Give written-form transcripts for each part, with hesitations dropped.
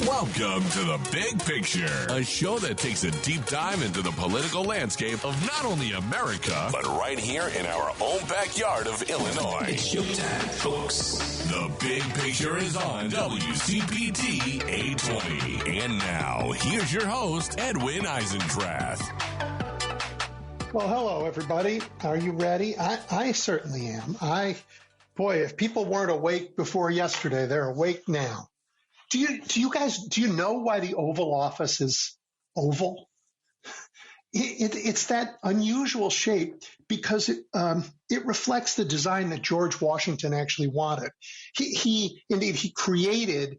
Welcome to The Big Picture, a show that takes a deep dive into the political landscape of not only America, but right here in our own backyard of Illinois. It's showtime, folks. The Big Picture is on WCPT 820. And now, here's your host, Edwin Eisendrath. Well, hello, everybody. Are you ready? I certainly am. Boy, if people weren't awake before yesterday, they're awake now. Do you know why the Oval Office is oval? It's that unusual shape because it reflects the design that George Washington actually wanted. He created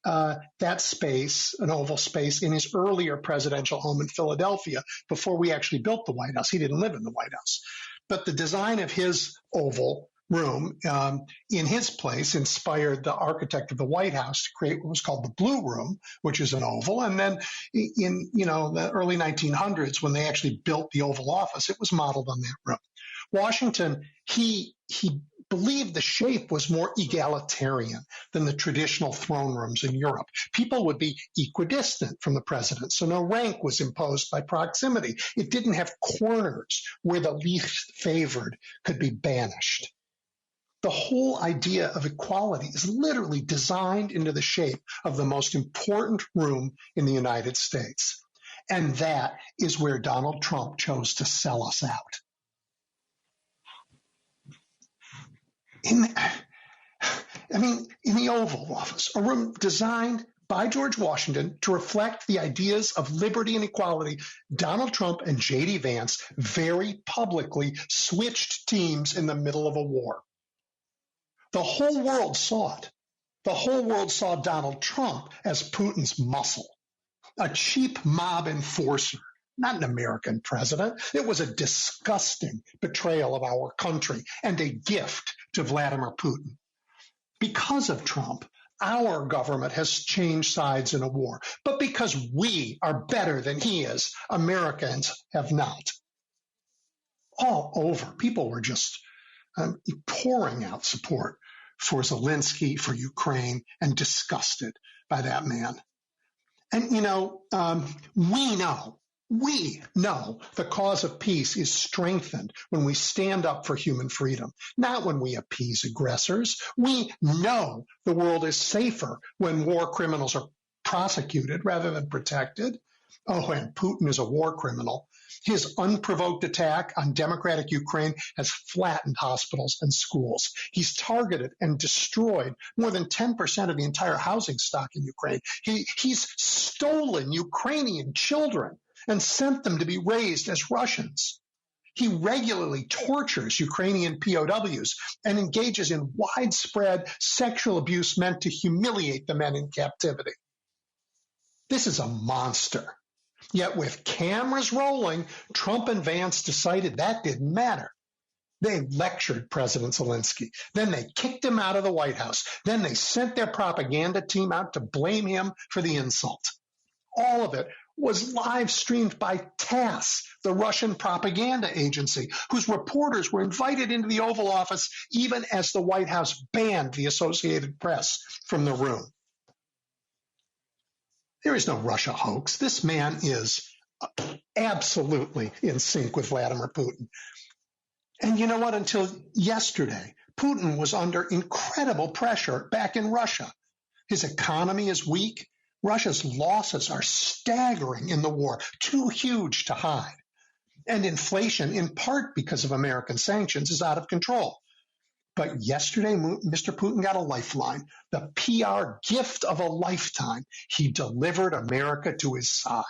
that space, an oval space, in his earlier presidential home in Philadelphia before we actually built the White House. He didn't live in the White House. But the design of his oval room in his place inspired the architect of the White House to create what was called the Blue Room, which is an oval. And then in the early 1900s, when they actually built the Oval Office, it was modeled on that room. Washington, he believed the shape was more egalitarian than the traditional throne rooms in Europe. People would be equidistant from the president, so no rank was imposed by proximity. It didn't have corners where the least favored could be banished. The whole idea of equality is literally designed into the shape of the most important room in the United States. And that is where Donald Trump chose to sell us out. In the Oval Office, a room designed by George Washington to reflect the ideas of liberty and equality, Donald Trump and J.D. Vance very publicly switched teams in the middle of a war. The whole world saw it. The whole world saw Donald Trump as Putin's muscle, a cheap mob enforcer, not an American president. It was a disgusting betrayal of our country and a gift to Vladimir Putin. Because of Trump, our government has changed sides in a war. But because we are better than he is, Americans have not. All over, people were just pouring out support for Zelensky, for Ukraine, and disgusted by that man. And, we know the cause of peace is strengthened when we stand up for human freedom, not when we appease aggressors. We know the world is safer when war criminals are prosecuted rather than protected. Oh, and Putin is a war criminal. His unprovoked attack on democratic Ukraine has flattened hospitals and schools. He's targeted and destroyed more than 10% of the entire housing stock in Ukraine. He's stolen Ukrainian children and sent them to be raised as Russians. He regularly tortures Ukrainian POWs and engages in widespread sexual abuse meant to humiliate the men in captivity. This is a monster. Yet with cameras rolling, Trump and Vance decided that didn't matter. They lectured President Zelensky. Then they kicked him out of the White House. Then they sent their propaganda team out to blame him for the insult. All of it was live streamed by TASS, the Russian propaganda agency, whose reporters were invited into the Oval Office even as the White House banned the Associated Press from the room. There is no Russia hoax. This man is absolutely in sync with Vladimir Putin. And you know what? Until yesterday, Putin was under incredible pressure back in Russia. His economy is weak. Russia's losses are staggering in the war, too huge to hide. And inflation, in part because of American sanctions, is out of control. But yesterday, Mr. Putin got a lifeline, the PR gift of a lifetime. He delivered America to his side.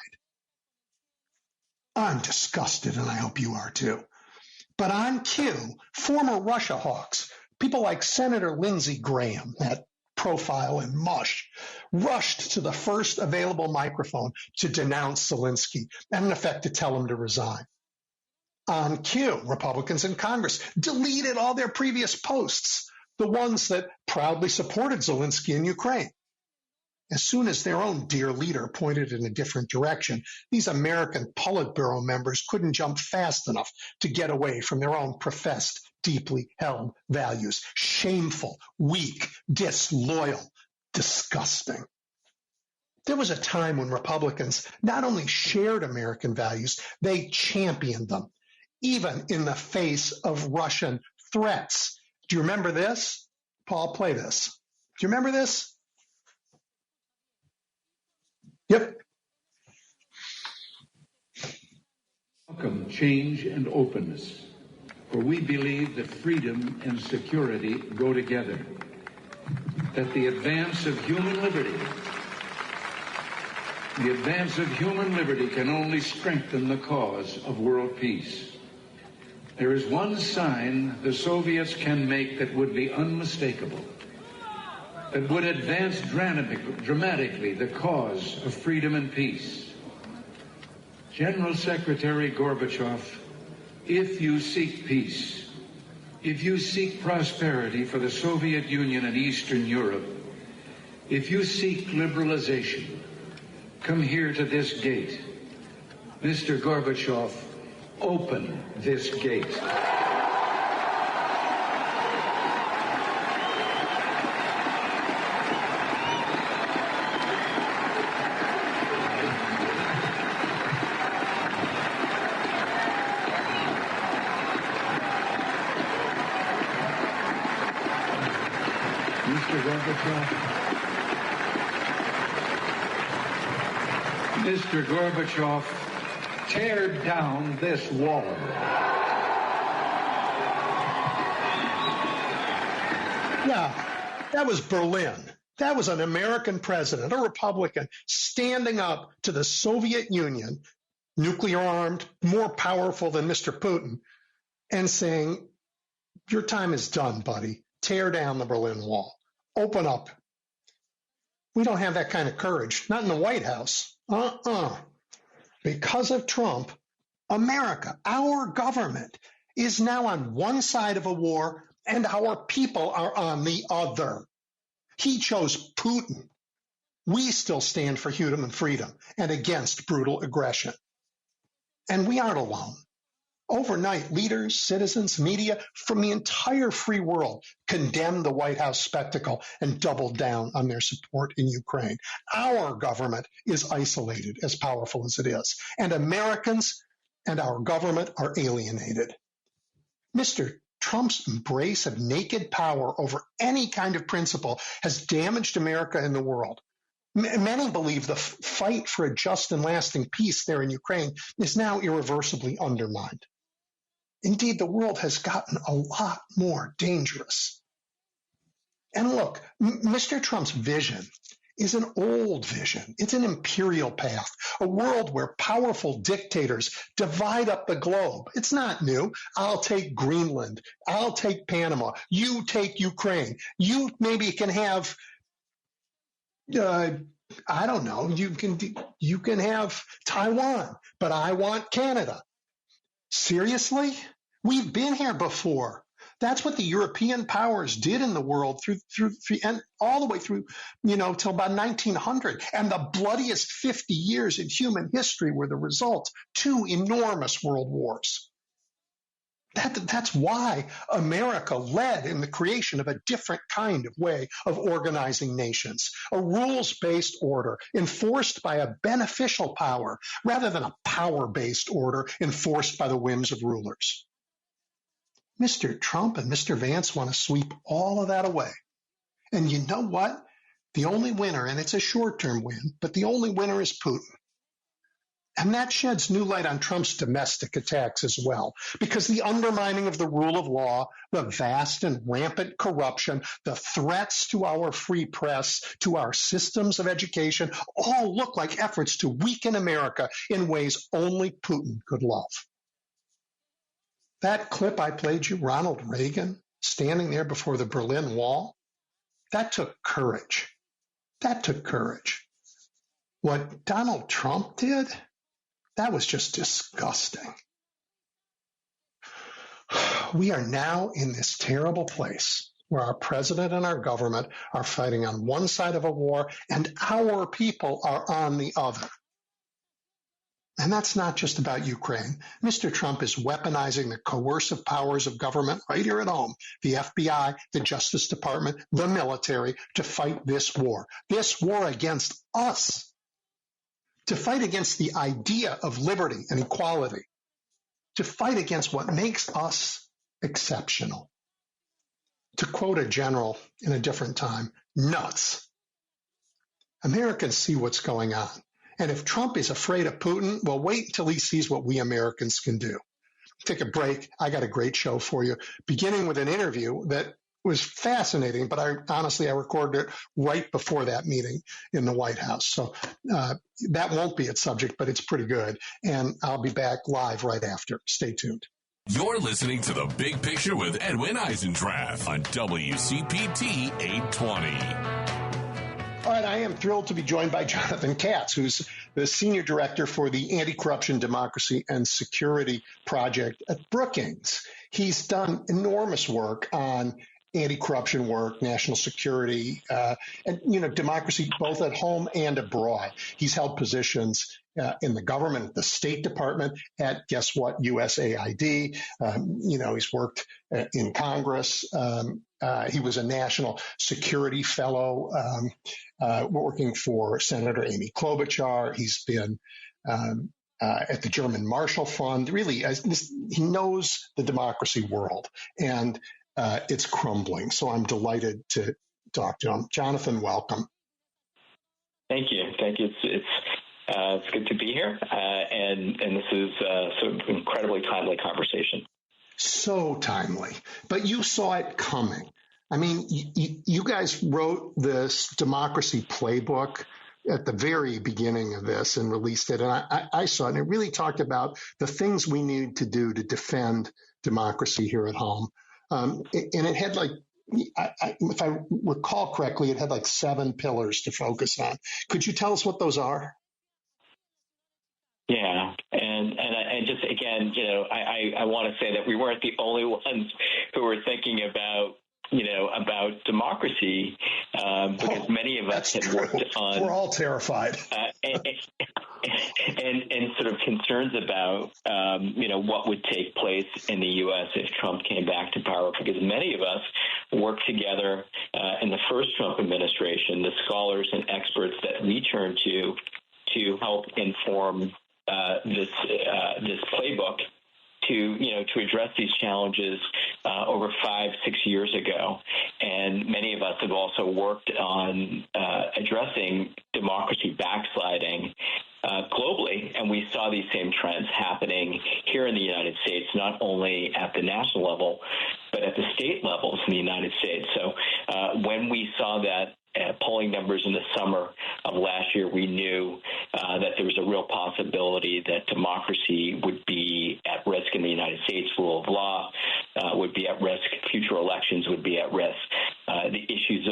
I'm disgusted, and I hope you are too. But on cue, former Russia hawks, people like Senator Lindsey Graham, that profile in mush, rushed to the first available microphone to denounce Zelensky and in effect to tell him to resign. On cue, Republicans in Congress deleted all their previous posts, the ones that proudly supported Zelensky in Ukraine. As soon as their own dear leader pointed in a different direction, these American Politburo members couldn't jump fast enough to get away from their own professed, deeply held values. Shameful, weak, disloyal, disgusting. There was a time when Republicans not only shared American values, they championed them, even in the face of Russian threats. Do you remember this? Paul, play this. Do you remember this? Yep. Welcome change and openness, for we believe that freedom and security go together, that the advance of human liberty can only strengthen the cause of world peace. There is one sign the Soviets can make that would be unmistakable, that would advance dramatically the cause of freedom and peace. General Secretary Gorbachev, if you seek peace, if you seek prosperity for the Soviet Union and Eastern Europe, if you seek liberalization, come here to this gate. Mr. Gorbachev, open this gate. Mr. Gorbachev, tear down this wall. Yeah, that was Berlin. That was an American president, a Republican, standing up to the Soviet Union, nuclear armed, more powerful than Mr. Putin, and saying, your time is done, buddy. Tear down the Berlin Wall. Open up. We don't have that kind of courage, not in the White House. Because of Trump, America, our government, is now on one side of a war and our people are on the other. He chose Putin. We still stand for human freedom and against brutal aggression. And we aren't alone. Overnight, leaders, citizens, media from the entire free world condemned the White House spectacle and doubled down on their support in Ukraine. Our government is isolated, as powerful as it is, and Americans and our government are alienated. Mr. Trump's embrace of naked power over any kind of principle has damaged America and the world. Many believe the fight for a just and lasting peace there in Ukraine is now irreversibly undermined. Indeed, the world has gotten a lot more dangerous. And look, Mr. Trump's vision is an old vision. It's an imperial path, a world where powerful dictators divide up the globe. It's not new. I'll take Greenland. I'll take Panama. You take Ukraine. You maybe can have, I don't know, you can have Taiwan, but I want Canada. Seriously? We've been here before. That's what the European powers did in the world through and all the way through, till about 1900. And the bloodiest 50 years in human history were the result. 2 enormous world wars. That's why America led in the creation of a different kind of way of organizing nations, a rules-based order enforced by a beneficial power rather than a power-based order enforced by the whims of rulers. Mr. Trump and Mr. Vance want to sweep all of that away. And you know what? The only winner, and it's a short-term win, but the only winner is Putin. And that sheds new light on Trump's domestic attacks as well, because the undermining of the rule of law, the vast and rampant corruption, the threats to our free press, to our systems of education, all look like efforts to weaken America in ways only Putin could love. That clip I played you, Ronald Reagan, standing there before the Berlin Wall, that took courage. That took courage. What Donald Trump did, that was just disgusting. We are now in this terrible place where our president and our government are fighting on one side of a war and our people are on the other. And that's not just about Ukraine. Mr. Trump is weaponizing the coercive powers of government right here at home, the FBI, the Justice Department, the military, to fight this war against us. to fight against the idea of liberty and equality, to fight against what makes us exceptional. To quote a general in a different time, nuts. Americans see what's going on. And if Trump is afraid of Putin, well, wait until he sees what we Americans can do. Take a break. I got a great show for you, beginning with an interview that was fascinating, but I recorded it right before that meeting in the White House. So that won't be its subject, but it's pretty good. And I'll be back live right after. Stay tuned. You're listening to The Big Picture with Edwin Eisendrath on WCPT 820. All right, I am thrilled to be joined by Jonathan Katz, who's the Senior Director for the Anti-Corruption, Democracy, and Security Project at Brookings. He's done enormous work on anti-corruption work, national security, and democracy both at home and abroad. He's held positions in the government, at the State Department, at, guess what, USAID. He's worked in Congress. He was a national security fellow working for Senator Amy Klobuchar. He's been at the German Marshall Fund. Really, he knows the democracy world, and it's crumbling. So I'm delighted to talk to him. Jonathan, welcome. Thank you. It's good to be here, and this is an incredibly timely conversation. So timely, but you saw it coming. I mean, you guys wrote this democracy playbook at the very beginning of this and released it, and I saw it, and it really talked about the things we need to do to defend democracy here at home. And it had if I recall correctly, it had 7 pillars to focus on. Could you tell us what those are? Yeah, and just again, I want to say that we weren't the only ones who were thinking about democracy, because many of us had worked on. We're all terrified. And sort of concerns about, what would take place in the U.S. if Trump came back to power, because many of us worked together in the first Trump administration, the scholars and experts that we turned to help inform this playbook to address these challenges over 5-6 years ago. And many of us have also worked on addressing democracy backsliding globally, and we saw these same trends happening here in the United States, not only at the national level, but at the state levels in the United States. So when we saw that polling numbers in the summer of last year, we knew that there was a real possibility that democracy would be at risk in the United States, rule of law would be at risk, future elections would be at risk. The issues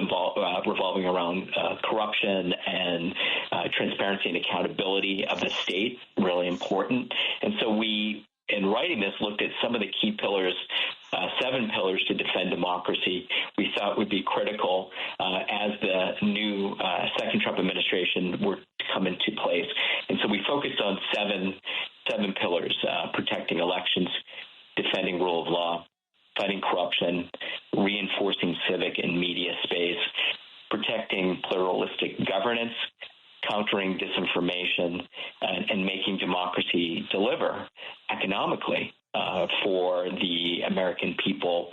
revolving around corruption and transparency and accountability of the state, really important. And so we, in writing this, looked at some of the key pillars, 7 pillars to defend democracy we thought would be critical as the new second Trump administration were to come into place. And so we focused on seven pillars: protecting elections, defending rule of law, fighting corruption, reinforcing civic and media space, protecting pluralistic governance, countering disinformation, and making democracy deliver economically for the American people,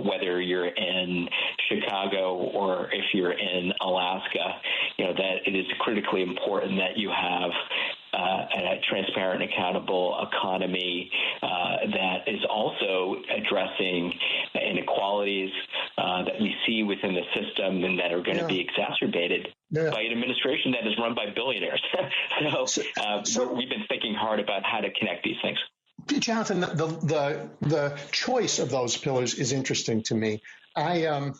whether you're in Chicago or if you're in Alaska. That it is critically important that you have a transparent and accountable economy that is also addressing inequalities that we see within the system and that are going to be exacerbated by an administration that is run by billionaires. So we've been thinking hard about how to connect these things. Jonathan, the choice of those pillars is interesting to me. I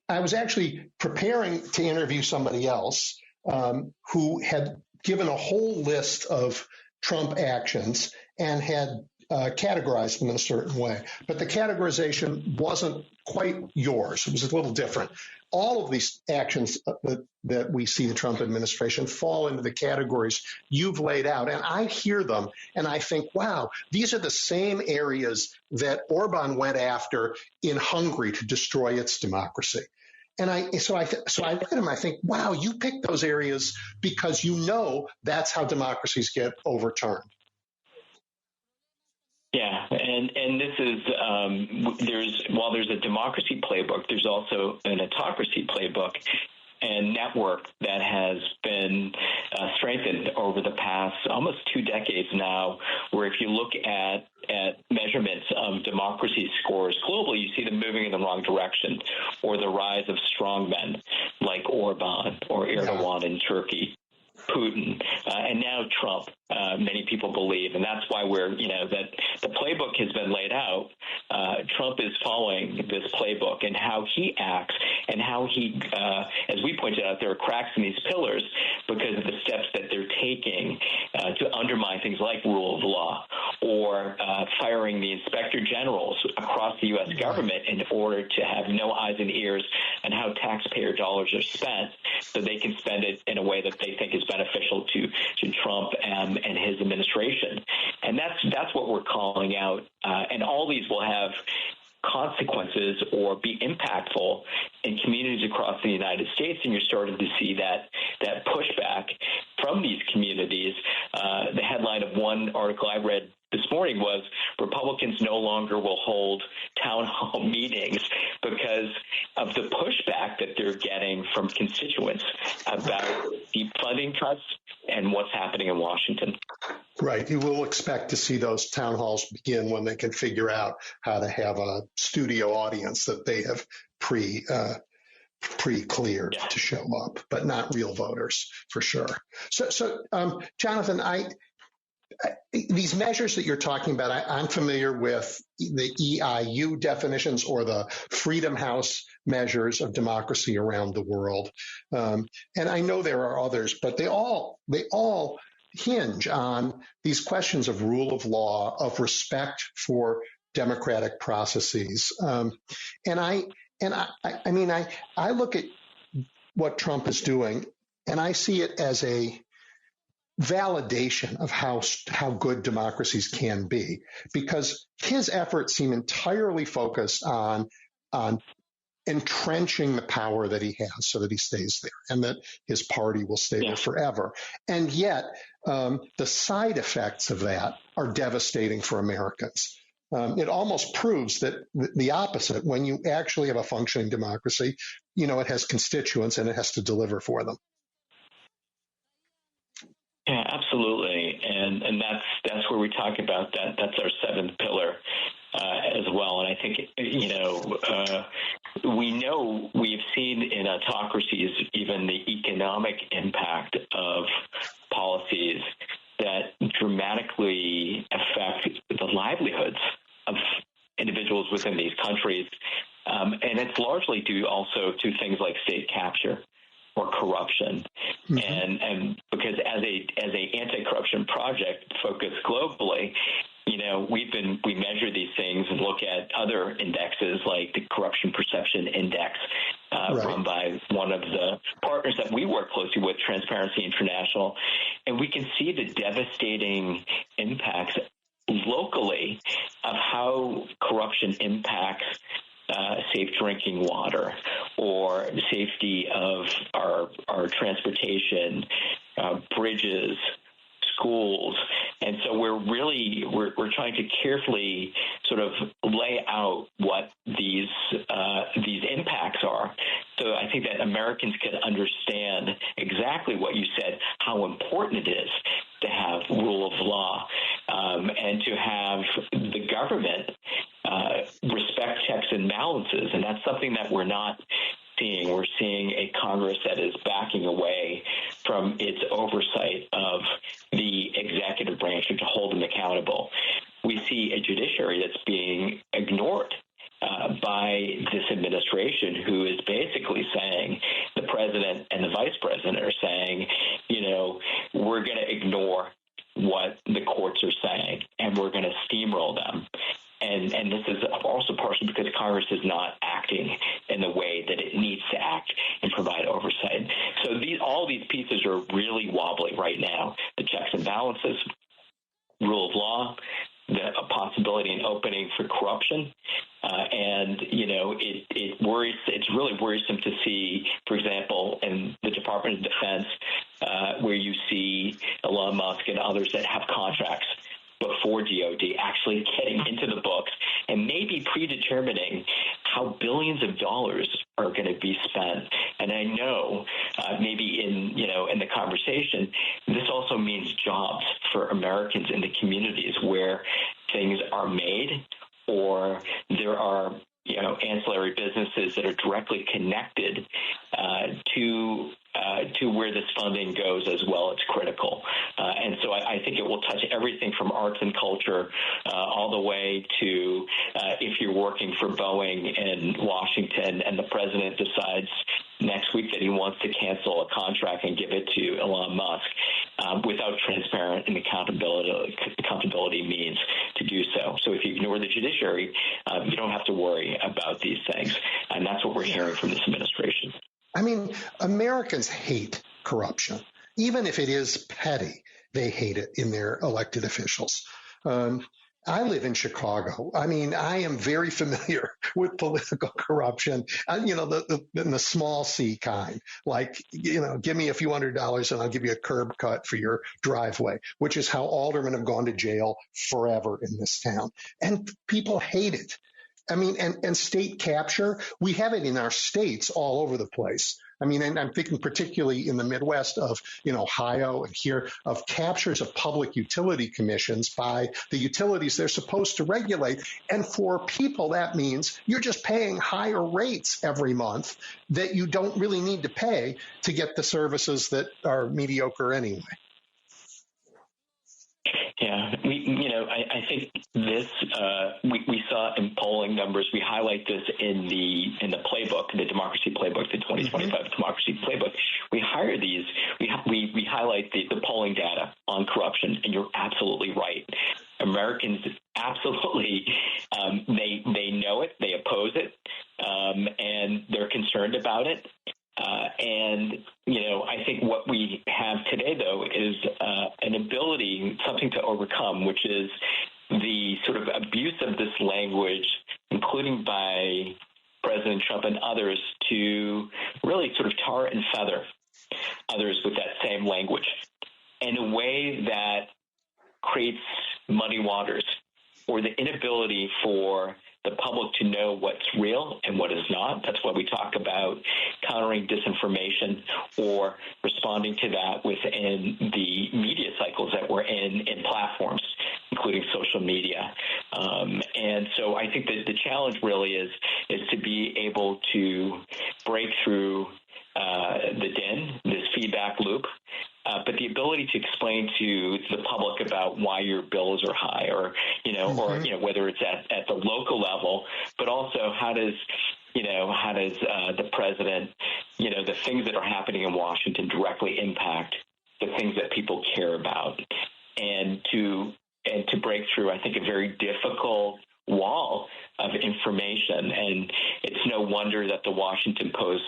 was actually preparing to interview somebody else who had given a whole list of Trump actions and had categorized them in a certain way. But the categorization wasn't quite yours. It was a little different. All of these actions that we see the Trump administration fall into the categories you've laid out. And I hear them and I think, wow, these are the same areas that Orban went after in Hungary to destroy its democracy. So I look at him, I think, wow, you picked those areas because you know that's how democracies get overturned. Yeah, and this is while there's a democracy playbook, there's also an autocracy playbook and network that has been strengthened over the past almost 2 decades now, where if you look at measurements of democracy scores globally, you see them moving in the wrong direction, or the rise of strongmen like Orban or Erdogan in Turkey, Putin, and now Trump, many people believe. And that's why that the playbook has been laid out. Trump is following this playbook, and how he acts and how he, as we pointed out, there are cracks in these pillars because of the steps that they're taking to undermine things like rule of law, or firing the inspector generals across the U.S. government in order to have no eyes and ears on how taxpayer dollars are spent, so they can spend it in a way that they think is beneficial to Trump and his administration. And that's what we're calling out. And all these will have consequences or be impactful in communities across the United States, and you're starting to see that pushback from these communities. The headline of one article I read this morning was Republicans no longer will hold town hall meetings because of the pushback that they're getting from constituents about deep funding cuts and what's happening in Washington. Right. You will expect to see those town halls begin when they can figure out how to have a studio audience that they have pre-cleared to show up, but not real voters for sure. So Jonathan, these measures that you're talking about, I'm familiar with the EIU definitions or the Freedom House measures of democracy around the world. And I know there are others, but they all hinge on these questions of rule of law, of respect for democratic processes. And I look at what Trump is doing, and I see it as a validation of how good democracies can be, because his efforts seem entirely focused on entrenching the power that he has so that he stays there and that his party will stay there forever. And yet the side effects of that are devastating for Americans. It almost proves that the opposite. When you actually have a functioning democracy, it has constituents and it has to deliver for them. Yeah, absolutely, and that's where we talk about that. That's our seventh pillar as well. And I think we've seen in autocracies even the economic impact of policies that dramatically affect the livelihoods of individuals within these countries, and it's largely due also to things like state capture or corruption. Mm-hmm. And because as a anti-corruption project focused globally, we measure these things and look at other indexes like the Corruption Perception Index run by one of the partners that we work closely with, Transparency International, and we can see the devastating impacts locally of how corruption impacts safe drinking water or safety of our transportation, bridges, schools. And so we're trying to carefully sort of lay out what these impacts are. So I think that Americans can understand exactly what you said, how important it is to have rule of law and to have the government respect checks and balances. And that's something that we're not seeing. We're seeing a Congress that is backing away from its oversight of the executive branch and to hold them accountable. We see a judiciary that's being ignored by this administration, who is basically saying, the president and the vice president are saying, we're going to ignore what the courts are saying and we're going to steamroll them. And this is also partially because Congress is not acting in the way that it needs to act and provide oversight. So all these pieces are really wobbly right now. The checks and balances, rule of law, the possibility and opening for corruption. And, it's really worrisome to see, for example, in the Department of Defense, where you see Elon Musk and others that have contracts before DOD actually getting into the books and maybe predetermining how billions of dollars are going to be spent. And I know maybe in the conversation, this also means jobs for Americans in the communities where things are made, or there are ancillary businesses that are directly connected to where this funding goes as well. It's critical. And so I think it will touch everything from arts and culture all the way to if you're working for Boeing in Washington and the president decides next week that he wants to cancel a contract and give it to Elon Musk without transparent and accountability means to do so. So if you ignore the judiciary, you don't have to worry about these things. And that's what we're hearing from this administration. I mean, Americans hate corruption. Even if it is petty, they hate it in their elected officials. I live in Chicago. I mean, I am very familiar with political corruption, the small C kind, like, give me a few $100s and I'll give you a curb cut for your driveway, which is how aldermen have gone to jail forever in this town. And people hate it. I mean, and state capture, we have it in our states all over the place. I mean, and I'm thinking particularly in the Midwest of, Ohio and here of captures of public utility commissions by the utilities they're supposed to regulate. And for people, that means you're just paying higher rates every month that you don't really need to pay to get the services that are mediocre anyway. Yeah, I think this we saw in polling numbers. We highlight this in the playbook, the democracy playbook, the 2025 democracy playbook. We hire these. We highlight the polling data on corruption, and you're absolutely right. Americans absolutely they know it, they oppose it, and they're concerned about it. I think what we have today, though, is an ability, something to overcome, which is the sort of abuse of this language, including by President Trump and others, to really sort of tar and feather others with that same language in a way that creates muddy waters, or the inability for the public to know what's real and what is not. That's why we talk about countering disinformation or responding to that within the media cycles that we're in platforms, including social media. And so I think that the challenge really is to be able to break through the din, this feedback loop, but the ability to explain to the public about why your bills are high, or whether it's at the local level, but also how does the president, the things that are happening in Washington directly impact the things that people care about, and to break through, I think, a very difficult wall of information. And it's no wonder that the Washington Post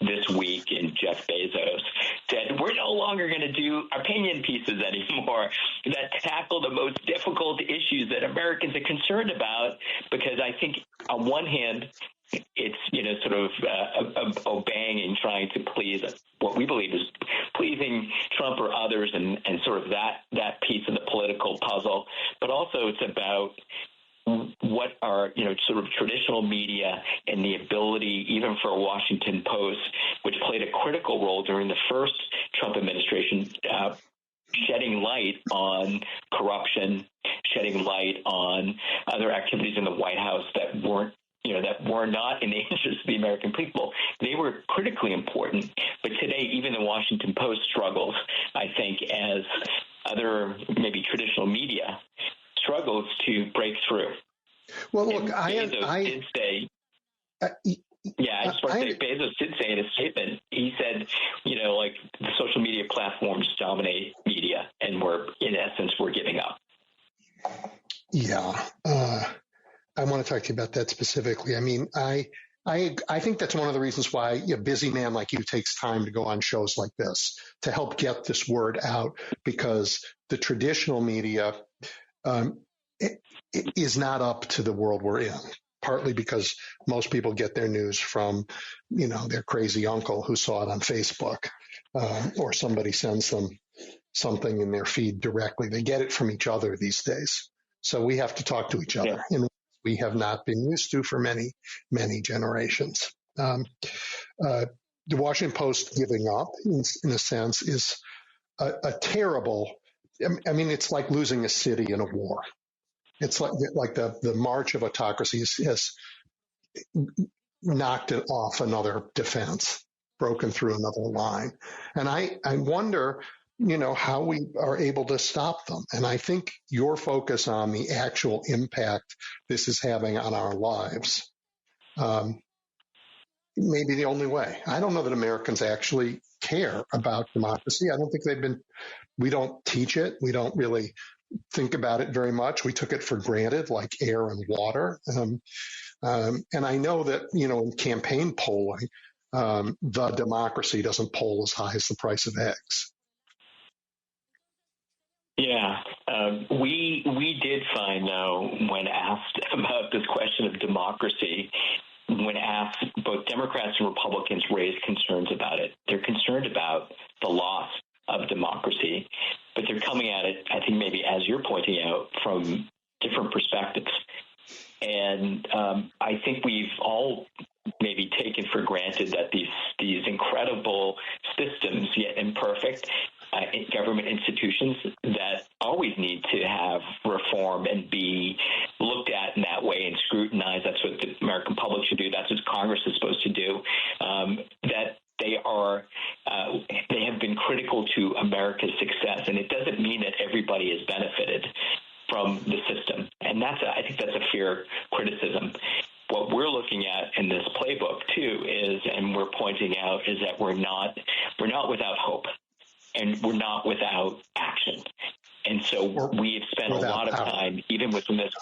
this week and Jeff Bezos said, we're no longer going to do opinion pieces anymore that tackle the most difficult issues that Americans are concerned about, because I think on one hand, it's, sort of obeying and trying to please what we believe is pleasing Trump or others, and sort of that piece of the political puzzle. But also it's about what are, sort of traditional media and the ability, even for a Washington Post, which played a critical role during the first Trump administration, shedding light on corruption, shedding light on other activities in the White House that weren't, that were not in the interest of the American people. They were critically important. But today, even the Washington Post struggles, I think, as other maybe traditional media struggles to break through. Well, look, Bezos did say, I just want to say, Bezos did say in his statement, he said, like the social media platforms dominate media, and we're giving up. Yeah. I want to talk to you about that specifically. I mean, I think that's one of the reasons why a busy man like you takes time to go on shows like this to help get this word out, because the traditional media, is not up to the world we're in. Partly because most people get their news from, their crazy uncle who saw it on Facebook, or somebody sends them something in their feed directly. They get it from each other these days. So we have to talk to each other in ways we have not been used to for many, many generations. The Washington Post giving up, in a sense, is a terrible. I mean, it's like losing a city in a war. It's like the march of autocracy has knocked it off another defense, broken through another line. And I wonder, how we are able to stop them. And I think your focus on the actual impact this is having on our lives may be the only way. I don't know that Americans actually care about democracy. I don't think we don't teach it. We don't really think about it very much. We took it for granted, like air and water. And I know that, in campaign polling, the democracy doesn't poll as high as the price of eggs. Yeah, we did find, though, when asked about this question of democracy, when asked, both Democrats and Republicans raised concerns about it. They're concerned about the loss of democracy, but they're coming at it, I think, maybe, as you're pointing out, from different perspectives. And I think we've all maybe taken for granted that these incredible systems, yet imperfect, government institutions that always need to have reform and be looked at in that way and scrutinized. That's what the American public should do. That's what Congress is supposed to do. That they have been critical to America's success, and it doesn't mean that everybody has benefited from the system. And I think that's a fair criticism. What we're looking at in this playbook too is, and we're pointing out, is that we're not without hope, and we're not without action. And so we've spent a lot of time, even within this,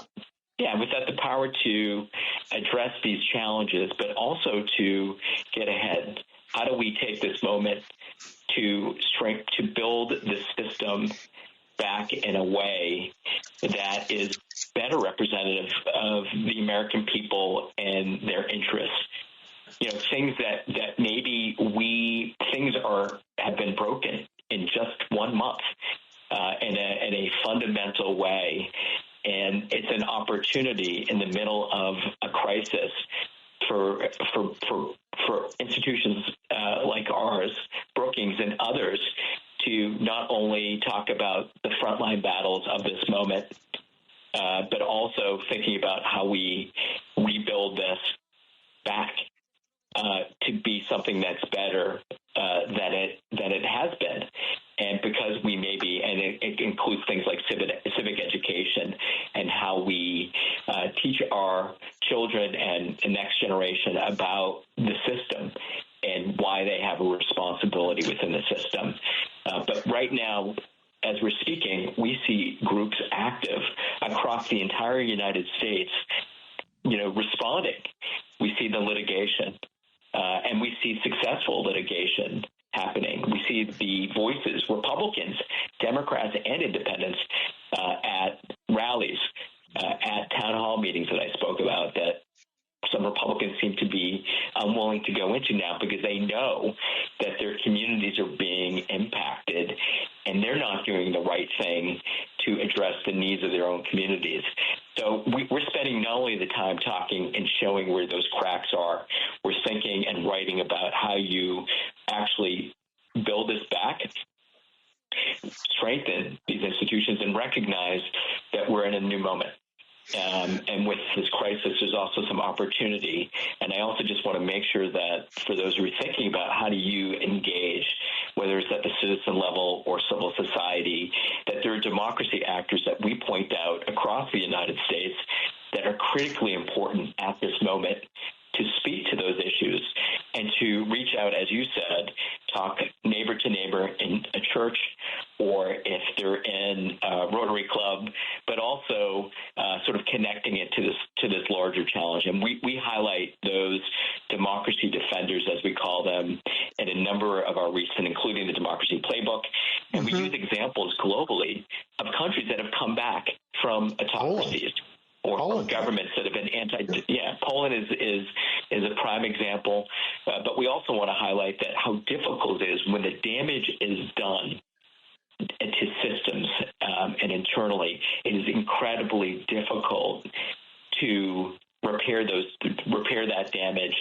without the power to address these challenges, but also to get ahead. How do we take this moment to build the system back in a way that is better representative of the American people and their interests? Things that maybe things have been broken in just 1 month in a fundamental way, and it's an opportunity in the middle of a crisis for institutions like ours, Brookings and others, to not only talk about the frontline battles of this moment, but also thinking about how we rebuild this back to be something that's better than it has been. And because we may be, and it includes things like civic education and how we teach our children and the next generation about the system and why they have a responsibility within the system. But right now, as we're speaking, we see groups active across the entire United States, responding. We see the litigation, and we see successful litigation happening. We see the voices, Republicans, Democrats, and independents at rallies, at town hall meetings that I spoke about, that some Republicans seem to be unwilling to go into now because they know that their communities are being impacted and they're not doing the right thing to address the needs of their own communities. So we're spending not only the time talking and showing where those cracks are, we're thinking and writing about how you actually build this back, strengthen these institutions, and recognize that we're in a new moment. And with this crisis, there's also some opportunity. And I also just want to make sure that for those who are thinking about how do you engage, whether it's at the citizen level or civil society, that there are democracy actors that we point out across the United States that are critically important at this moment to speak to those issues and to reach out, as you said, talk neighbor to neighbor in a church or if they're in a Rotary Club, but also sort of connecting it to this larger challenge. And we highlight those democracy defenders, as we call them, in a number of our recent, including the Democracy Playbook. And we use examples globally of countries that have come back from autocracies or from governments that have been Poland is a prime example. But we also want to highlight that how difficult it is when the damage is done to systems and internally. It is incredibly difficult to repair that damage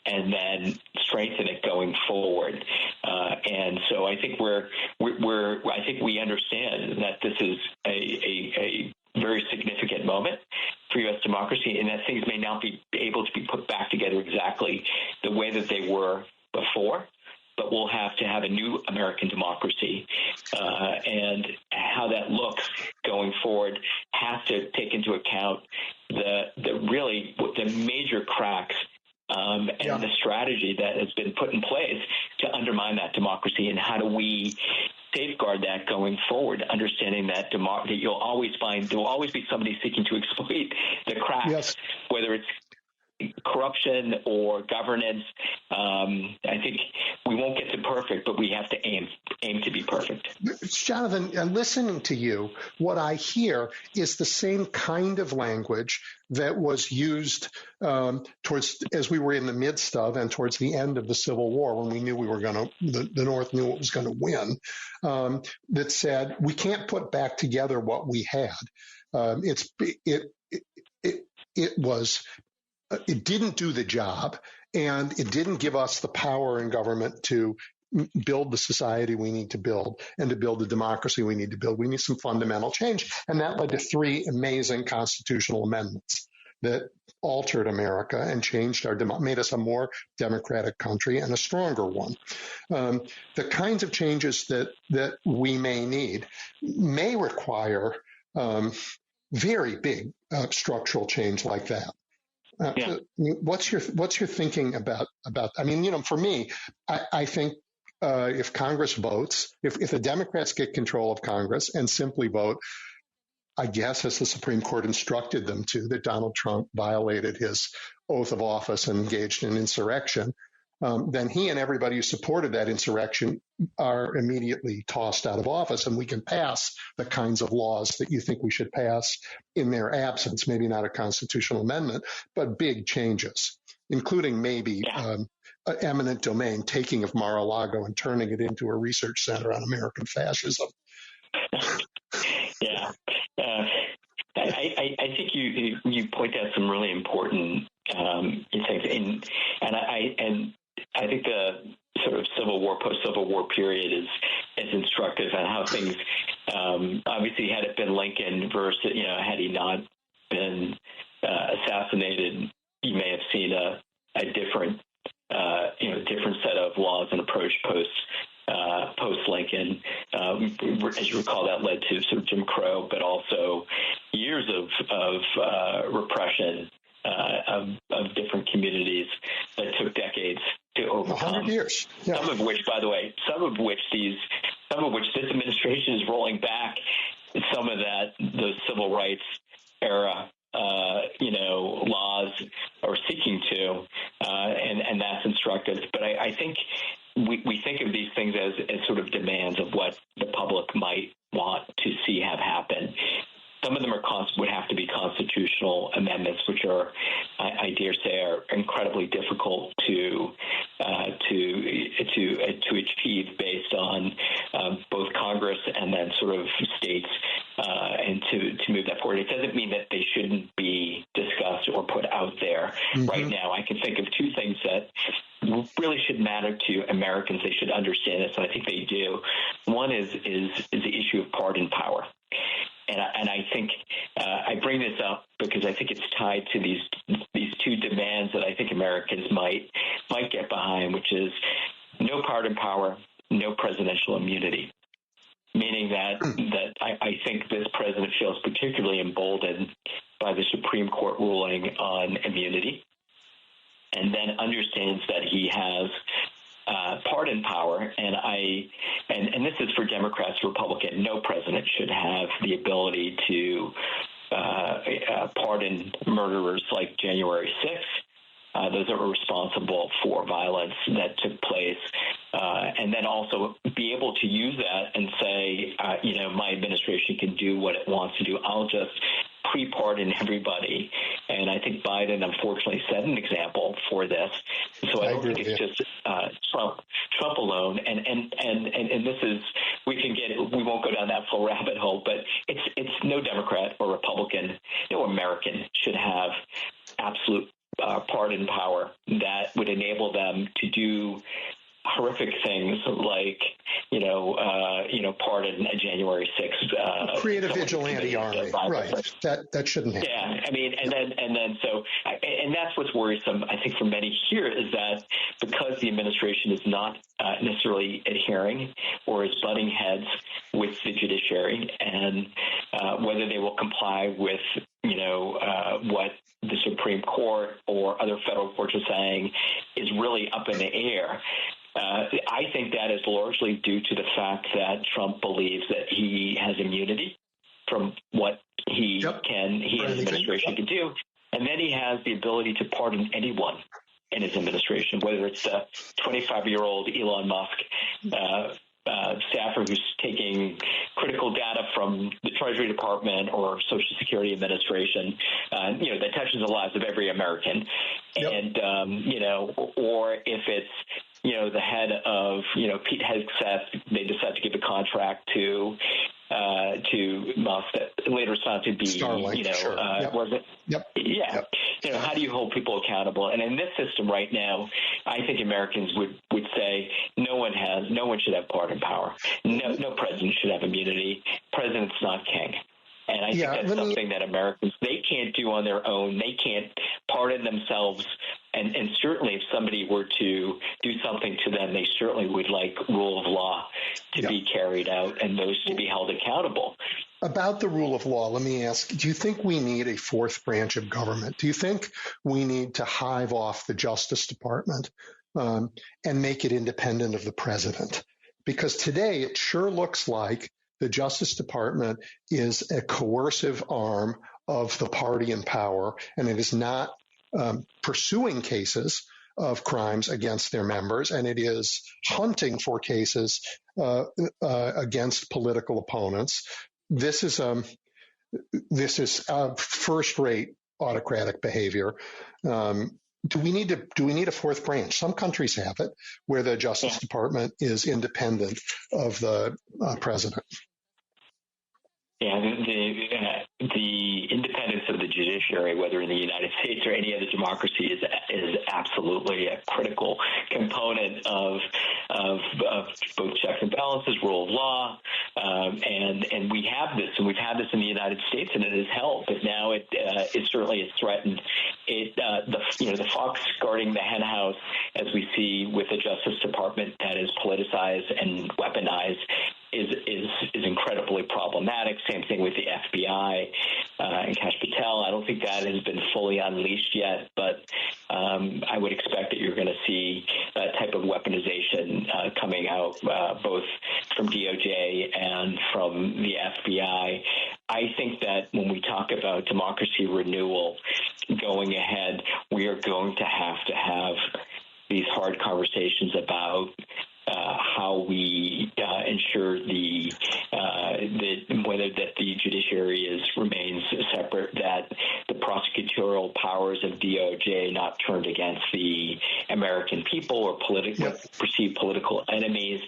and then strengthen it going forward. And so I think I think we understand that this is a very significant moment for U.S. democracy, and that things may not be able to be put back together exactly the way that they were before. But we'll have to have a new American democracy, and how that looks going forward has to take into account the major cracks and the strategy that has been put in place to undermine that democracy, and how do we safeguard that going forward, understanding that there will always be somebody seeking to exploit the cracks, whether it's corruption or governance. I think we won't get to perfect, but we have to aim to be perfect. Jonathan, listening to you, what I hear is the same kind of language that was used as we were in the midst of and towards the end of the Civil War, when we knew the North knew it was going to win, that said, we can't put back together what we had. It didn't do the job, and it didn't give us the power in government to build the society we need to build and to build the democracy we need to build. We need some fundamental change. And that led to 3 amazing constitutional amendments that altered America and changed made us a more democratic country and a stronger one. The kinds of changes that we may need may require very big structural change like that. What's your thinking about? I mean, for me, I think if Congress votes, if the Democrats get control of Congress and simply vote, I guess as the Supreme Court instructed them to, that Donald Trump violated his oath of office and engaged in insurrection, then he and everybody who supported that insurrection are immediately tossed out of office, and we can pass the kinds of laws that you think we should pass in their absence, maybe not a constitutional amendment, but big changes, including maybe eminent domain, taking of Mar-a-Lago and turning it into a research center on American fascism. I think you point out some really important things, and I think the sort of Civil War, post-Civil War period is instructive on how things, obviously, had it been Lincoln versus, had he not been assassinated, you may have seen a different, different set of laws and approach post-Lincoln. As you recall, that led to sort of Jim Crow, but also years of repression of different communities that took decades to overcome. 100 years. Yeah. Some of which this administration is rolling back some of those civil rights era laws are seeking to, and that's instructive. But I think we think of these things as sort of demands of what the public might want to see have happen. Some of them would have to be constitutional amendments, which are, I dare say, are incredibly difficult to achieve based on both Congress and then sort of states, and to move that forward. It doesn't mean that they shouldn't be discussed or put out there right now. I can think of 2 things that really should matter to Americans. They should understand this, and I think they do. One is the issue of pardon power. And I think I bring this up because I think it's tied to these 2 demands that I think Americans might get behind, which is no pardon power, no presidential immunity. Meaning that I think this president feels particularly emboldened by the Supreme Court ruling on immunity, and then understands that he has pardon power, and this is for Democrats, Republican. No president should have the ability to pardon murderers like January 6th. Those that were responsible for violence that took place and then also be able to use that and say, my administration can do what it wants to do. I'll just pre-pardon everybody. And I think Biden, unfortunately, set an example for this. So I don't think it's just Trump alone. And this is, we won't go down that full rabbit hole, but it's no Democrat or Republican, no American should have absolute pardon power that would enable them to do horrific things like, pardon a January 6th. Create a vigilante army, right? That shouldn't happen. Yeah, I mean, and that's what's worrisome, I think, for many here is that because the administration is not necessarily adhering or is butting heads with the judiciary, and whether they will comply with, what the Supreme Court or other federal courts are saying is really up in the air. I think that is largely due to the fact that Trump believes that he has immunity from what he and his administration can do. And then he has the ability to pardon anyone in his administration, whether it's a 25-year-old Elon Musk staffer who's taking critical data from the Treasury Department or Social Security Administration, that touches the lives of every American. And, or if it's, the head of, Pete Hegseth, they decide to give a contract to Musk that later found to be, Starlink, was it? Yep. How do you hold people accountable? And in this system right now, I think Americans would say no one should have pardon power. No president should have immunity. President's not king. And I think that's something that Americans, they can't do on their own. They can't pardon themselves. And certainly if somebody were to do something to them, they certainly would like rule of law to be carried out and those to be held accountable. About the rule of law, let me ask, do you think we need a fourth branch of government? Do you think we need to hive off the Justice Department and make it independent of the president? Because today it sure looks like the Justice Department is a coercive arm of the party in power, and it is not pursuing cases of crimes against their members, and it is hunting for cases against political opponents. This is first-rate autocratic behavior. Do we need a fourth branch? Some countries have it, where the Justice Department is independent of the president. Yeah, the independence of the judiciary, whether in the United States or any other democracy, is absolutely a critical component of both checks and balances, rule of law, and we have this, and we've had this in the United States, and it has held, but now it certainly is threatened. The fox guarding the hen house, as we see with the Justice Department, that is politicized and weaponized, is incredibly problematic. Same thing with the FBI and Kash Patel. I don't think that has been fully unleashed yet, but I would expect that you're going to see that type of weaponization coming out both from DOJ and from the FBI. I think that when we talk about democracy renewal going ahead, we are going to have these hard conversations about how we ensure whether that the judiciary remains separate, that the prosecutorial powers of DOJ not turned against the American people or perceived political enemies.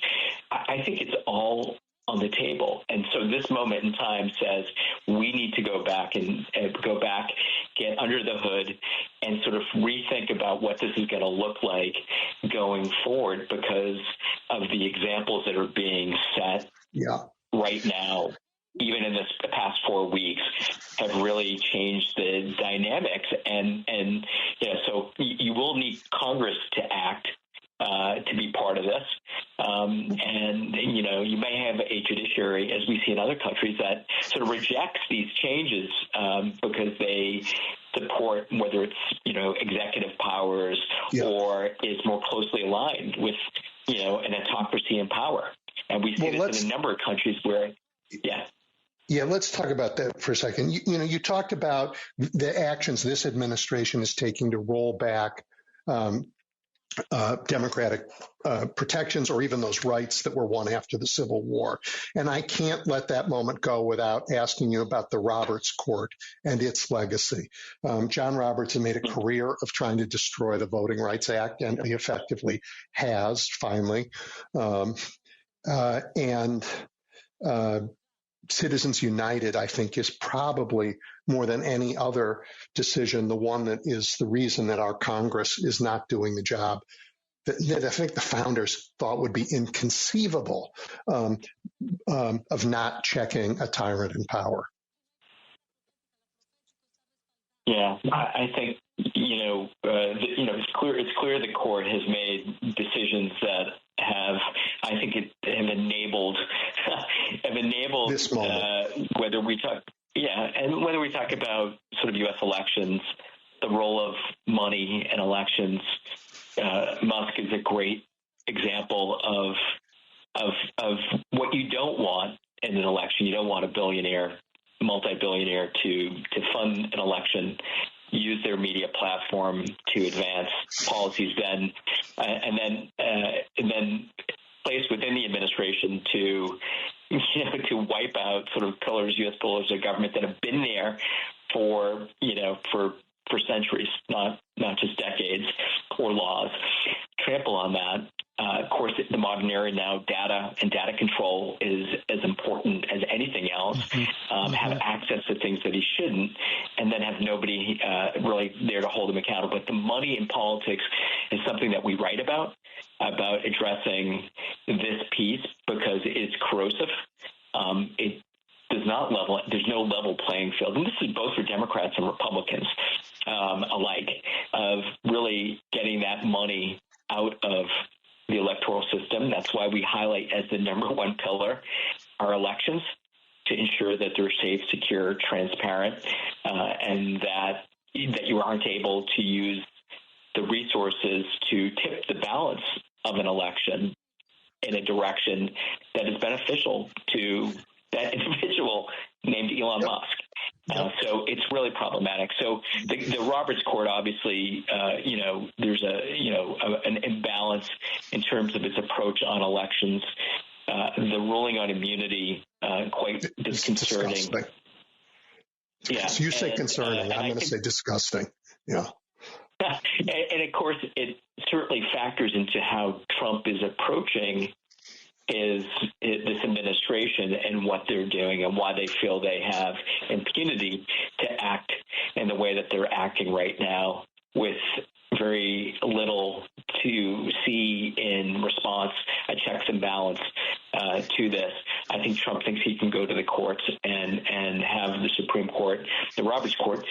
I think it's all on the table. And so this moment in time says we need to go back, get under the hood and sort of rethink about what this is going to look like going forward because of the examples that are being set right now, even in this past 4 weeks, have really changed the dynamics. And so you will need Congress to act to be part of this. And, you may have a judiciary, as we see in other countries, that sort of rejects these changes because they support whether it's, executive powers or is more closely aligned with, an autocracy in power. And we see this in a number of countries where, Yeah, let's talk about that for a second. You talked about the actions this administration is taking to roll back democratic protections or even those rights that were won after the Civil War. And I can't let that moment go without asking you about the Roberts Court and its legacy. John Roberts had made a career of trying to destroy the Voting Rights Act, and he effectively has, finally. Citizens United, I think, is probably more than any other decision the one that is the reason that our Congress is not doing the job that I think the founders thought would be inconceivable of not checking a tyrant in power. Yeah, I think it's clear the court has made decisions that have enabled this moment. Whether we talk about sort of U.S. elections, the role of money in elections. Musk is a great example of what you don't want in an election. You don't want a multi-billionaire to fund an election, use their media platform to advance policies, and then place within the administration to wipe out sort of U.S. pillars of government that have been there for centuries, not just decades, or laws. Trample on that. Of course, the modern era now, data and data control is as important as anything else. Have access to things that he shouldn't, and then have nobody really there to hold him accountable. But the money in politics is something that we write about addressing this piece because it's corrosive. It does not level. There's no level playing field, and this is both for Democrats and Republicans alike, of really getting that money out of the electoral system. That's why we highlight as the number one pillar our elections, to ensure that they're safe, secure, transparent, and that you aren't able to use the resources to tip the balance of an election in a direction that is beneficial to that individual named Elon Musk. So it's really problematic. So the Roberts Court, obviously, there's an imbalance in terms of its approach on elections. The ruling on immunity, quite disconcerting. Disgusting. Yeah. So you say concerning. I'm going to say disgusting. Yeah. And of course, it certainly factors into how Trump is approaching this administration and what they're doing and why they feel they have impunity to act in the way that they're acting right now, with very little to see in response, a checks and balance to this. I think Trump thinks he can go to the courts and have the Supreme Court, the Roberts Court,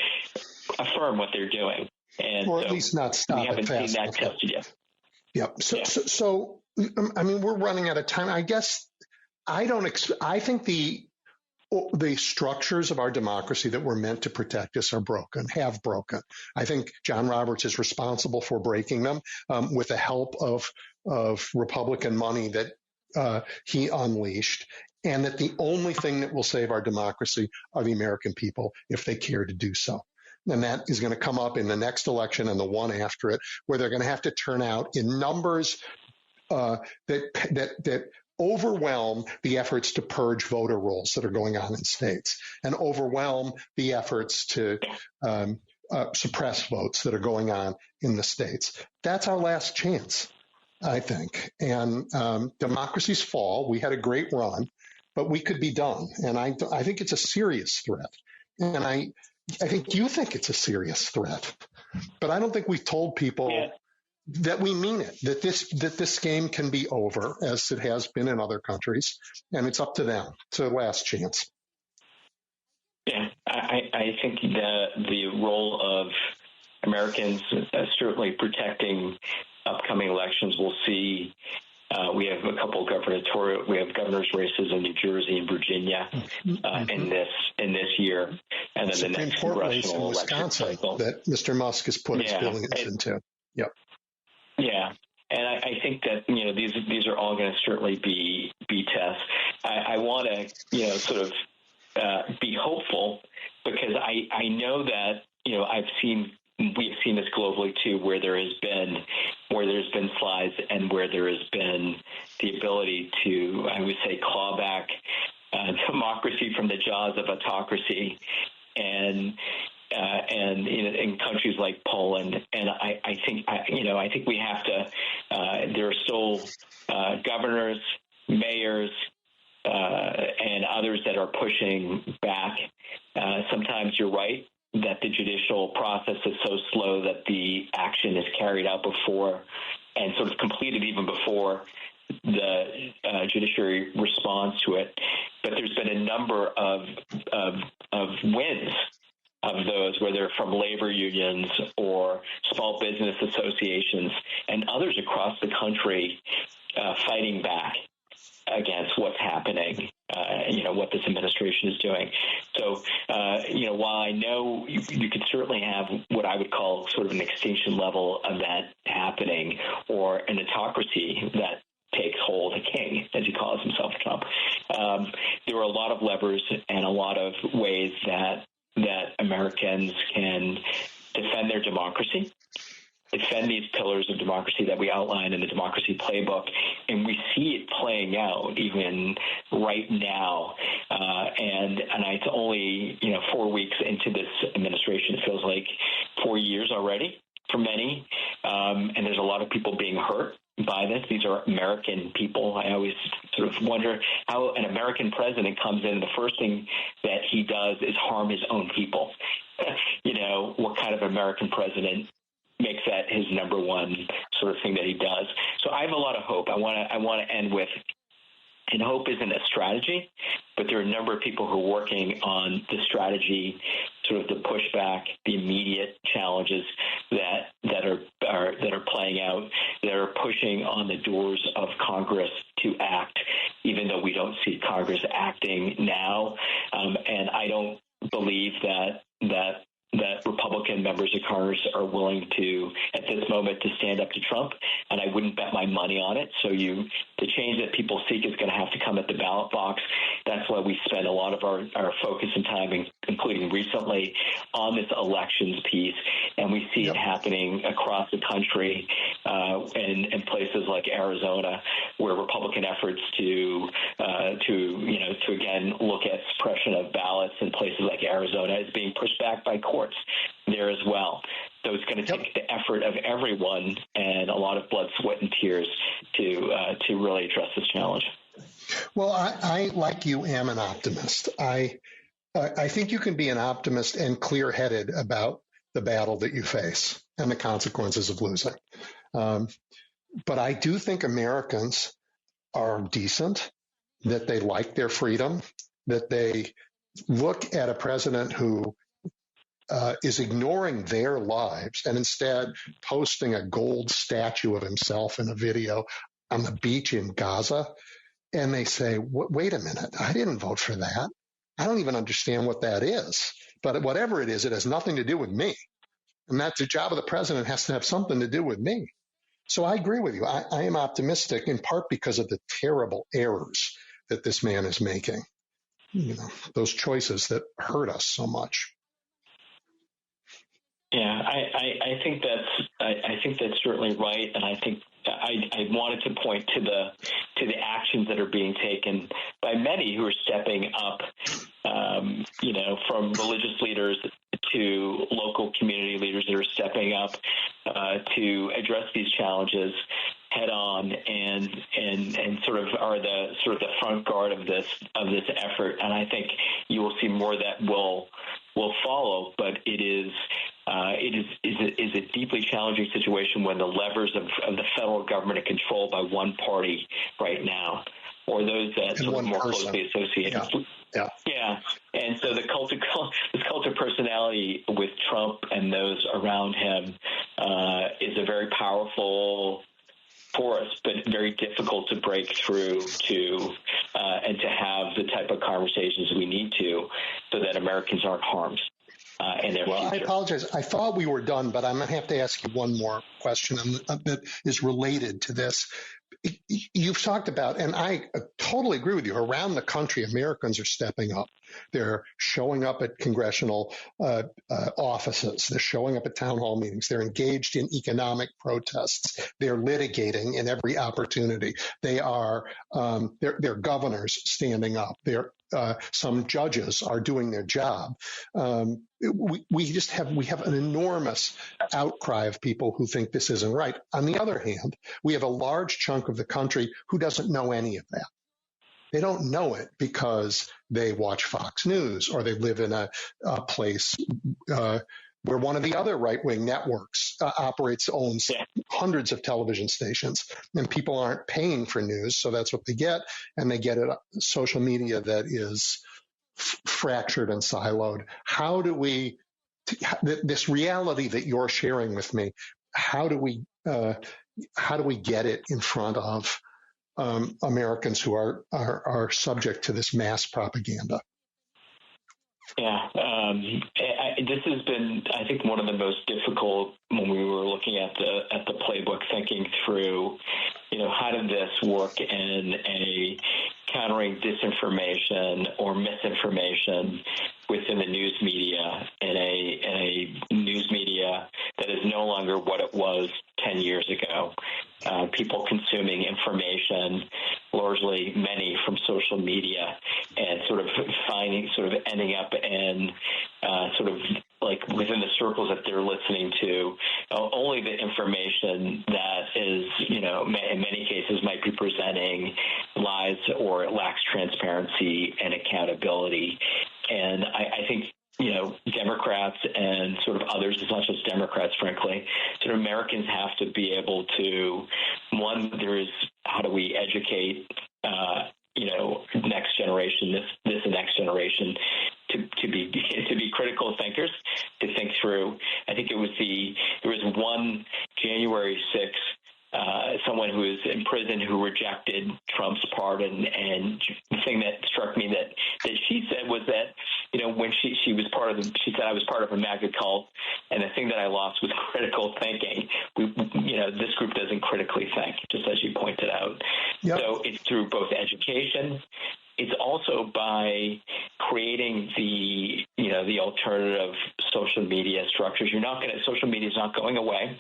affirm what they're doing. And or at least not stop it fast. We haven't seen that tested yet. Yep. So, I mean, we're running out of time. I guess I think the structures of our democracy that were meant to protect us have broken. I think John Roberts is responsible for breaking them with the help of Republican money that he unleashed, and that the only thing that will save our democracy are the American people if they care to do so. And that is going to come up in the next election and the one after it, where they're going to have to turn out in numbers that overwhelm the efforts to purge voter rolls that are going on in states, and overwhelm the efforts to suppress votes that are going on in the states. That's our last chance, I think. And democracies fall. We had a great run, but we could be done. And I think it's a serious threat. And I think you think it's a serious threat, but I don't think we've told people that we mean it, that this game can be over, as it has been in other countries, and it's up to them. It's their last chance. Yeah, I think the role of Americans, certainly protecting upcoming elections, we'll see. We have a couple of governors' races in New Jersey and Virginia in this year, and then Supreme the next Court race in congressional election Wisconsin cycle that Mr. Musk has put his billions into. Yep. Yeah, and I think that these are all going to certainly be tests. I want to sort of be hopeful, because I know that I've seen we've seen this globally too, where there's been slides and where there has been the ability to, I would say, claw back democracy from the jaws of autocracy, and in countries like Poland. And I think we have to. There are still governors, mayors, and others that are pushing back. Sometimes you're right that the judicial process is so slow that the action is carried out before and sort of completed even before the judiciary responds to it. But there's been a number of wins of those, whether from labor unions or small business associations and others across the country fighting back against what's happening, what this administration is doing. So, while I know you could certainly have what I would call sort of an extinction level event happening, or an autocracy that takes hold, a king, as he calls himself, Trump, there are a lot of levers and a lot of ways that Americans can defend their democracy, defend these pillars of democracy that we outline in the Democracy Playbook, and we see it playing out even right now. And it's only 4 weeks into this administration. It feels like 4 years already for many, and there's a lot of people being hurt by this. These are American people. I always sort of wonder how an American president comes in, the first thing that he does is harm his own people. What kind of American president makes that his number one sort of thing that he does? So I have a lot of hope. I want to end with, and hope isn't a strategy, but there are a number of people who are working on the strategy, sort of the pushback, the immediate challenges that are playing out, that are pushing on the doors of Congress to act, even though we don't see Congress acting now. And I don't believe that Republican members of Congress are willing to, at this moment, to stand up to Trump, and I wouldn't bet my money on it. So the change that people seek is going to have to come at the ballot box. That's why we spend a lot of our focus and time, including recently, on this elections piece, and we see it happening across the country, in places like Arizona, where Republican efforts to again look at suppression of ballots in places like Arizona is being pushed back by courts there as well. So it's going to take the effort of everyone and a lot of blood, sweat, and tears to really address this challenge. Well, I like you, am an optimist. I think you can be an optimist and clear-headed about the battle that you face and the consequences of losing. But I do think Americans are decent, that they like their freedom, that they look at a president who is ignoring their lives and instead posting a gold statue of himself in a video on the beach in Gaza. And they say, wait a minute, I didn't vote for that. I don't even understand what that is. But whatever it is, it has nothing to do with me. And that's the job of the president, has to have something to do with me. So I agree with you. I am optimistic, in part because of the terrible errors that this man is making. Those choices that hurt us so much. Yeah, I think that's certainly right, and I think I wanted to point to the actions that are being taken by many who are stepping up, from religious leaders to local community leaders that are stepping up to address these challenges head on and sort of are the front guard of this effort. And I think you will see more that will follow, but it is a deeply challenging situation when the levers of the federal government are controlled by one party right now, or those that sort of more closely associated. Yeah. And so this cult of personality with Trump and those around him is a very powerful force, but very difficult to break through to and to have the type of conversations we need to, so that Americans aren't harmed. Future. I apologize. I thought we were done, but I'm going to have to ask you one more question that is related to this. you've talked about, and I totally agree with you, around the country, Americans are stepping up. They're showing up at congressional offices. They're showing up at town hall meetings. They're engaged in economic protests. They're litigating in every opportunity. They are, they're governors standing up. Some judges are doing their job. We have an enormous outcry of people who think this isn't right. On the other hand, we have a large chunk of the country who doesn't know any of that. They don't know it because they watch Fox News or they live in a place where one of the other right-wing networks owns hundreds of television stations, and people aren't paying for news, so that's what they get, and they get it social media that is fractured and siloed. How do we, this reality that you're sharing with me, how do we get it in front of Americans who are subject to this mass propaganda? Yeah, this has been, I think, one of the most difficult when we were looking at the playbook, thinking through, how did this work in a countering disinformation or misinformation within the news media, in a news media that is no longer what it was 10 years ago. People consuming information, largely many from social media, and sort of ending up in sort of like within the circles that they're listening to, only the information that is, in many cases might be presenting lies or it lacks transparency and accountability. And I think, Democrats and sort of others, it's not just Democrats, frankly, sort of Americans have to be able to, one, how do we educate, next generation, this next generation to be critical thinkers, to think through. I think there was one January 6th, someone who was in prison who rejected Trump's pardon, and the thing that struck me that she said was that, when she was she said, I was part of a MAGA cult, and the thing that I lost was critical thinking. This group doesn't critically think, just as you pointed out. Yep. So it's through both education. It's also by creating the alternative social media structures. Social media is not going away.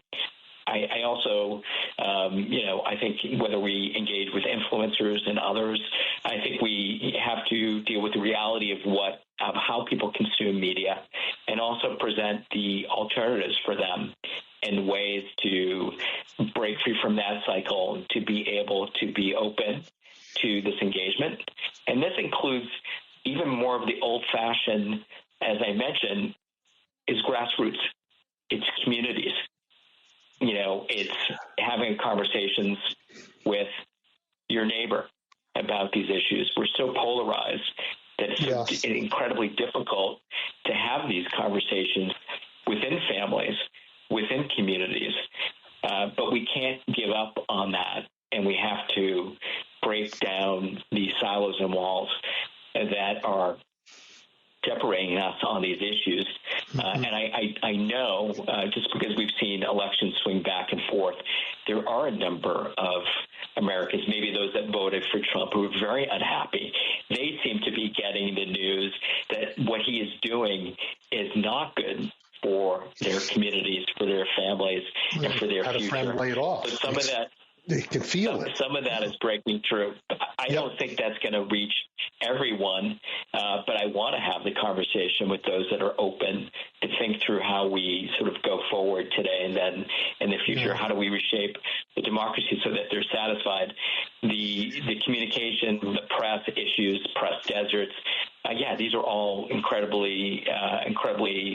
I also, I think whether we engage with influencers and others, I think we have to deal with the reality of how people consume media, and also present the alternatives for them in ways to break free from that cycle, to be able to be open to this engagement. And this includes even more of the old-fashioned, as I mentioned, is grassroots. It's communities. It's having conversations with your neighbor about these issues. We're so polarized that it's incredibly difficult to have these conversations within families, within communities. But we can't give up on that, and we have to break down these silos and walls that are separating us on these issues. And I know, just because we've seen elections swing back and forth, there are a number of Americans, maybe those that voted for Trump, who are very unhappy. They seem to be getting the news that what he is doing is not good for their communities, for their families, and for their future. How to lay it off. So some of that, they can feel it. Some of that is breaking through. I don't think that's going to reach everyone, but I want to have the conversation with those that are open to think through how we sort of go forward today, and then in the future, how do we reshape the democracy so that they're satisfied. The communication, the press issues, press deserts, these are all incredibly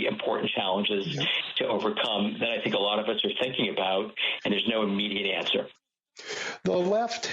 important challenges to overcome that I think a lot of us are thinking about, and there's no immediate answer. The left,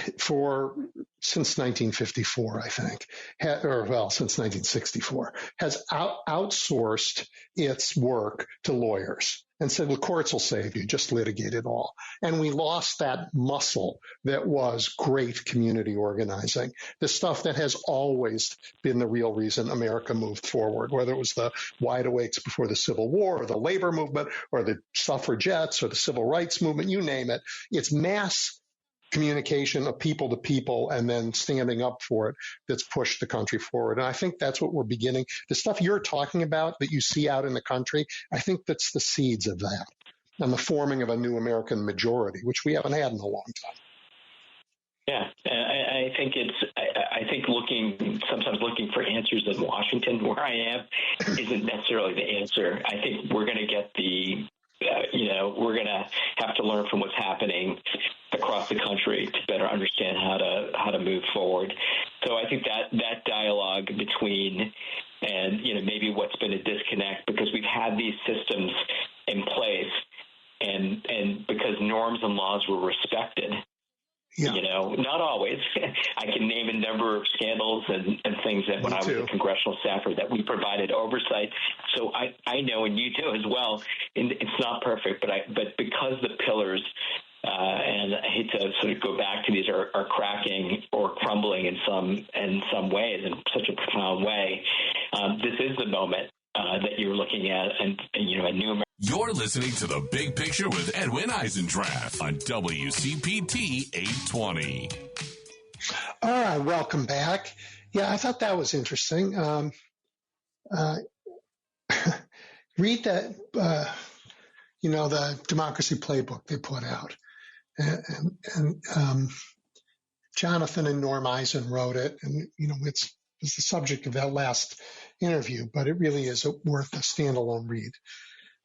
since 1954, I think, since 1964, has outsourced its work to lawyers and said, the courts will save you, just litigate it all. And we lost that muscle that was great community organizing, the stuff that has always been the real reason America moved forward, whether it was the wide awakes before the Civil War or the labor movement or the suffragettes or the civil rights movement, you name it. It's mass communication of people to people and then standing up for it that's pushed the country forward. And I think that's what we're beginning. The stuff you're talking about that you see out in the country, I think that's the seeds of that and the forming of a new American majority, which we haven't had in a long time. Yeah, I think sometimes looking for answers in Washington, where I am, isn't necessarily the answer. I think we're going to get we're going to have to learn from what's happening across the country to better understand how to move forward. So I think that dialogue between and maybe what's been a disconnect, because we've had these systems in place and because norms and laws were respected. Yeah. Not always. I can name a number of scandals and things that when I was a congressional staffer that we provided oversight. So I know, and you do as well, and it's not perfect, but because the pillars, and I hate to sort of go back to these, are cracking or crumbling in some ways, in such a profound way, this is the moment that you're looking at, and a new America. You're listening to The Big Picture with Edwin Eisendrath on WCPT 820. All right, welcome back. Yeah, I thought that was interesting. Read that, the democracy playbook they put out. And Jonathan and Norm Eisen wrote it, and, it's the subject of that last interview, but it really is worth a standalone read.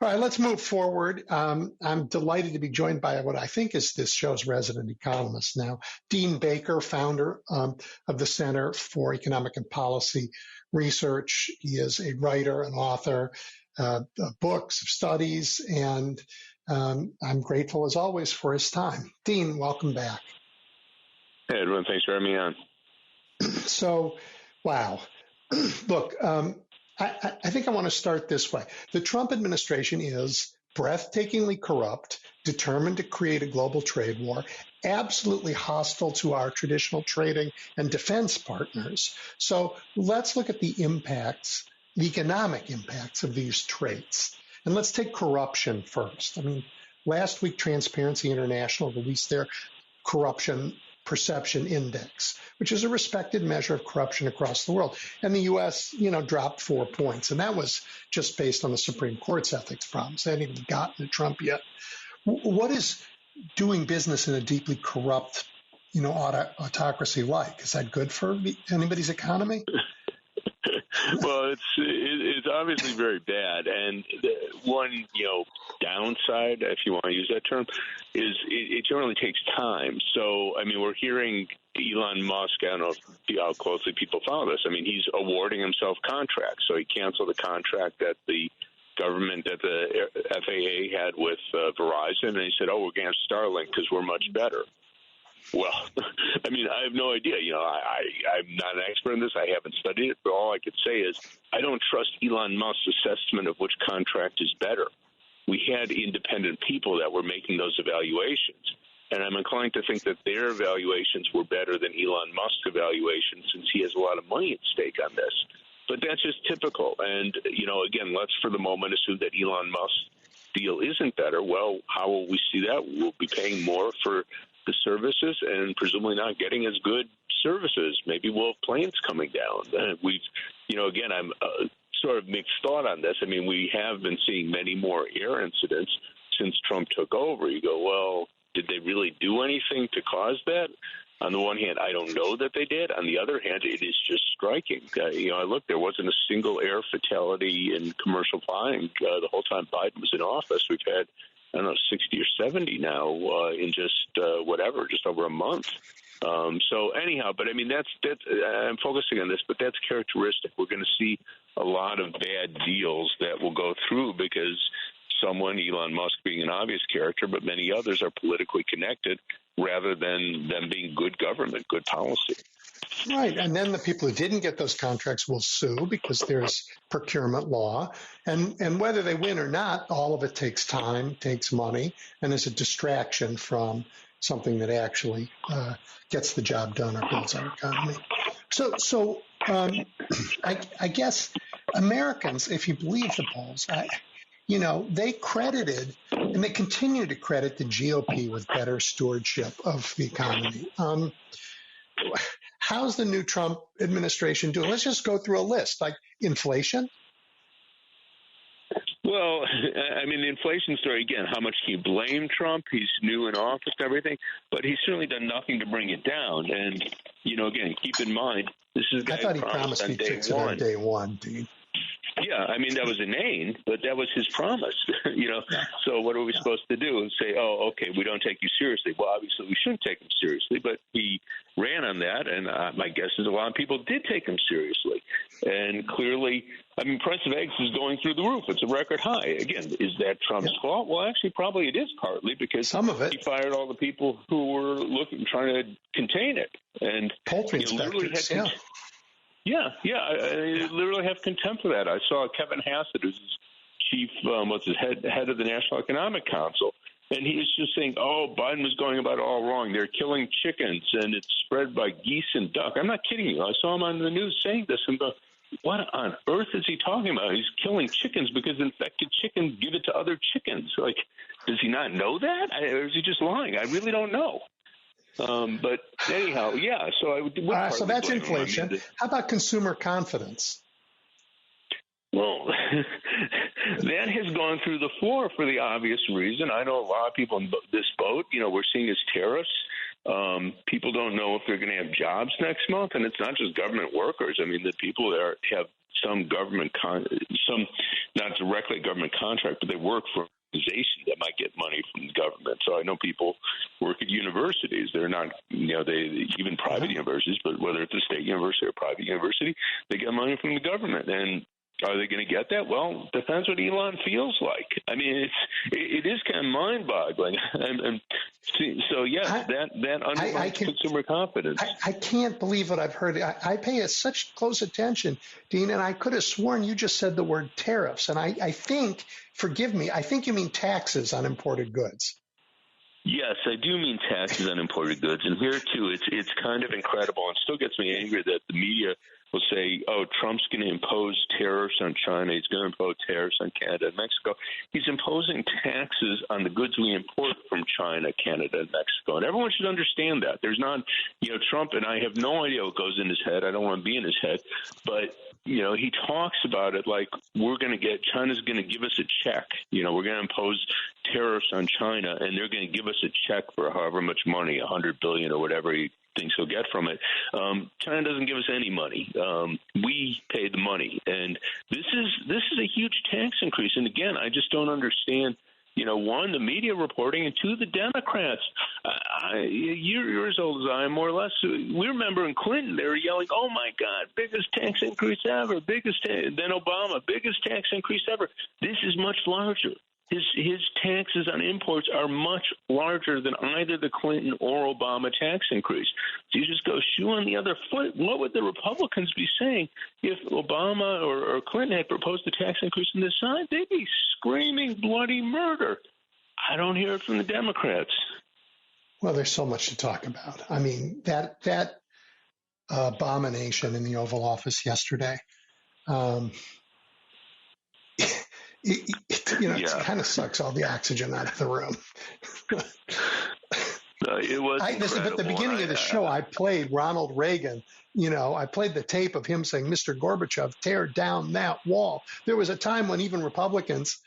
All right, let's move forward. I'm delighted to be joined by what I think is this show's resident economist now, Dean Baker, founder of the Center for Economic and Policy Research. He is a writer, an author of books, of studies, and I'm grateful, as always, for his time. Dean, welcome back. Hey, Edwin, thanks for having me on. So, wow. Look, I think I want to start this way. The Trump administration is breathtakingly corrupt, determined to create a global trade war, absolutely hostile to our traditional trading and defense partners. So let's look at the impacts, the economic impacts of these traits. And let's take corruption first. I mean, last week, Transparency International released their corruption perception index, which is a respected measure of corruption across the world. And the U.S., dropped 4 points. And that was just based on the Supreme Court's ethics problems. They hadn't even gotten to Trump yet. What is doing business in a deeply corrupt, autocracy like? Is that good for anybody's economy? Well, it's obviously very bad, and one downside, if you want to use that term, is it generally takes time. So, I mean, we're hearing Elon Musk. I don't know how closely people follow this. I mean, he's awarding himself contracts. So he canceled the contract that the government, that the FAA had with Verizon, and he said, "Oh, we're going to have Starlink because we're much better." Well, I mean, I have no idea. I'm not an expert in this. I haven't studied it, but all I could say is I don't trust Elon Musk's assessment of which contract is better. We had independent people that were making those evaluations, and I'm inclined to think that their evaluations were better than Elon Musk's evaluations, since he has a lot of money at stake on this. But that's just typical. And, again, let's for the moment assume that Elon Musk's deal isn't better. Well, how will we see that? We'll be paying more for the services and presumably not getting as good services. Maybe we'll have planes coming down. Again, I'm sort of mixed thought on this. I mean, we have been seeing many more air incidents since Trump took over. You go, well, did they really do anything to cause that? On the one hand, I don't know that they did. On the other hand, it is just striking. I looked, there wasn't a single air fatality in commercial flying the whole time Biden was in office. We've had 60 or 70 now in just just over a month. So anyhow, but I mean, that's I'm focusing on this, but that's characteristic. We're going to see a lot of bad deals that will go through because someone, Elon Musk being an obvious character, but many others are politically connected rather than them being good government, good policy. Right. And then the people who didn't get those contracts will sue because there's procurement law. And whether they win or not, all of it takes time, takes money, and is a distraction from something that actually gets the job done or builds our economy. So I guess Americans, if you believe the polls, they credited and they continue to credit the GOP with better stewardship of the economy. How's the new Trump administration doing? Let's just go through a list, like inflation. Well, I mean, the inflation story, again, how much can you blame Trump? He's new in office and everything, but he's certainly done nothing to bring it down. And, again, keep in mind, this is a guy I thought he promised he'd fix it on day one, Dean. Yeah, I mean, that was a name, but that was his promise, So what are we supposed to do? And say, oh, okay, we don't take you seriously. Well, obviously we shouldn't take him seriously, but he ran on that, and my guess is a lot of people did take him seriously. And clearly, I mean, price of eggs is going through the roof. It's a record high. Again, is that Trump's fault? Well, actually, probably it is partly because some of it. He fired all the people who were trying to contain it. And poultry inspectors, Yeah, I literally have contempt for that. I saw Kevin Hassett, who's chief, head of the National Economic Council, and he was just saying, "Oh, Biden was going about it all wrong. They're killing chickens, and it's spread by geese and duck." I'm not kidding you. I saw him on the news saying this, and go, "What on earth is he talking about? He's killing chickens because infected chickens give it to other chickens. Like, does he not know that, or is he just lying? I really don't know." But anyhow, yeah. So I would. So that's inflation. How about consumer confidence? Well, that has gone through the floor for the obvious reason. I know a lot of people in this boat. We're seeing as tariffs. People don't know if they're going to have jobs next month, and it's not just government workers. I mean, the people there have some government, some not directly government contract, but they work for that might get money from the government. So I know people work at universities. They're not, they even private universities, but whether it's a state university or private university, they get money from the government. And are they going to get that? Well, depends what Elon feels like. I mean, it is kind of mind-boggling. So yes, that undermines consumer confidence. I can't believe what I've heard. I pay such close attention, Dean, and I could have sworn you just said the word tariffs. And I think, forgive me, I think you mean taxes on imported goods. Yes, I do mean taxes on imported goods. And here, too, it's kind of incredible and still gets me angry that the media will say, oh, Trump's going to impose tariffs on China. He's going to impose tariffs on Canada and Mexico. He's imposing taxes on the goods we import from China, Canada, and Mexico. And everyone should understand that. There's not, Trump, and I have no idea what goes in his head. I don't want to be in his head. But, he talks about it like China's going to give us a check. We're going to impose tariffs on China, and they're going to give us a check for however much money, $100 billion or whatever he thinks he'll get from it. China doesn't give us any money. We pay the money, and this is a huge tax increase. And again, I just don't understand. One, the media reporting, and two, the Democrats. You're as old as I am, more or less. We remember in Clinton, they were yelling, "Oh my God, biggest tax increase ever! Then Obama, biggest tax increase ever." This is much larger. His taxes on imports are much larger than either the Clinton or Obama tax increase. So you just go shoe on the other foot. What would the Republicans be saying if Obama or Clinton had proposed a tax increase on this side? They'd be screaming bloody murder. I don't hear it from the Democrats. Well, there's so much to talk about. I mean, that abomination in the Oval Office yesterday, it kind of sucks all the oxygen out of the room. It was at the beginning of the show, I played Ronald Reagan. I played the tape of him saying, "Mr. Gorbachev, tear down that wall." There was a time when even Republicans,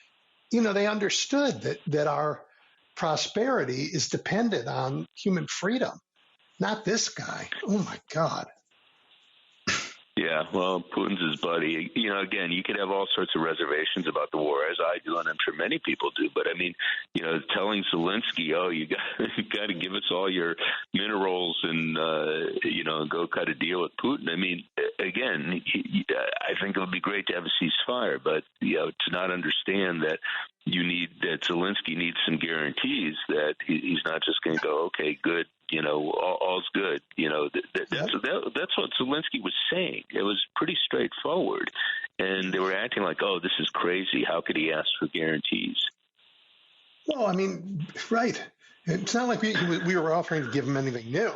they understood that our prosperity is dependent on human freedom, not this guy. Oh, my God. Yeah, well, Putin's his buddy. Again, you could have all sorts of reservations about the war, as I do, and I'm sure many people do. But, I mean, telling Zelensky, oh, you got to give us all your minerals and, go cut a deal with Putin. I mean, again, I think it would be great to have a ceasefire, but, to not understand that that Zelensky needs some guarantees that he's not just going to go, okay, good. All's good. That's what Zelensky was saying. It was pretty straightforward. And they were acting like, oh, this is crazy. How could he ask for guarantees? Well, I mean, right. It's not like we were offering to give him anything new,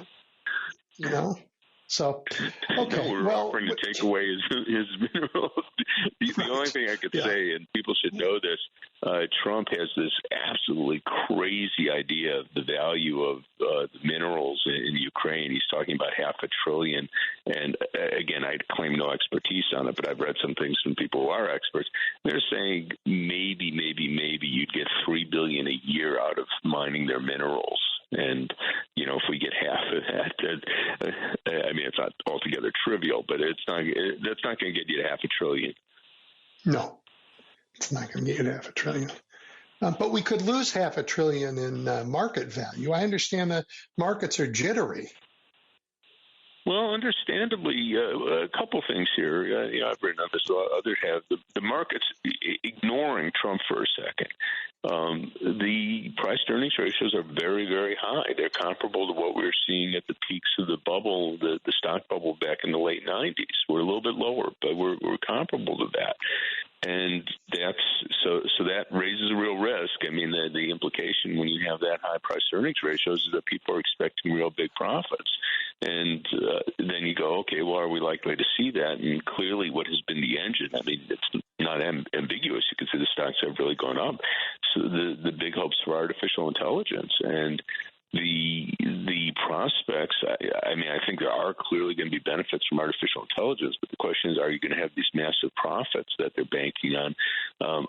So, okay. No, we're offering to take away his minerals. The only thing I could say, and people should know this, Trump has this absolutely crazy idea of the value of the minerals in Ukraine. He's talking about $500 billion. And again, I claim no expertise on it, but I've read some things from people who are experts. They're saying maybe you'd get $3 billion a year out of mining their minerals. And, if we get half of that, I mean, it's not altogether trivial, but that's not going to get you to $500 billion. No, it's not going to get you to $500 billion. But we could lose $500 billion in market value. I understand the markets are jittery. Well, understandably, a couple things here. I've written on this. Others have. The markets, ignoring Trump for a second, the price-to-earnings ratios are very, very high. They're comparable to what we were seeing at the peaks of the bubble, the stock bubble back in the late 90s. We're a little bit lower, but we're comparable to that. And so that raises a real risk. I mean, the implication when you have that high price-to-earnings ratios is that people are expecting real big profits. And then you go, okay, well, are we likely to see that? And clearly what has been the engine, I mean, it's not ambiguous. You can see the stocks have really gone up. So the big hopes for artificial intelligence and the prospects, I mean, I think there are clearly going to be benefits from artificial intelligence, but the question is, are you going to have these massive profits that they're banking on?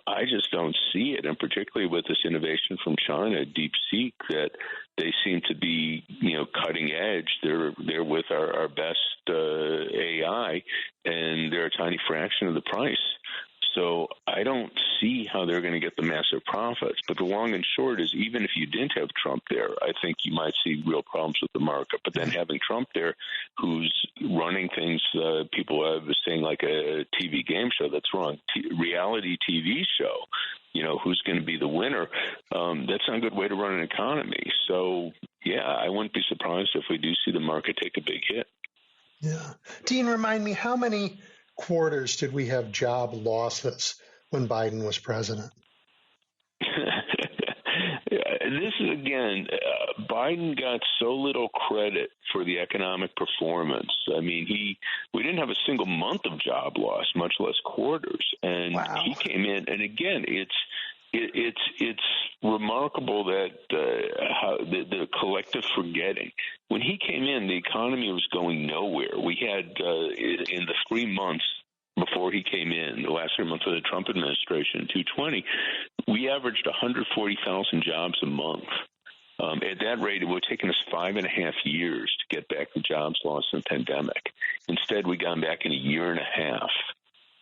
I just don't see it, and particularly with this innovation from China, DeepSeek, that they seem to be, cutting edge. They're with our best AI, and they're a tiny fraction of the price. So I don't see how they're going to get the massive profits. But the long and short is, even if you didn't have Trump there, I think you might see real problems with the market. But then having Trump there, who's running things, people have been saying like a TV game show, that's wrong, reality TV show, who's going to be the winner, that's not a good way to run an economy. So, yeah, I wouldn't be surprised if we do see the market take a big hit. Yeah. Dean, remind me, how many quarters did we have job losses when Biden was president? This is, again, Biden got so little credit for the economic performance. I mean, we didn't have a single month of job loss, much less quarters. And He came in, and again, it's remarkable that how the collective forgetting. When he came in, the economy was going nowhere. We had in the 3 months before he came in, the last 3 months of the Trump administration, 2020, we averaged 140,000 jobs a month. At that rate, it would have taken us 5.5 years to get back the jobs lost in the pandemic. Instead, we got back in a year and a half.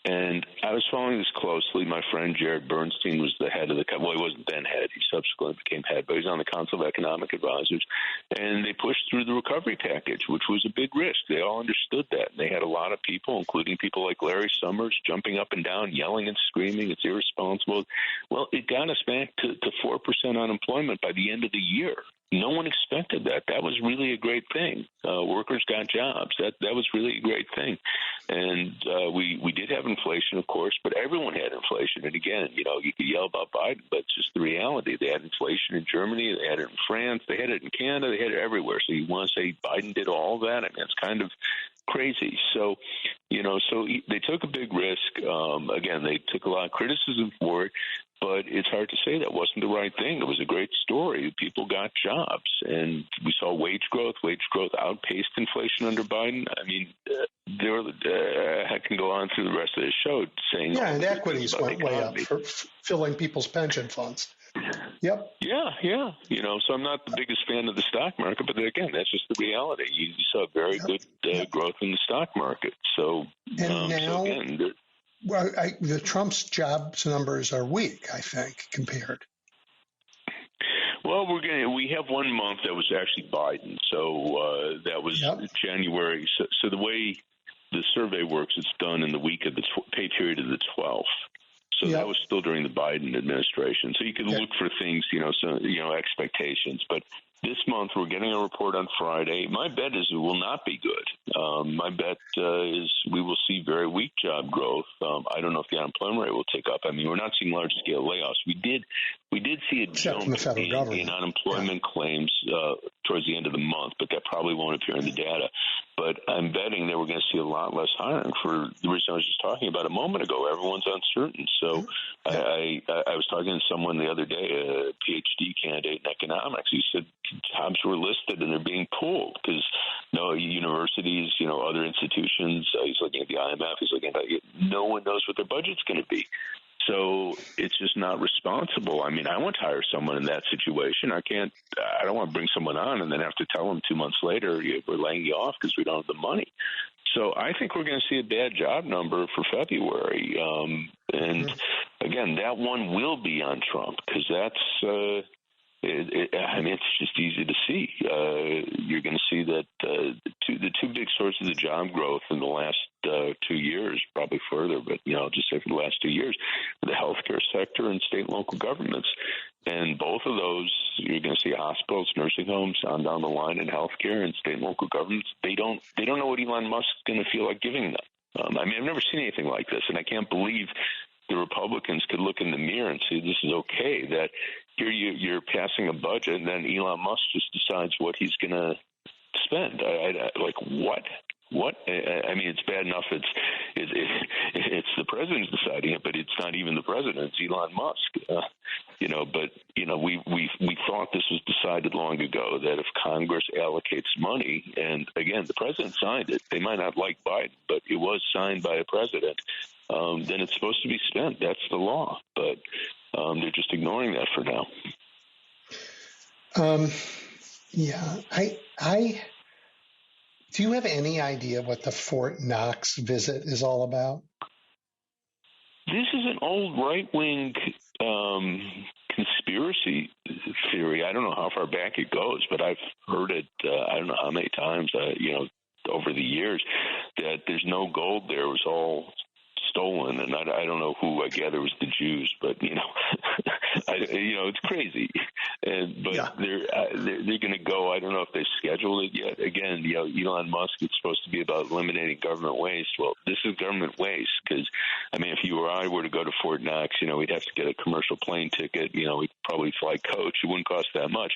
And I was following this closely. My friend Jared Bernstein was the head of well, he wasn't then head. He subsequently became head, but he's on the Council of Economic Advisors. And they pushed through the recovery package, which was a big risk. They all understood that. And they had a lot of people, including people like Larry Summers, jumping up and down, yelling and screaming, it's irresponsible. Well, it got us back to 4% unemployment by the end of the year. No one expected that. That was really a great thing. Workers got jobs. That was really a great thing. And we did have inflation, of course, but everyone had inflation. And again, you could yell about Biden, but it's just the reality. They had inflation in Germany. They had it in France. They had it in Canada. They had it everywhere. So you want to say Biden did all that? I mean, it's kind of crazy. So, so they took a big risk. Again, they took a lot of criticism for it. But it's hard to say that wasn't the right thing. It was a great story. People got jobs, and we saw wage growth. Wage growth outpaced inflation under Biden. I mean, I can go on through the rest of the show saying... Yeah, and equities went way up for filling people's pension funds. Yep. Yeah. So I'm not the biggest fan of the stock market, but again, that's just the reality. You saw very good growth in the stock market. So, and now... So again, well, the Trump's jobs numbers are weak, I think, compared. Well, we have 1 month that was actually Biden, so that was January. So the way the survey works, it's done in the week of the pay period of the 12th. So that was still during the Biden administration. So you can look for things, expectations. But this month, we're getting a report on Friday. My bet is it will not be good. My bet is we will see very weak job growth. I don't know if the unemployment rate will take up. I mean, we're not seeing large-scale layoffs. We did We did see a jump in unemployment claims towards the end of the month, but that probably won't appear in the data. But I'm betting that we're going to see a lot less hiring for the reason I was just talking about a moment ago. Everyone's uncertain. So I was talking to someone the other day, a PhD candidate in economics. He said jobs were listed and they're being pulled because universities, other institutions, he's looking at the IMF, he's looking at no one knows what their budget's going to be. So it's just not responsible. I mean, I want to hire someone in that situation. I don't want to bring someone on and then have to tell them 2 months later, we're laying you off because we don't have the money. So I think we're going to see a bad job number for February. And again, that one will be on Trump because that's, it's just easy to see. You're going to see that the two big sources of job growth in the last 2 years, probably further, but I'll just say for the last 2 years, the healthcare sector and state and local governments. And both of those, you're going to see hospitals, nursing homes, on down the line in healthcare and state and local governments. They don't know what Elon Musk's going to feel like giving them. I've never seen anything like this, and I can't believe the Republicans could look in the mirror and say this is okay, that here you're passing a budget and then Elon Musk just decides what he's going to spend. Like what? What? I mean, it's bad enough it's the president's deciding it, but it's not even the president. It's Elon Musk. We thought this was decided long ago that if Congress allocates money, and again, the president signed it. They might not like Biden, but it was signed by a president. Then it's supposed to be spent. That's the law. But they're just ignoring that for now. Do you have any idea what the Fort Knox visit is all about? This is an old right-wing conspiracy theory. I don't know how far back it goes, but I've heard it, I don't know how many times, over the years, that there's no gold there. It was all stolen, and I don't know who. I gather it was the Jews, but it's crazy. But they're going to go. I don't know if they've scheduled it yet. Again, Elon Musk, it's supposed to be about eliminating government waste. Well, this is government waste because, if you or I were to go to Fort Knox, we'd have to get a commercial plane ticket. We'd probably fly coach. It wouldn't cost that much.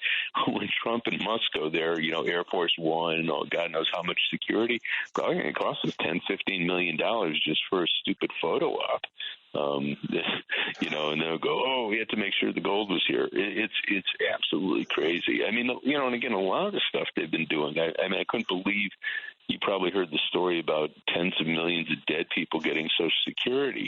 When Trump and Musk go there, Air Force One, God knows how much security, probably going to cost us $10-15 million just for a stupid photo op. And they'll go, oh, we had to make sure the gold was here. It's absolutely crazy. And again, a lot of the stuff they've been doing, I couldn't believe, you probably heard the story about tens of millions of dead people getting Social Security.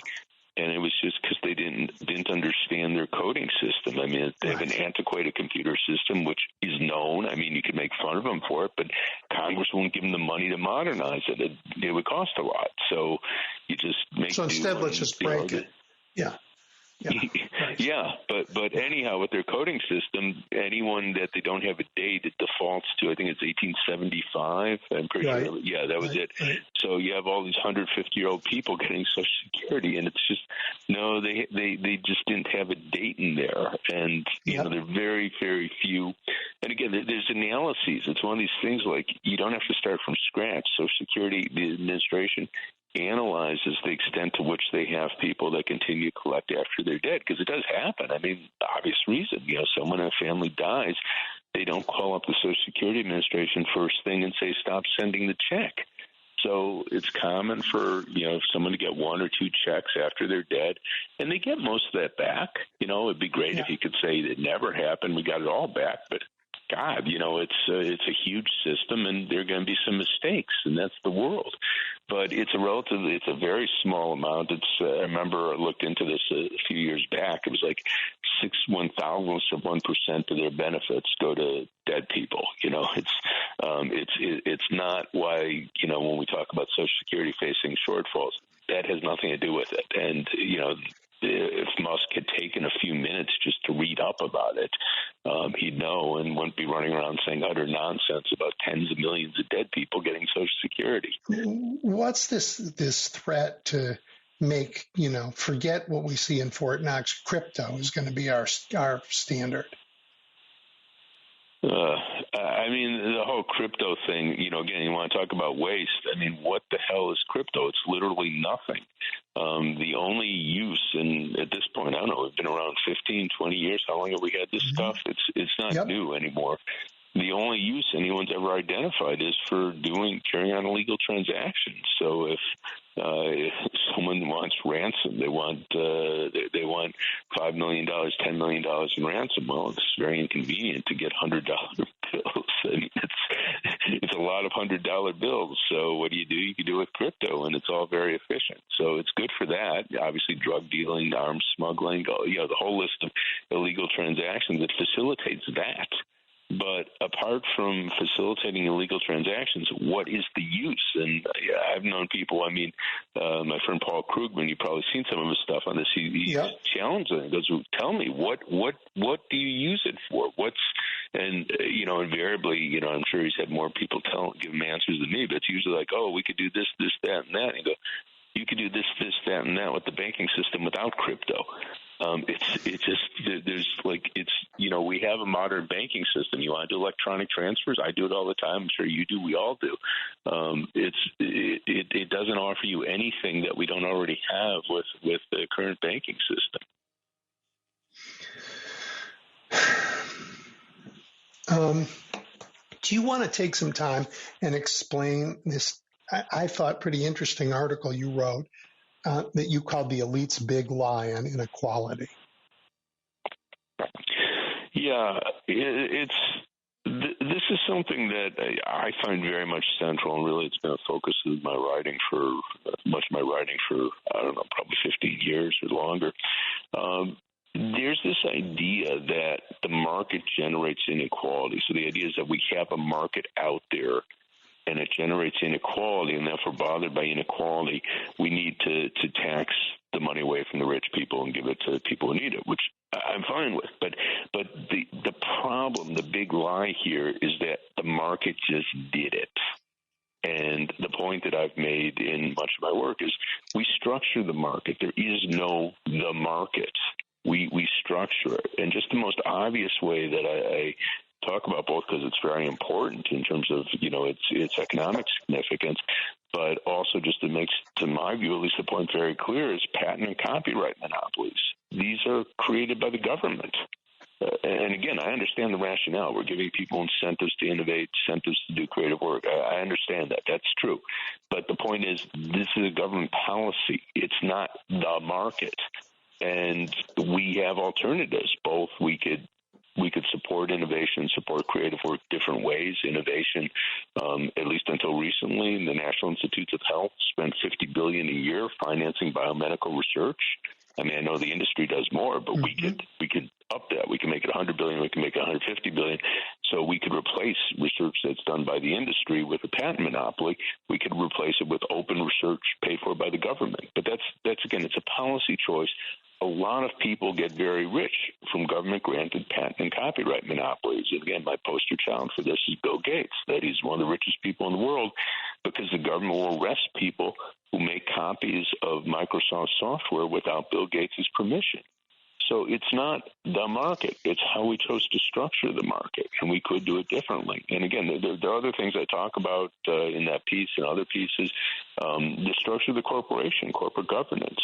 And it was just because they didn't understand their coding system. They have an antiquated computer system, which is known. You could make fun of them for it, but Congress won't give them the money to modernize it. It would cost a lot. So you just make. So instead, let's just break it. Yeah. Yeah, but anyhow, with their coding system, anyone that they don't have a date, it defaults to, I think it's 1875. I'm pretty sure. Yeah, that was it. Right. So you have all these 150-year-old people getting Social Security, and it's just they just didn't have a date in there, and they're very, very few. And again, there's analyses. It's one of these things like you don't have to start from scratch. Social Security, the administration analyzes the extent to which they have people that continue to collect after they're dead, because it does happen. Obvious reason. Someone in a family dies, they don't call up the Social Security Administration first thing and say, stop sending the check. So it's common for, someone to get one or two checks after they're dead, and they get most of that back. It'd be great if you could say it never happened, we got it all back, but God, it's a huge system, and there are going to be some mistakes, and that's the world. But it's a very small amount. I remember I looked into this a few years back. It was like 0.01% of their benefits go to dead people. It's not why, when we talk about Social Security facing shortfalls, that has nothing to do with it. And, if Musk had taken a few minutes just to read up about it, he'd know and wouldn't be running around saying utter nonsense about tens of millions of dead people getting Social Security. What's this threat to make, forget what we see in Fort Knox? Crypto is going to be our standard. The whole crypto thing, again, you want to talk about waste. What the hell is crypto? It's literally nothing. The only use, and at this point, I don't know, we've been around 15, 20 years. How long have we had this stuff? It's not new anymore. The only use anyone's ever identified is for carrying on illegal transactions. So if someone wants ransom, they want $5 million, $10 million in ransom. Well, it's very inconvenient to get $100 bills. I mean, it's a lot of $100 bills. So what do? You can do it with crypto, and it's all very efficient. So it's good for that. Obviously, drug dealing, arms smuggling, the whole list of illegal transactions, it facilitates that. But apart from facilitating illegal transactions, what is the use? And I've known people, my friend Paul Krugman, you've probably seen some of his stuff on this. He's challenging. He goes, tell me, what do you use it for? Invariably, I'm sure he's had more people give him answers than me, but it's usually like, we could do this, this, that, and that. And you go, you could do this, this, that, and that with the banking system without crypto. We have a modern banking system. You want to do electronic transfers? I do it all the time. I'm sure you do. We all do. It doesn't offer you anything that we don't already have with the current banking system. Do you want to take some time and explain this, I thought, pretty interesting article you wrote that you called The Elite's Big Lie on Inequality? Yeah, this is something that I find very much central, and really it's been a focus of my writing for I don't know, probably 15 years or longer. There's this idea that the market generates inequality. So the idea is that we have a market out there, and it generates inequality, and therefore, bothered by inequality, we need to tax the money away from the rich people and give it to people who need it, which I'm fine with. But the problem, the big lie here, is that the market just did it. And the point that I've made in much of my work is we structure the market. There is no the market. We structure it. And just the most obvious way that I talk about, both because it's very important in terms of, its economic significance, but also just it makes, to my view, at least the point very clear, is patent and copyright monopolies. These are created by the government. And again, I understand the rationale. We're giving people incentives to innovate, incentives to do creative work. I understand that. That's true. But the point is, this is a government policy. It's not the market. And we have alternatives. Both we could support innovation, support creative work different ways. Innovation, at least until recently, the National Institutes of Health spent $50 billion a year financing biomedical research. I mean, I know the industry does more, but we could up that. We can make it $100 billion. We can make it $150 billion. So we could replace research that's done by the industry with a patent monopoly. We could replace it with open research paid for by the government. But that's again, it's a policy choice. A lot of people get very rich from government-granted patent and copyright monopolies. And again, my poster child for this is Bill Gates, that he's one of the richest people in the world because the government will arrest people who make copies of Microsoft software without Bill Gates' permission. So it's not the market. It's how we chose to structure the market, and we could do it differently. And again, there are other things I talk about in that piece and other pieces. The structure of the corporation, corporate governance.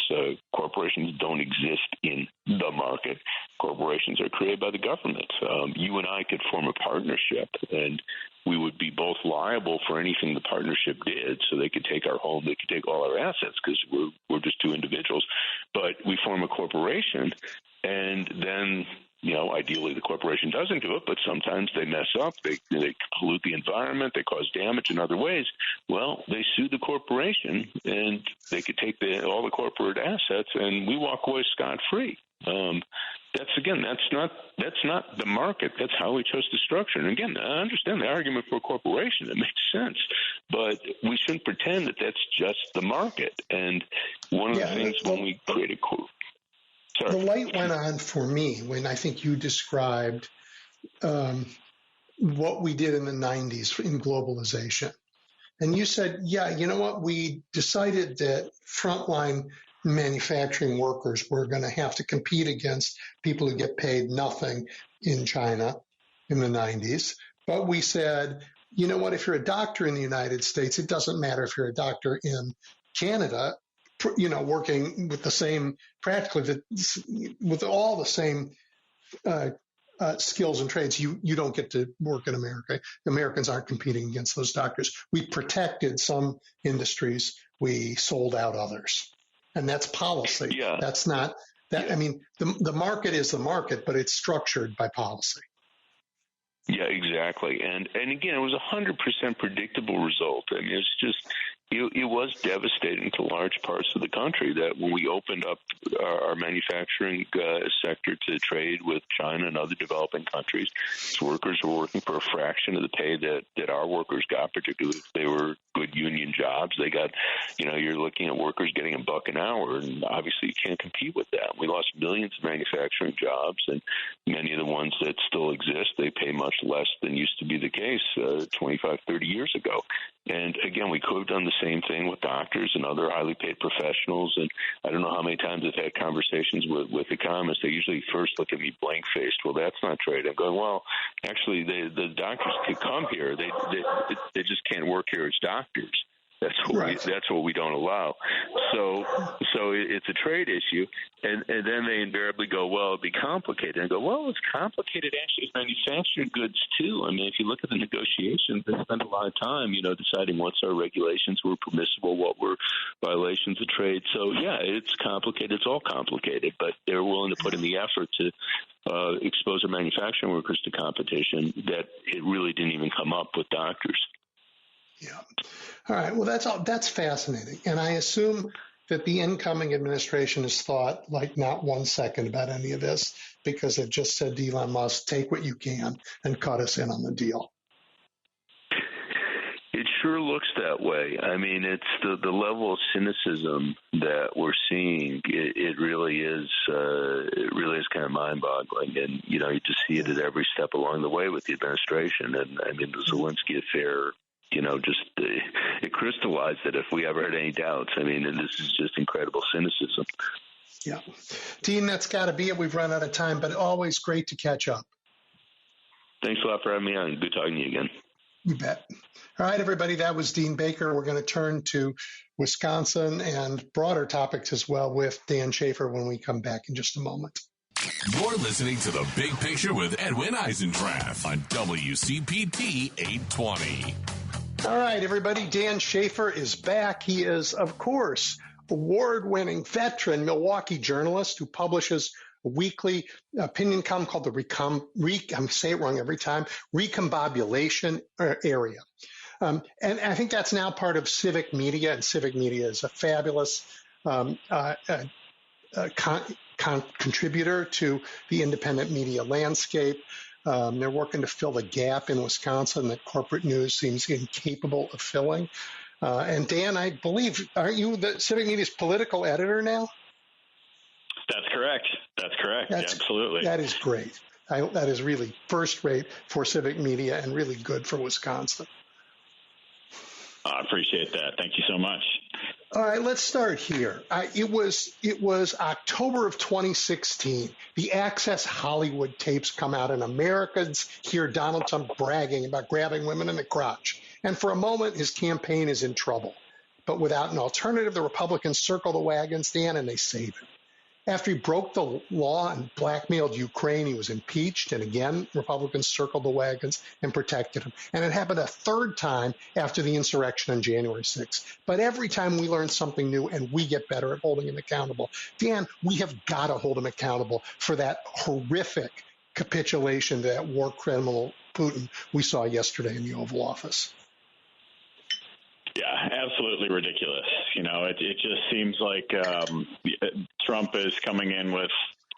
Corporations don't exist in the market. Corporations are created by the government. You and I could form a partnership, and we would be both liable for anything the partnership did. So they could take our home, they could take all our assets because we're just two individuals. But we form a corporation, and then, ideally the corporation doesn't do it, but sometimes they mess up, they pollute the environment, they cause damage in other ways. Well, they sue the corporation, and they could take all the corporate assets, and we walk away scot-free. That's not the market. That's how we chose to structure. And again, I understand the argument for a corporation. It makes sense. But we shouldn't pretend that that's just the market. And one of the things when we create a the light went on for me when I think you described what we did in the 90s in globalization. And you said, you know what? We decided that frontline manufacturing workers were going to have to compete against people who get paid nothing in China in the 90s. But we said, you know what? If you're a doctor in the United States, it doesn't matter if you're a doctor in Canada. working with the same, practically with all the same skills and trades, you don't get to work in America. Americans aren't competing against those doctors. We protected some industries. We sold out others. And that's policy. Yeah. That's not that. Yeah. I mean, the market is the market, but it's structured by policy. Yeah, exactly. And again, it was 100% predictable result. I mean, it's just, it was devastating to large parts of the country that when we opened up our manufacturing sector to trade with China and other developing countries, workers were working for a fraction of the pay that our workers got, particularly if they were good union jobs. They got, you're looking at workers getting $1 an hour, and obviously you can't compete with that. We lost millions of manufacturing jobs, and many of the ones that still exist, they pay much less than used to be the case 25, 30 years ago. And again, we could have done the same thing with doctors and other highly paid professionals. And I don't know how many times I've had conversations with economists. They usually first look at me blank-faced. Well, that's not trade. I'm going, well, actually, the doctors could come here. They just can't work here as doctors. That's what we don't allow. So it's a trade issue, and then they invariably go, well, it'd be complicated. And I go, well, it's complicated actually with manufactured goods too. I mean, if you look at the negotiations, they spend a lot of time, deciding what's our regulations were permissible, what were violations of trade. So yeah, it's complicated. It's all complicated, but they're willing to put in the effort to expose our manufacturing workers to competition that it really didn't even come up with doctors. Yeah. All right. Well, that's fascinating. And I assume that the incoming administration has thought like not 1 second about any of this, because it just said to Elon Musk, take what you can and cut us in on the deal. It sure looks that way. I mean, it's the level of cynicism that we're seeing. It really is kind of mind-boggling, and you just see it at every step along the way with the administration. And I mean, the Zelensky affair, it crystallized that if we ever had any doubts. I mean, and this is just incredible cynicism. Yeah. Dean, that's got to be it. We've run out of time, but always great to catch up. Thanks a lot for having me on. Good talking to you again. You bet. All right, everybody, that was Dean Baker. We're going to turn to Wisconsin and broader topics as well with Dan Schaefer when we come back in just a moment. You're listening to The Big Picture with Edwin Eisendrath on WCPT 820. All right, everybody, Dan Schaefer is back. He is, of course, award-winning veteran Milwaukee journalist who publishes a weekly opinion column called I'm say it wrong every time, Recombobulation Area. And I think that's now part of Civic Media, and Civic Media is a fabulous contributor to the independent media landscape. They're working to fill the gap in Wisconsin that corporate news seems incapable of filling. And Dan, I believe, aren't you the Civic Media's political editor now? That's correct. Absolutely. That is great. That is really first rate for Civic Media and really good for Wisconsin. I appreciate that. Thank you so much. All right, let's start here. It was October of 2016. The Access Hollywood tapes come out, and Americans hear Donald Trump bragging about grabbing women in the crotch. And for a moment, his campaign is in trouble. But without an alternative, the Republicans circle the wagons, Dan, and they save him. After he broke the law and blackmailed Ukraine, he was impeached, and again, Republicans circled the wagons and protected him. And it happened a third time after the insurrection on January 6th. But every time we learn something new and we get better at holding him accountable. Dan, we have got to hold him accountable for that horrific capitulation to that war criminal Putin we saw yesterday in the Oval Office. Yeah, absolutely ridiculous. It just seems like Trump is coming in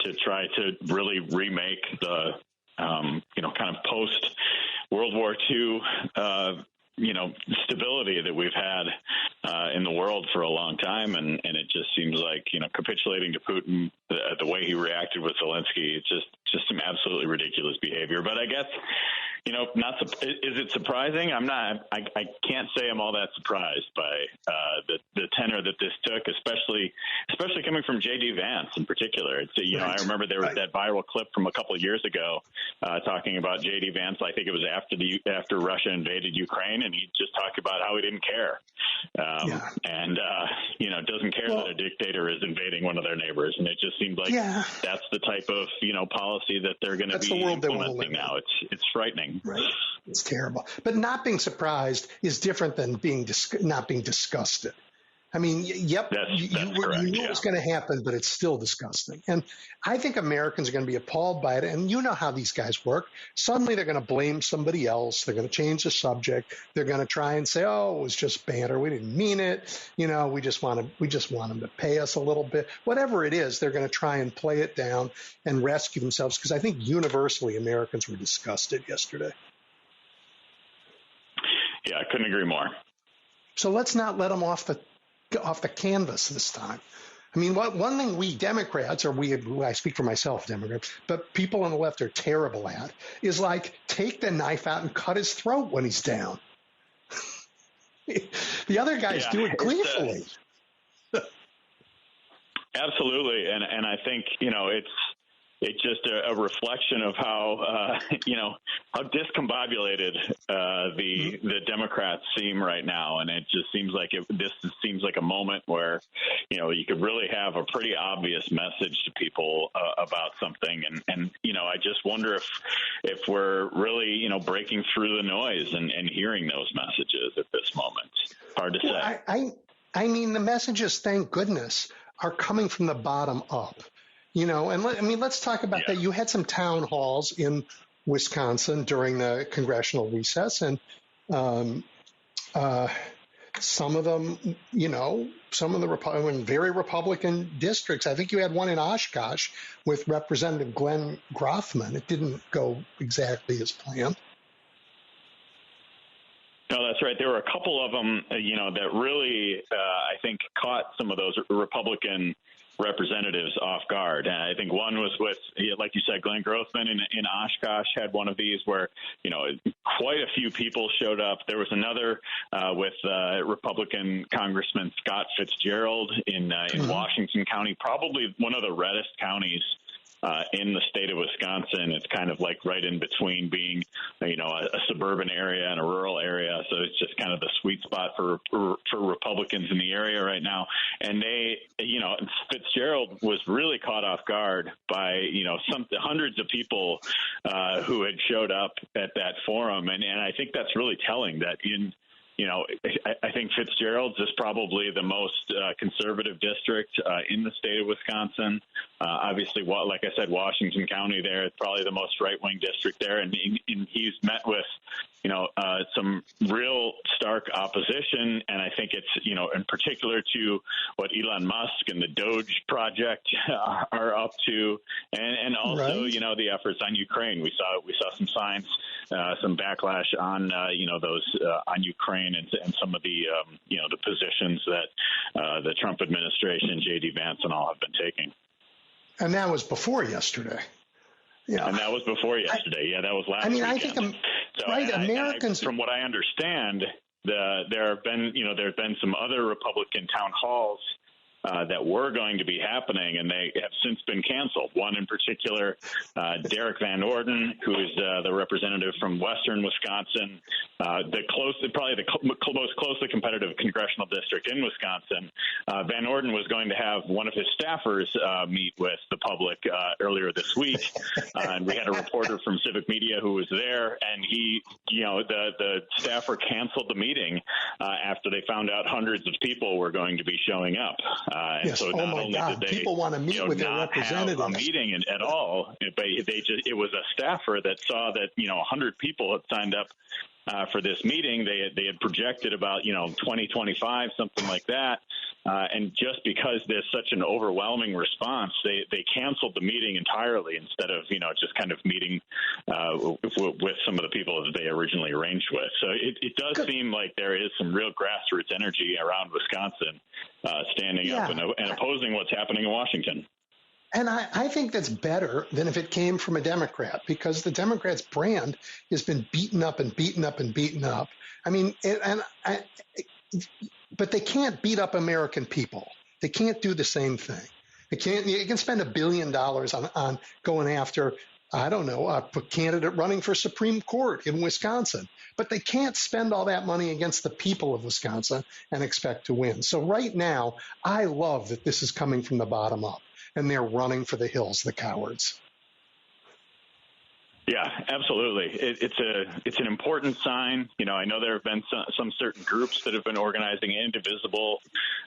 to try to really remake the, kind of post World War II, stability that we've had in the world for a long time. And it just seems like, capitulating to Putin, the way he reacted with Zelensky, it's just some absolutely ridiculous behavior. But I guess, Is it surprising? I'm not. I can't say I'm all that surprised by the tenor that this took, especially coming from J.D. Vance in particular. It's I remember there was that viral clip from a couple of years ago talking about J.D. Vance. I think it was after Russia invaded Ukraine, and he just talked about how he didn't care, and doesn't care that a dictator is invading one of their neighbors, and it just seemed like that's the type of policy that they're going to be implementing now. It's frightening. Right. It's terrible. But not being surprised is different than not being disgusted. I mean, you knew it was going to happen, but it's still disgusting. And I think Americans are going to be appalled by it. And you know how these guys work. Suddenly they're going to blame somebody else. They're going to change the subject. They're going to try and say, oh, it was just banter. We didn't mean it. We just want them to pay us a little bit. Whatever it is, they're going to try and play it down and rescue themselves, because I think universally Americans were disgusted yesterday. Yeah, I couldn't agree more. So let's not let them off the canvas this time. I mean, one thing we Democrats, I speak for myself, Democrats, but people on the left are terrible at, is take the knife out and cut his throat when he's down. The other guys do it gleefully. Absolutely, and I think it's just a reflection of how how discombobulated the Democrats seem right now, and it just seems like this seems like a moment where you could really have a pretty obvious message to people about something, and I just wonder if we're really breaking through the noise and hearing those messages at this moment. Hard to say. I mean, the messages, thank goodness, are coming from the bottom up. Let's talk about that. You had some town halls in Wisconsin during the congressional recess, and some of them, some of the very Republican districts. I think you had one in Oshkosh with Representative Glenn Grothman. It didn't go exactly as planned. No, that's right. There were a couple of them, that really, I think, caught some of those Republican representatives off guard. And I think one was with, like you said, Glenn Grothman in Oshkosh had one of these where, quite a few people showed up. There was another with Republican Congressman Scott Fitzgerald in Washington County, probably one of the reddest counties in the state of Wisconsin. It's kind of like right in between being, a suburban area and a rural area. So it's just kind of the sweet spot for Republicans in the area right now. And they, Fitzgerald was really caught off guard by, hundreds of people who had showed up at that forum. And I think that's really telling that I think Fitzgerald's is probably the most conservative district in the state of Wisconsin. Obviously, like I said, Washington County there is probably the most right-wing district there. And he's met with, some real stark opposition. And I think it's, in particular to what Elon Musk and the Doge project are up to. And also, right. The efforts on Ukraine. We saw some signs, some backlash on, those on Ukraine and some of the, the positions that the Trump administration, J.D. Vance and all have been taking. And that was before yesterday. Yeah. And that was before yesterday. Yeah, that was last weekend. I think, Americans. From what I understand, there have been some other Republican town halls that were going to be happening, and they have since been canceled. One in particular, Derek Van Orden, who is the representative from western Wisconsin, probably the most closely competitive congressional district in Wisconsin. Van Orden was going to have one of his staffers meet with the public earlier this week, and we had a reporter from Civic Media who was there, and the staffer canceled the meeting after they found out hundreds of people were going to be showing up. Yes. So not only did they people want to meet with their representatives. Have a meeting at all, but it was a staffer that saw that 100 people had signed up for this meeting. They had projected about 2025, something like that. And just because there's such an overwhelming response, they canceled the meeting entirely instead of just kind of meeting with some of the people that they originally arranged with. So it does seem like there is some real grassroots energy around Wisconsin standing up and opposing what's happening in Washington. And I think that's better than if it came from a Democrat, because the Democrats' brand has been beaten up and beaten up and beaten up. I mean, but they can't beat up American people. They can't do the same thing. They can't. You can spend $1 billion on going after, I don't know, a candidate running for Supreme Court in Wisconsin, but they can't spend all that money against the people of Wisconsin and expect to win. So right now, I love that this is coming from the bottom up, and they're running for the hills, the cowards. Yeah, absolutely. It's an important sign. You know, I know there have been some certain groups that have been organizing. Indivisible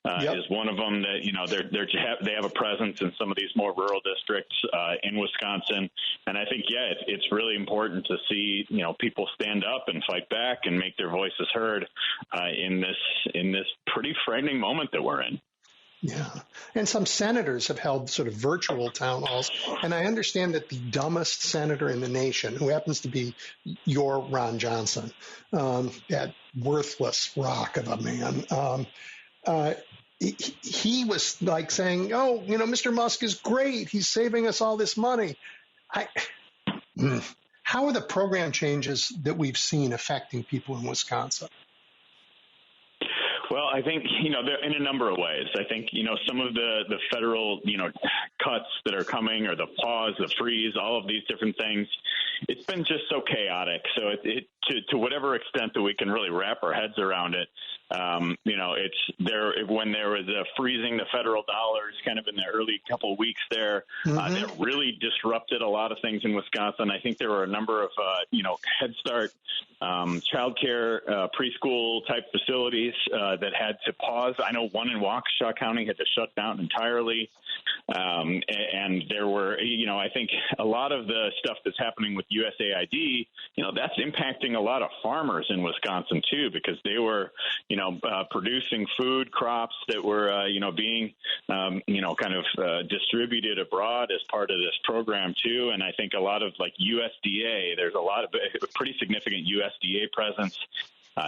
is one of them. That, you know, they have a presence in some of these more rural districts in Wisconsin, and I think it's really important to see, you know, people stand up and fight back and make their voices heard in this pretty frightening moment that we're in. Yeah. And some senators have held sort of virtual town halls. And I understand that the dumbest senator in the nation, who happens to be your Ron Johnson, that worthless rock of a man, he was like saying, oh, you know, Mr. Musk is great. He's saving us all this money. How are the program changes that we've seen affecting people in Wisconsin? Well, I think, you know, they're in a number of ways. I think, you know, some of the federal, you know, cuts that are coming, or the pause, the freeze, all of these different things, it's been just so chaotic. So to whatever extent that we can really wrap our heads around it, you know, it's there when there was a freezing the federal dollars kind of in the early couple of weeks there, that really disrupted a lot of things in Wisconsin. I think there were a number of, you know, Head Start, childcare, preschool type facilities that had to pause. I know one in Waukesha County had to shut down entirely. And there were, you know, I think a lot of the stuff that's happening with USAID, you know, that's impacting a lot of farmers in Wisconsin too, because they were, you know, producing food crops that were, you know, being, you know, kind of distributed abroad as part of this program too. And I think a lot of like USDA, there's a lot of pretty significant USDA presence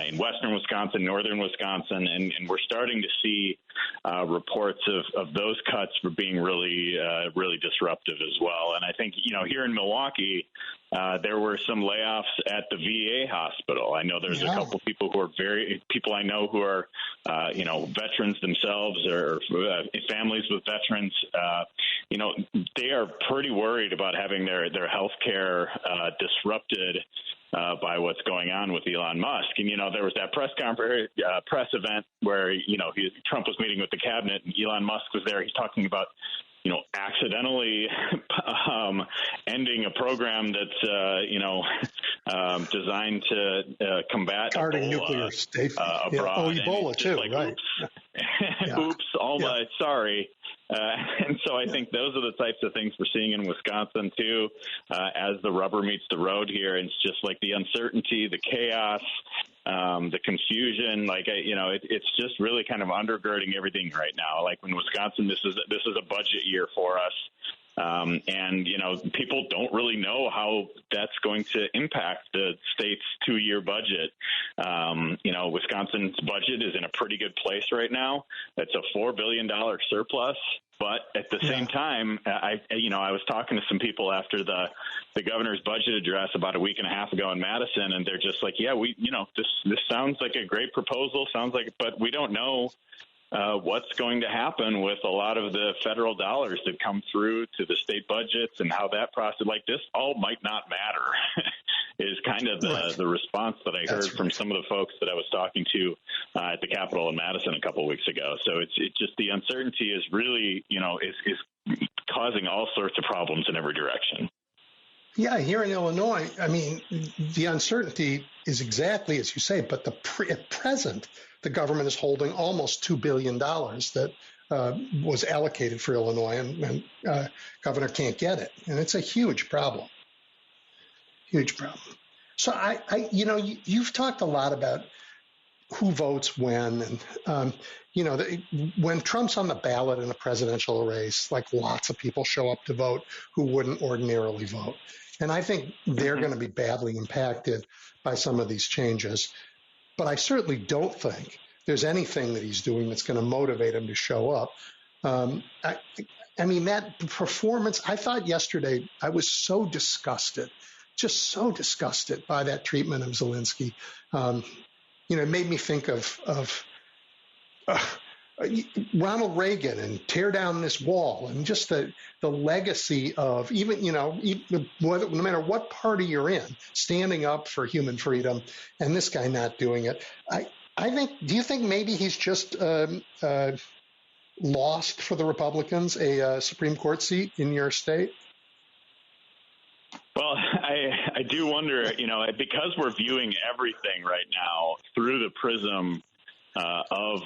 in western Wisconsin, northern Wisconsin, and we're starting to see reports of those cuts for being really, really disruptive as well. And I think, you know, here in Milwaukee, there were some layoffs at the VA hospital. I know there's a couple people who are people I know who are, you know, veterans themselves, or families with veterans. You know, they are pretty worried about having their health care disrupted by what's going on with Elon Musk. And, you know, there was that press event where, you know, Trump was meeting with the cabinet and Elon Musk was there. He's talking about, you know, accidentally ending a program that's, you know, designed to combat starting Ebola, nuclear state abroad. Yeah. Oh, Ebola too, like, right? Oops, sorry. And so I think those are the types of things we're seeing in Wisconsin, too, as the rubber meets the road here. It's just like the uncertainty, the chaos, the confusion. Like, you know, it's just really kind of undergirding everything right now. Like in Wisconsin, this is a budget year for us. And, you know, people don't really know how that's going to impact the state's 2-year budget. You know, Wisconsin's budget is in a pretty good place right now. It's a $4 billion surplus. But at the same time, I was talking to some people after the governor's budget address about a week and a half ago in Madison, and they're just like, yeah, this sounds like a great proposal, but we don't know what's going to happen with a lot of the federal dollars that come through to the state budgets, and how that process, like this, all might not matter, is kind of the response that I heard from some of the folks that I was talking to at the Capitol in Madison a couple of weeks ago. So it's just the uncertainty is really, you know, is causing all sorts of problems in every direction. Yeah, here in Illinois, I mean, the uncertainty is exactly as you say, but at present, the government is holding almost $2 billion that was allocated for Illinois, and governor can't get it. And it's a huge problem. Huge problem. So you know, you've talked a lot about who votes when, and you know, when Trump's on the ballot in a presidential race, like lots of people show up to vote who wouldn't ordinarily vote. And I think they're going to be badly impacted by some of these changes. But I certainly don't think there's anything that he's doing that's going to motivate him to show up. I mean, that performance, I thought yesterday, I was so disgusted, just so disgusted by that treatment of Zelensky. It made me think of Ronald Reagan and tear down this wall, and just the legacy of even no matter what party you're in, standing up for human freedom, and this guy not doing it. Do you think maybe he's just lost for the Republicans a Supreme Court seat in your state? Well, I do wonder, because we're viewing everything right now through the prism of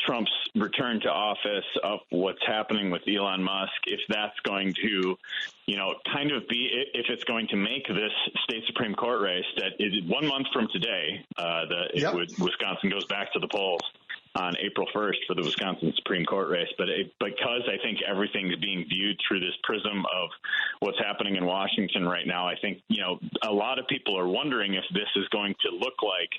Trump's return to office, of what's happening with Elon Musk, if that's going to, kind of be, if it's going to make this state Supreme Court race that is 1 month from today, Wisconsin goes back to the polls on April 1st for the Wisconsin Supreme Court race. But because I think everything's being viewed through this prism of what's happening in Washington right now, I think, a lot of people are wondering if this is going to look like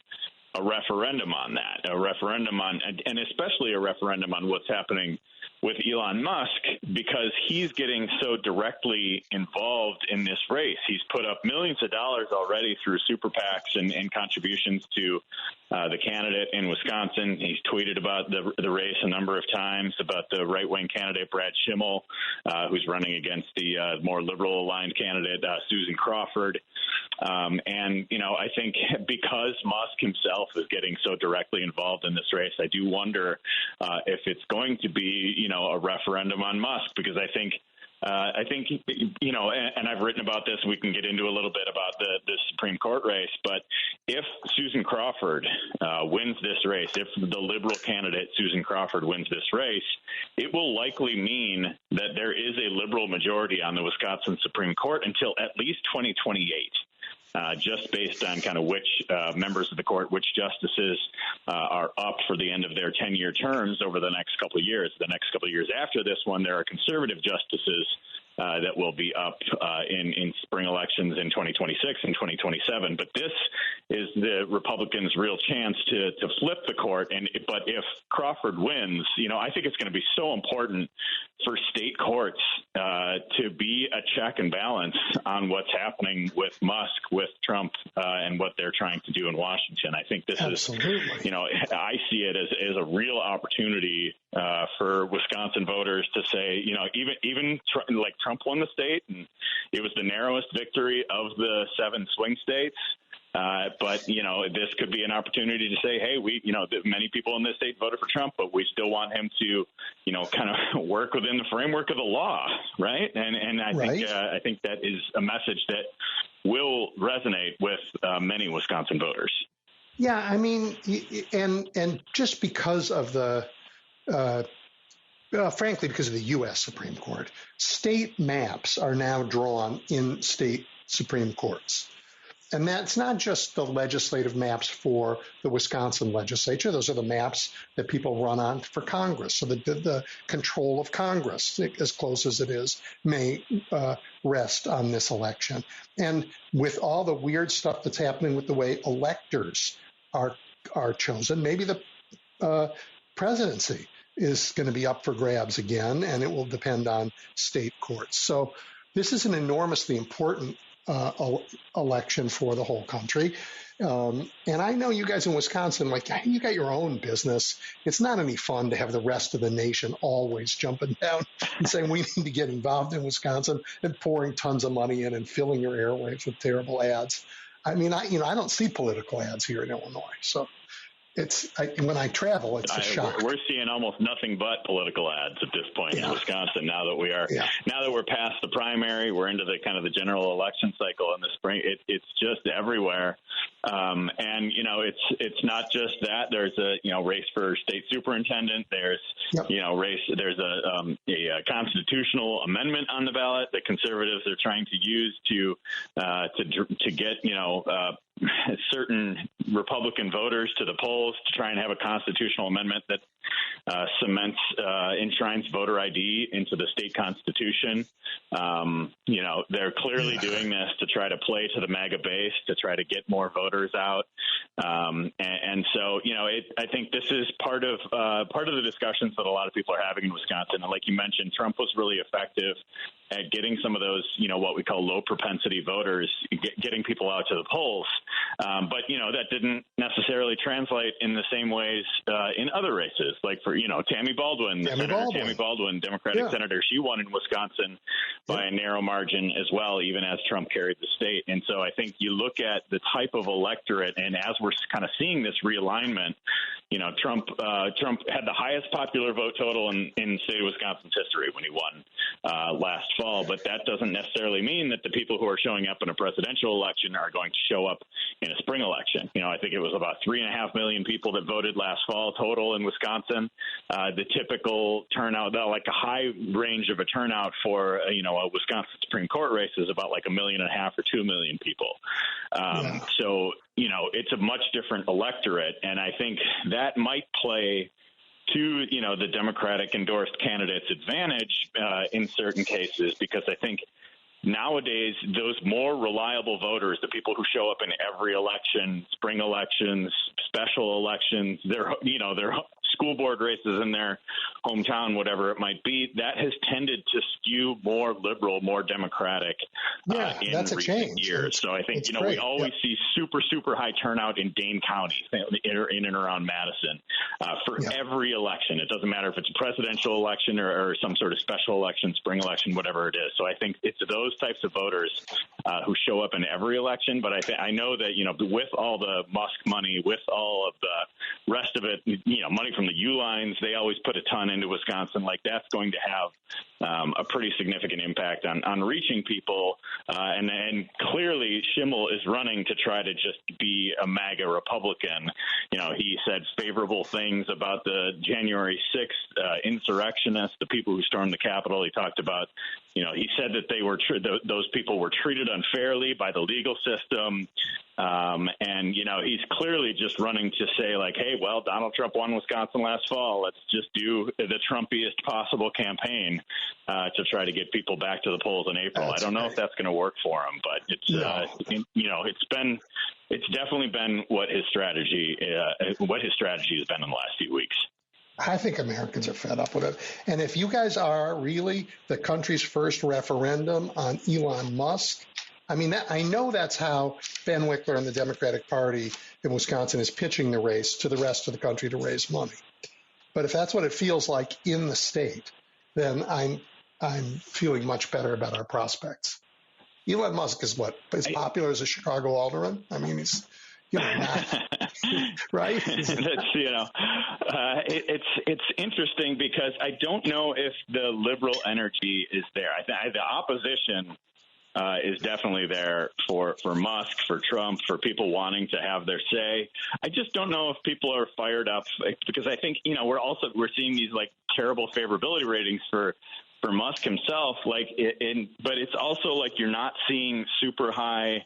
a referendum on that, a referendum on, and especially a referendum on what's happening with Elon Musk, because he's getting so directly involved in this race. He's put up millions of dollars already through super PACs and contributions to the candidate in Wisconsin. He's tweeted about the race a number of times, about the right-wing candidate, Brad Schimmel, who's running against the more liberal-aligned candidate, Susan Crawford. I think because Musk himself is getting so directly involved in this race, I do wonder if it's going to be, a referendum on Musk, because I think, and I've written about this, we can get into a little bit about the Supreme Court race, but if Susan Crawford wins this race, if the liberal candidate Susan Crawford wins this race, it will likely mean that there is a liberal majority on the Wisconsin Supreme Court until at least 2028. Just based on kind of which members of the court, which justices are up for the end of their 10-year terms over the next couple of years. The next couple of years after this one, there are conservative justices that will be up in spring elections in 2026 and 2027. But this is the Republicans' real chance to flip the court. But if Crawford wins, I think it's going to be so important for state courts to be a check and balance on what's happening with Musk, with Trump, and what they're trying to do in Washington. I think this Absolutely. is, I see it as a real opportunity for Wisconsin voters to say, even like Trump won the state, and it was the narrowest victory of the 7 swing states. But this could be an opportunity to say, hey, many people in this state voted for Trump, but we still want him to, kind of work within the framework of the law, right? And I think that is a message that will resonate with many Wisconsin voters. Yeah, I mean, and just because of the, frankly, because of the U.S. Supreme Court, state maps are now drawn in state Supreme Courts. And that's not just the legislative maps for the Wisconsin legislature. Those are the maps that people run on for Congress. So the control of Congress, as close as it is, may rest on this election. And with all the weird stuff that's happening with the way electors are chosen, maybe the presidency is going to be up for grabs again, and it will depend on state courts. So this is an enormously important election for the whole country. And I know you guys in Wisconsin, you got your own business. It's not any fun to have the rest of the nation always jumping down and saying we need to get involved in Wisconsin and pouring tons of money in and filling your airwaves with terrible ads. I mean, I don't see political ads here in Illinois. So when I travel, it's a shock. We're seeing almost nothing but political ads at this point in Wisconsin. Now that we're past the primary, we're into the kind of the general election cycle in the spring. It's just everywhere, and it's not just that. There's a race for state superintendent. There's race. There's a constitutional amendment on the ballot that conservatives are trying to use to get certain Republican voters to the polls to try and have a constitutional amendment that cements, enshrines voter ID into the state constitution. They're clearly doing this to try to play to the MAGA base, to try to get more voters out. So, I think this is part of the discussions that a lot of people are having in Wisconsin. And like you mentioned, Trump was really effective at getting some of those, what we call low propensity voters, getting people out to the polls. But that didn't necessarily translate in the same ways in other races, like for, Tammy Baldwin, Democratic senator, she won in Wisconsin by a narrow margin as well, even as Trump carried the state. And so I think you look at the type of electorate, and as we're kind of seeing this realignment, Trump had the highest popular vote total in the state of Wisconsin's history when he won last fall. But that doesn't necessarily mean that the people who are showing up in a presidential election are going to show up in a spring election. I think it was about 3.5 million people that voted last fall total in Wisconsin. The typical turnout, like a high range of a turnout for a Wisconsin Supreme Court race is about like 1.5 million or 2 million people. So it's a much different electorate, and I think that might play to the Democratic endorsed candidate's advantage in certain cases, because I think nowadays those more reliable voters, the people who show up in every election, spring elections, special elections, their school board races in their hometown, whatever it might be, that has tended to skew more liberal, more Democratic in that's a recent change. years. So I think, we always see super, super high turnout in Dane County, in and around Madison, for every election. It doesn't matter if it's a presidential election or some sort of special election, spring election, whatever it is. So I think it's those types of voters who show up in every election. But I know that, with all the Musk money, with all of the rest of it, money from the U-lines, they always put a ton into Wisconsin. Like, that's going to have a pretty significant impact on reaching people. And clearly Schimmel is running to try to just be a MAGA Republican. He said favorable things about the January 6th insurrectionists, the people who stormed the Capitol. He talked about, he said that they were those people were treated unfairly by the legal system. And, he's clearly just running to say, like, hey, well, Donald Trump won Wisconsin last fall. Let's just do the Trumpiest possible campaign to try to get people back to the polls in April. I don't know if that's going to work for him, but it's definitely been what his strategy has been in the last few weeks. I think Americans are fed up with it. And if you guys are really the country's first referendum on Elon Musk, I know that's how Ben Wickler and the Democratic Party in Wisconsin is pitching the race to the rest of the country to raise money. But if that's what it feels like in the state, then I'm feeling much better about our prospects. Elon Musk is as popular as a Chicago alderman. He's not, right? It's interesting because I don't know if the liberal energy is there. The opposition is definitely there for Musk, for Trump, for people wanting to have their say. I just don't know if people are fired up, because I think, we're seeing these like terrible favorability ratings for Musk himself, but it's also like you're not seeing super high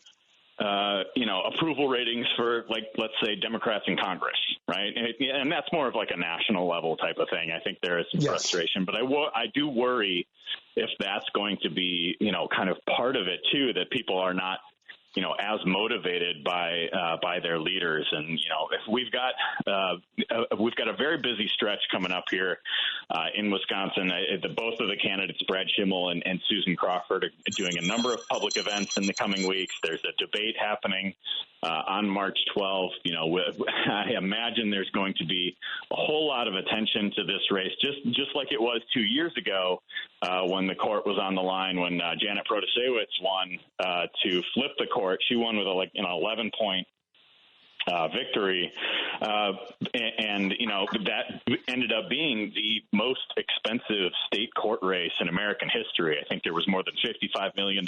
approval ratings for, like, let's say Democrats in Congress, right? And that's more of like a national level type of thing. I think there is some frustration, but I do worry if that's going to be, kind of part of it too, that people are not, as motivated by their leaders. And, if we've got a very busy stretch coming up here in Wisconsin. Both of the candidates, Brad Schimmel and Susan Crawford, are doing a number of public events in the coming weeks. There's a debate happening on March 12th. I imagine there's going to be a whole lot of attention to this race, just like it was 2 years ago when the court was on the line, when Janet Protasewicz won to flip the court. She won with an 11-point victory. And that ended up being the most expensive state court race in American history. I think there was more than $55 million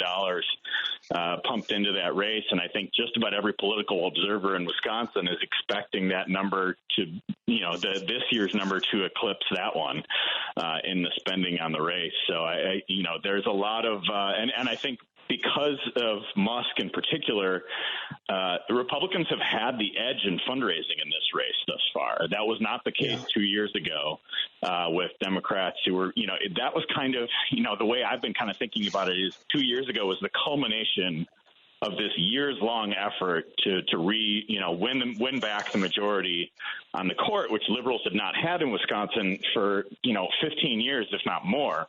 pumped into that race. And I think just about every political observer in Wisconsin is expecting that number to, this year's number to eclipse that one in the spending on the race. So there's a lot of, and I think because of Musk in particular, the Republicans have had the edge in fundraising in this race thus far. That was not the case 2 years ago with Democrats who were, that was kind of, the way I've been kind of thinking about it is 2 years ago was the culmination of this years-long effort to win back the majority on the court, which liberals had not had in Wisconsin for 15 years, if not more.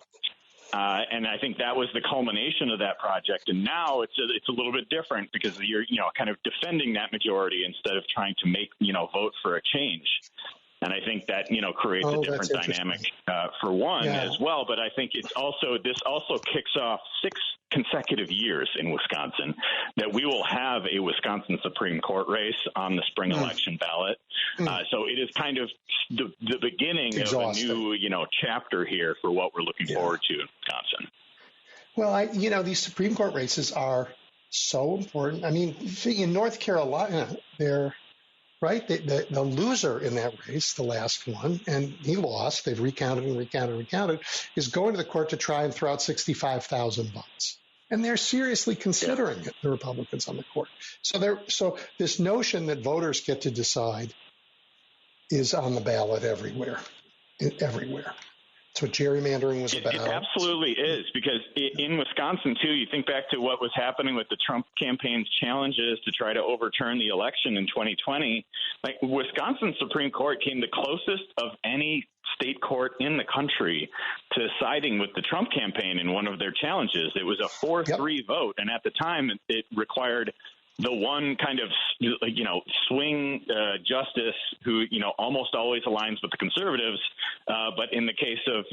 And I think that was the culmination of that project. And now it's a little bit different because you're kind of defending that majority instead of trying to make vote for a change. And I think that creates a different dynamic for one as well. But I think this also kicks off 6 consecutive years in Wisconsin that we will have a Wisconsin Supreme Court race on the spring election ballot. So it is kind of the beginning of a new chapter here for what we're looking forward to in Wisconsin. Well, these Supreme Court races are so important. I mean, in North Carolina, they're right. The loser in that race, the last one, and he lost. They've recounted, is going to the court to try and throw out 65,000 votes. And they're seriously considering it, the Republicans on the court. So this notion that voters get to decide is on the ballot everywhere. That's what gerrymandering was about. It absolutely is, because in Wisconsin, too, you think back to what was happening with the Trump campaign's challenges to try to overturn the election in 2020. Like, Wisconsin Supreme Court came the closest of any state court in the country to siding with the Trump campaign in one of their challenges. It was a 4-3 vote, and at the time, it required the one kind of, swing justice who, almost always aligns with the conservatives. But in the case of,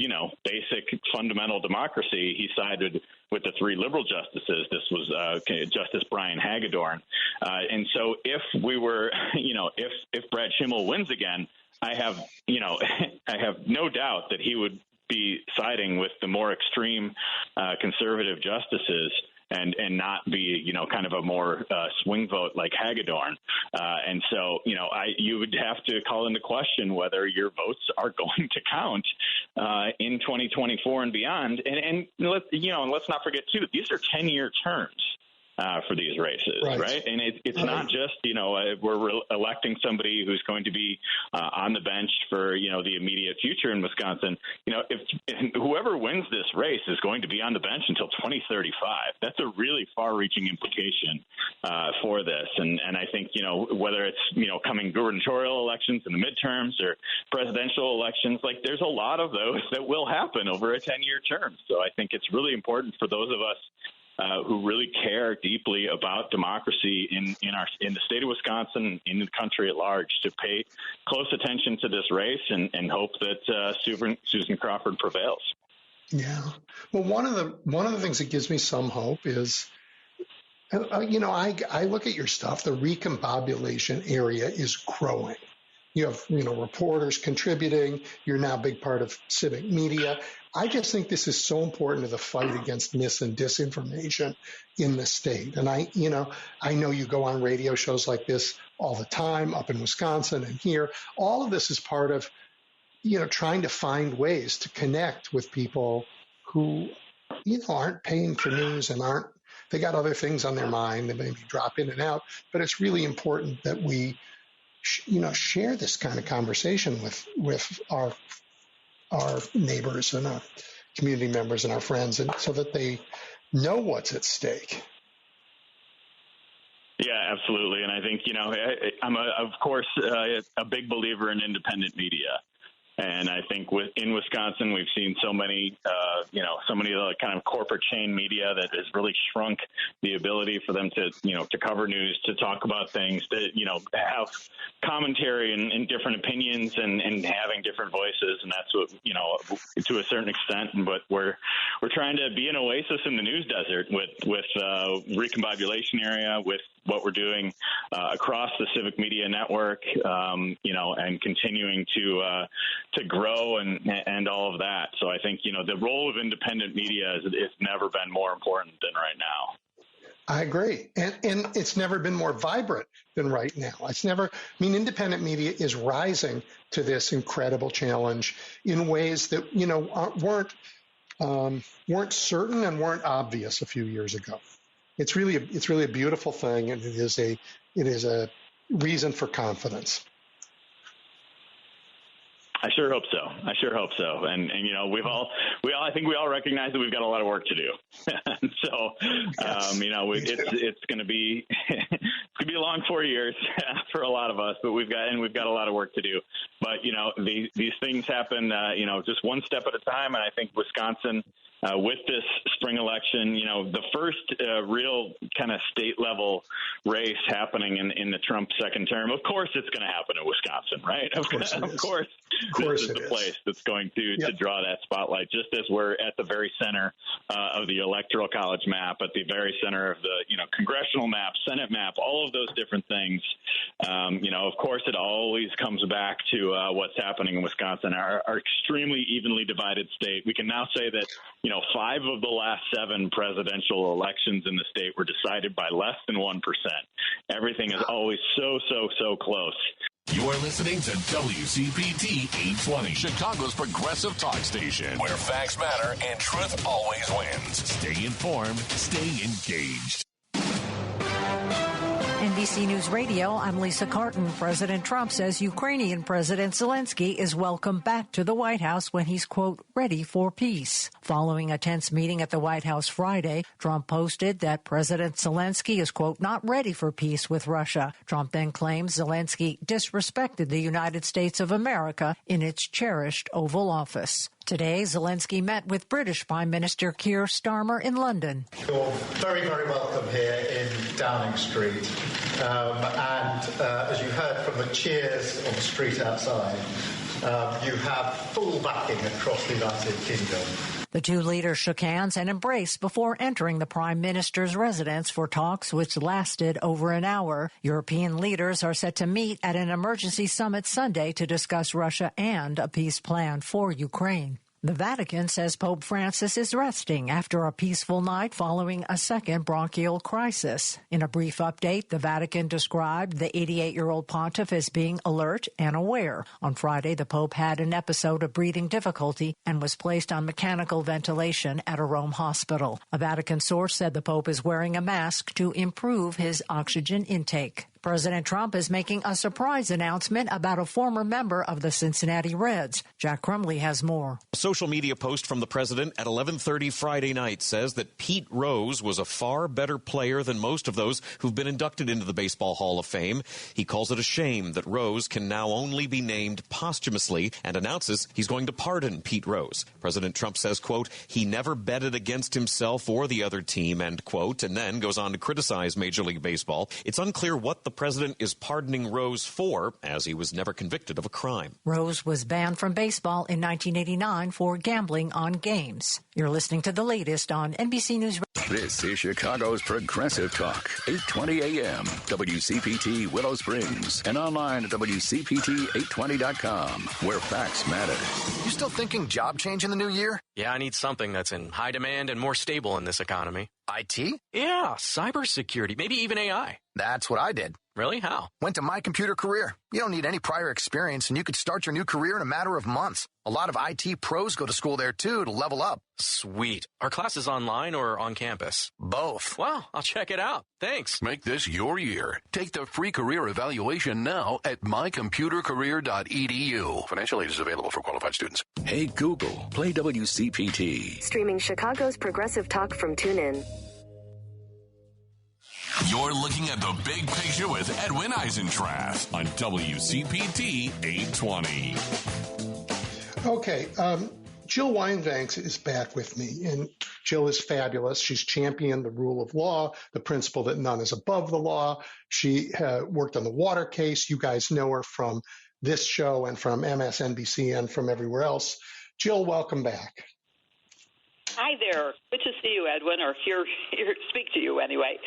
basic fundamental democracy, he sided with the 3 liberal justices. This was Justice Brian Hagedorn. And so if we were, if Brad Schimmel wins again, I have no doubt that he would be siding with the more extreme conservative justices and not be, kind of a more swing vote like Hagedorn. And so, you would have to call into question whether your votes are going to count in 2024 and beyond. And let's not forget, too, these are 10-year terms for these races, right? And it's not just, we're electing somebody who's going to be on the bench for, the immediate future in Wisconsin. If whoever wins this race is going to be on the bench until 2035, that's a really far-reaching implication for this. And I think, whether it's, coming gubernatorial elections in the midterms or presidential elections, like, there's a lot of those that will happen over a 10-year term. So I think it's really important for those of us who really care deeply about democracy in the state of Wisconsin, in the country at large, to pay close attention to this race and hope that Susan Crawford prevails. Yeah. Well, one of the things that gives me some hope is, I look at your stuff. The recombobulation area is growing. You have, reporters contributing. You're now a big part of civic media. I just think this is so important to the fight against mis and disinformation in the state. And I know you go on radio shows like this all the time up in Wisconsin and here. All of this is part of, trying to find ways to connect with people who, aren't paying for news and they got other things on their mind. They maybe drop in and out, but it's really important that we, share this kind of conversation with our neighbors and our community members and our friends, and so that they know what's at stake. Yeah, absolutely. And I think, I'm of course a big believer in independent media. And I think in Wisconsin, we've seen so many of the kind of corporate chain media that has really shrunk the ability for them to, to cover news, to talk about things, to, have commentary and different opinions and having different voices. And that's what, to a certain extent, but we're trying to be an oasis in the news desert with recombobulation area, with what we're doing across the civic media network, and continuing to grow and all of that. So I think, the role of independent media has never been more important than right now. I agree. And it's never been more vibrant than right now. Independent media is rising to this incredible challenge in ways that, weren't weren't certain and weren't obvious a few years ago. It's really a beautiful thing, and it is a reason for confidence. I sure hope so. And I think we all recognize that we've got a lot of work to do. So, yes, it's going to be a long 4 years for a lot of us, but we've got a lot of work to do. But, these things happen, just one step at a time. And I think Wisconsin, with this spring election, the first real kind of state level race happening in the Trump second term. Of course, it's going to happen in Wisconsin, right? Of course, this is the place that's going to draw that spotlight. Just as we're at the very center of the electoral college map, at the very center of the congressional map, Senate map, all of those different things. Of course, it always comes back to what's happening in Wisconsin, our extremely evenly divided state. We can now say that 5 of the last 7 presidential elections in the state were decided by less than 1%. Everything is always so close. You're listening to WCPT 820, Chicago's progressive talk station, where facts matter and truth always wins. Stay informed, stay engaged. NBC News Radio, I'm Lisa Carton. President Trump says Ukrainian President Zelensky is welcome back to the White House when he's, quote, ready for peace. Following a tense meeting at the White House Friday, Trump posted that President Zelensky is, quote, not ready for peace with Russia. Trump then claims Zelensky disrespected the United States of America in its cherished Oval Office. Today, Zelensky met with British Prime Minister Keir Starmer in London. You're very, very welcome here in Downing Street. As you heard from the cheers on the street outside, you have full backing across the United Kingdom. The two leaders shook hands and embraced before entering the Prime Minister's residence for talks which lasted over an hour. European leaders are set to meet at an emergency summit Sunday to discuss Russia and a peace plan for Ukraine. The Vatican says Pope Francis is resting after a peaceful night following a second bronchial crisis. In a brief update, the Vatican described the 88-year-old pontiff as being alert and aware. On Friday, the Pope had an episode of breathing difficulty and was placed on mechanical ventilation at a Rome hospital. A Vatican source said the Pope is wearing a mask to improve his oxygen intake. President Trump is making a surprise announcement about a former member of the Cincinnati Reds. Jack Crumley has more. A social media post from the president at 11:30 Friday night says that Pete Rose was a far better player than most of those who've been inducted into the Baseball Hall of Fame. He calls it a shame that Rose can now only be named posthumously and announces he's going to pardon Pete Rose. President Trump says, quote, he never betted against himself or the other team, end quote, and then goes on to criticize Major League Baseball. It's unclear what the president is pardoning Rose for, as he was never convicted of a crime. Rose was banned from baseball in 1989 for gambling on games. You're listening to the latest on NBC News. This is Chicago's Progressive Talk, 820 AM, WCPT Willow Springs, and online at WCPT820.com, where facts matter. You still thinking job change in the new year? Yeah, I need something that's in high demand and more stable in this economy. IT? Yeah, cybersecurity, maybe even AI. That's what I did. Really? How? Went to My Computer Career. You don't need any prior experience, and you could start your new career in a matter of months. A lot of IT pros go to school there, too, to level up. Sweet. Are classes online or on campus? Both. Wow, I'll check it out. Thanks. Make this your year. Take the free career evaluation now at mycomputercareer.edu. Financial aid is available for qualified students. Hey, Google, play WCPT. Streaming Chicago's Progressive Talk from TuneIn. You're looking at the big picture with Edwin Eisendrath on WCPT 820. Okay, Jill Weinbanks is back with me, and Jill is fabulous. She's championed the rule of law, the principle that none is above the law. She worked on the water case. You guys know her from this show and from MSNBC and from everywhere else. Jill, welcome back. Hi there. Good to see you, Edwin, or hear speak to you anyway.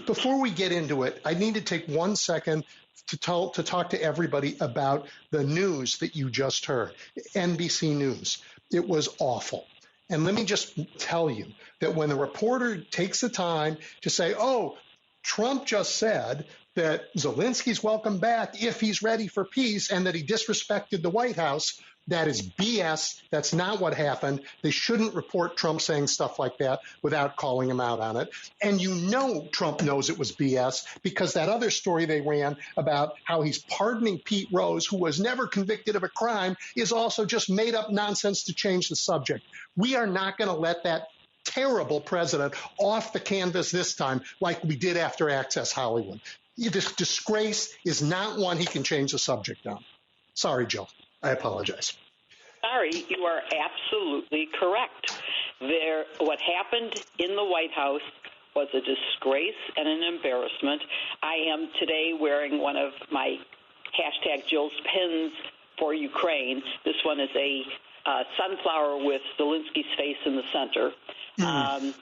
Before we get into it, I need to take 1 second to talk to everybody about the news that you just heard, NBC News. It was awful. And let me just tell you that when the reporter takes the time to say, oh, Trump just said that Zelensky's welcome back if he's ready for peace and that he disrespected the White House, That is BS. That's not what happened. They shouldn't report Trump saying stuff like that without calling him out on it. And you know Trump knows it was BS because that other story they ran about how he's pardoning Pete Rose, who was never convicted of a crime, is also just made up nonsense to change the subject. We are not going to let that terrible president off the canvas this time like we did after Access Hollywood. This disgrace is not one he can change the subject on. Sorry, Jill. I apologize. Sorry, you are absolutely correct. What happened in the White House was a disgrace and an embarrassment. I am today wearing one of my hashtag Jill's pins for Ukraine. This one is a sunflower with Zelensky's face in the center. I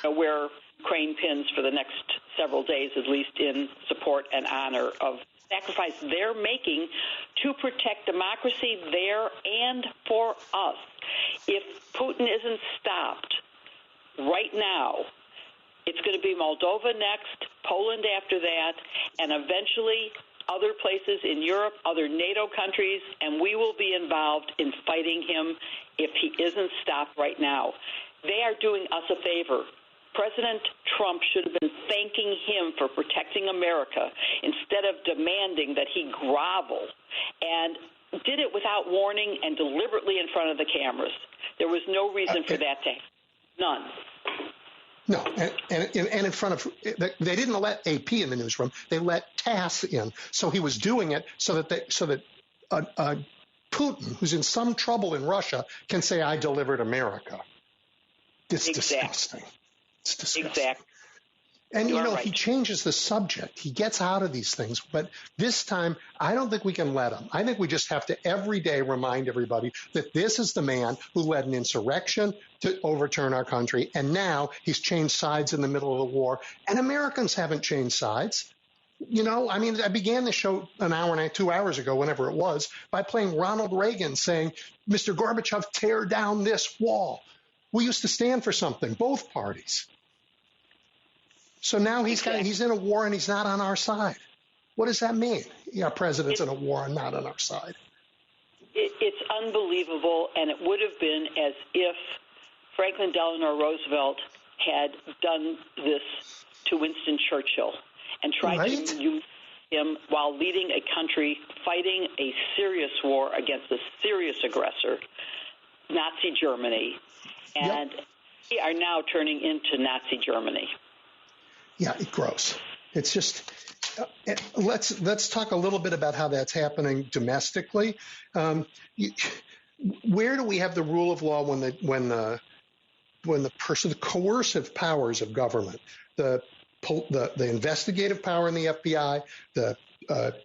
wear Ukraine pins for the next several days, at least in support and honor of sacrifice they're making to protect democracy there and for us. If Putin isn't stopped right now, it's going to be Moldova next, Poland after that, and eventually other places in Europe, other NATO countries, and we will be involved in fighting him if he isn't stopped right now. They are doing us a favor. President Trump should have been thanking him for protecting America instead of demanding that he grovel, and did it without warning and deliberately in front of the cameras. There was no reason for that to happen. None. No, and in front of, they didn't let AP in the newsroom. They let TASS in. So he was doing it so that Putin, who's in some trouble in Russia, can say, "I delivered America." It's disgusting. It's disgusting. Exactly. And, right. He changes the subject. He gets out of these things. But this time, I don't think we can let him. I think we just have to every day remind everybody that this is the man who led an insurrection to overturn our country. And now he's changed sides in the middle of the war. And Americans haven't changed sides. I began the show an hour and 2 hours ago, whenever it was, by playing Ronald Reagan saying, "Mr. Gorbachev, tear down this wall." We used to stand for something, both parties. So now he's in a war and he's not on our side. What does that mean? Our president's in a war and not on our side. It's unbelievable, and it would have been as if Franklin Delano Roosevelt had done this to Winston Churchill and tried to use him while leading a country fighting a serious war against a serious aggressor, Nazi Germany. And we are now turning into Nazi Germany. Yeah, it's gross. It's just let's talk a little bit about how that's happening domestically. Where do we have the rule of law when the coercive powers of government, the investigative power in the FBI, the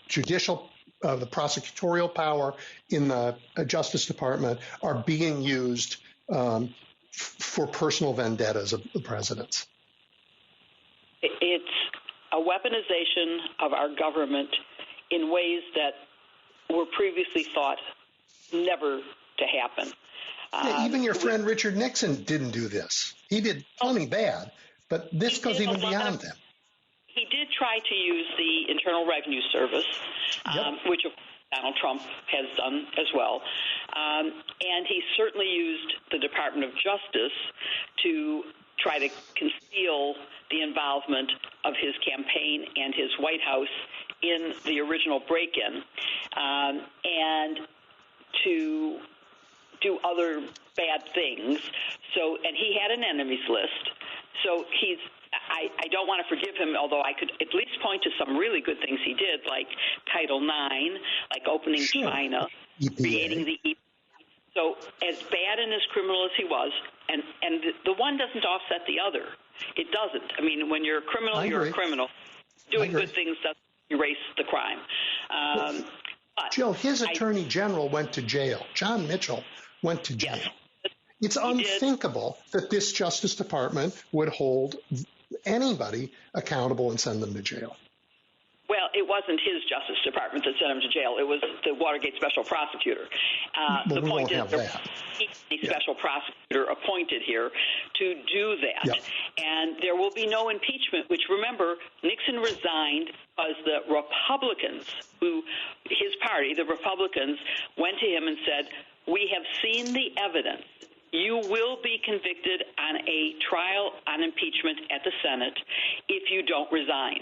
judicial, the prosecutorial power in the Justice Department are being used for personal vendettas of the presidents? It's a weaponization of our government in ways that were previously thought never to happen. Even your friend Richard Nixon didn't do this. He did plenty bad, but this goes even beyond that. He did try to use the Internal Revenue Service, which Donald Trump has done as well. And he certainly used the Department of Justice to try to conceal the involvement of his campaign and his White House in the original break-in, and to do other bad things. So, and he had an enemies list. So I don't want to forgive him, although I could at least point to some really good things he did, like Title IX, like opening China, creating the EPA. So as bad and as criminal as he was, and the one doesn't offset the other. It doesn't. I mean, when you're a criminal, you're a criminal. Doing good things doesn't erase the crime. Jill, his attorney general went to jail. John Mitchell went to jail. Yes. It's unthinkable that this Justice Department would hold anybody accountable and send them to jail. Well, it wasn't his Justice Department that sent him to jail. It was the Watergate special prosecutor. The point is there a special prosecutor appointed here to do that. Yep. And there will be no impeachment, which, remember, Nixon resigned because the Republicans, his party, the Republicans, went to him and said, We have seen the evidence. You will be convicted on a trial on impeachment at the Senate if you don't resign.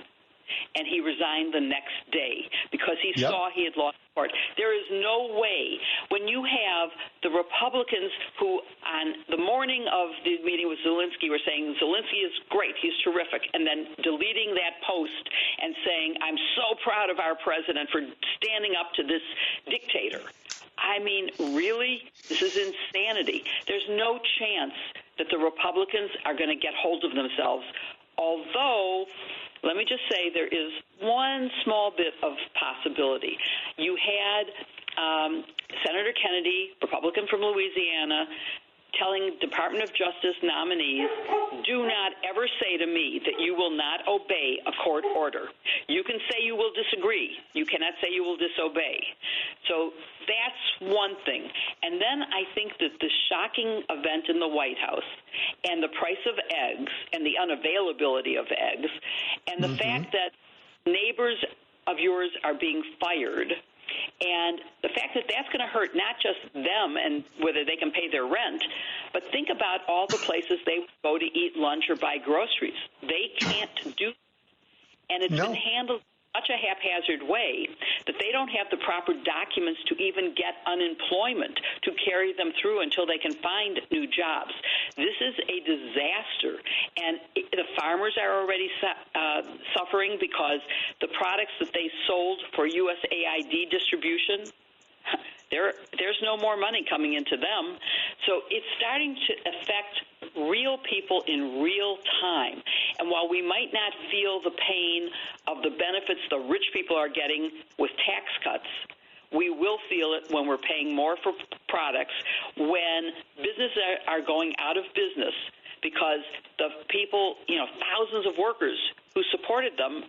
And he resigned the next day because he saw he had lost court. There is no way when you have the Republicans who on the morning of the meeting with Zelensky were saying Zelensky is great, he's terrific, and then deleting that post and saying, I'm so proud of our president for standing up to this dictator. I mean, really? This is insanity. There's no chance that the Republicans are going to get hold of themselves, although let me just say there is one small bit of possibility. You had Senator Kennedy, Republican from Louisiana, telling Department of Justice nominees, do not ever say to me that you will not obey a court order. You can say you will disagree. You cannot say you will disobey. So that's one thing. And then I think that the shocking event in the White House and the price of eggs and the unavailability of eggs and the fact that neighbors of yours are being fired, and the fact that that's going to hurt not just them and whether they can pay their rent, but think about all the places they go to eat lunch or buy groceries. They can't do, and it's been handled in such a haphazard way that they don't have the proper documents to even get unemployment to carry them through until they can find new jobs. This is a disaster, and the farmers are already suffering because the products that they sold for USAID distribution, there's no more money coming into them. So it's starting to affect real people in real time. And while we might not feel the pain of the benefits the rich people are getting with tax cuts, we will feel it when we're paying more for products, when businesses are going out of business because the people, thousands of workers who supported them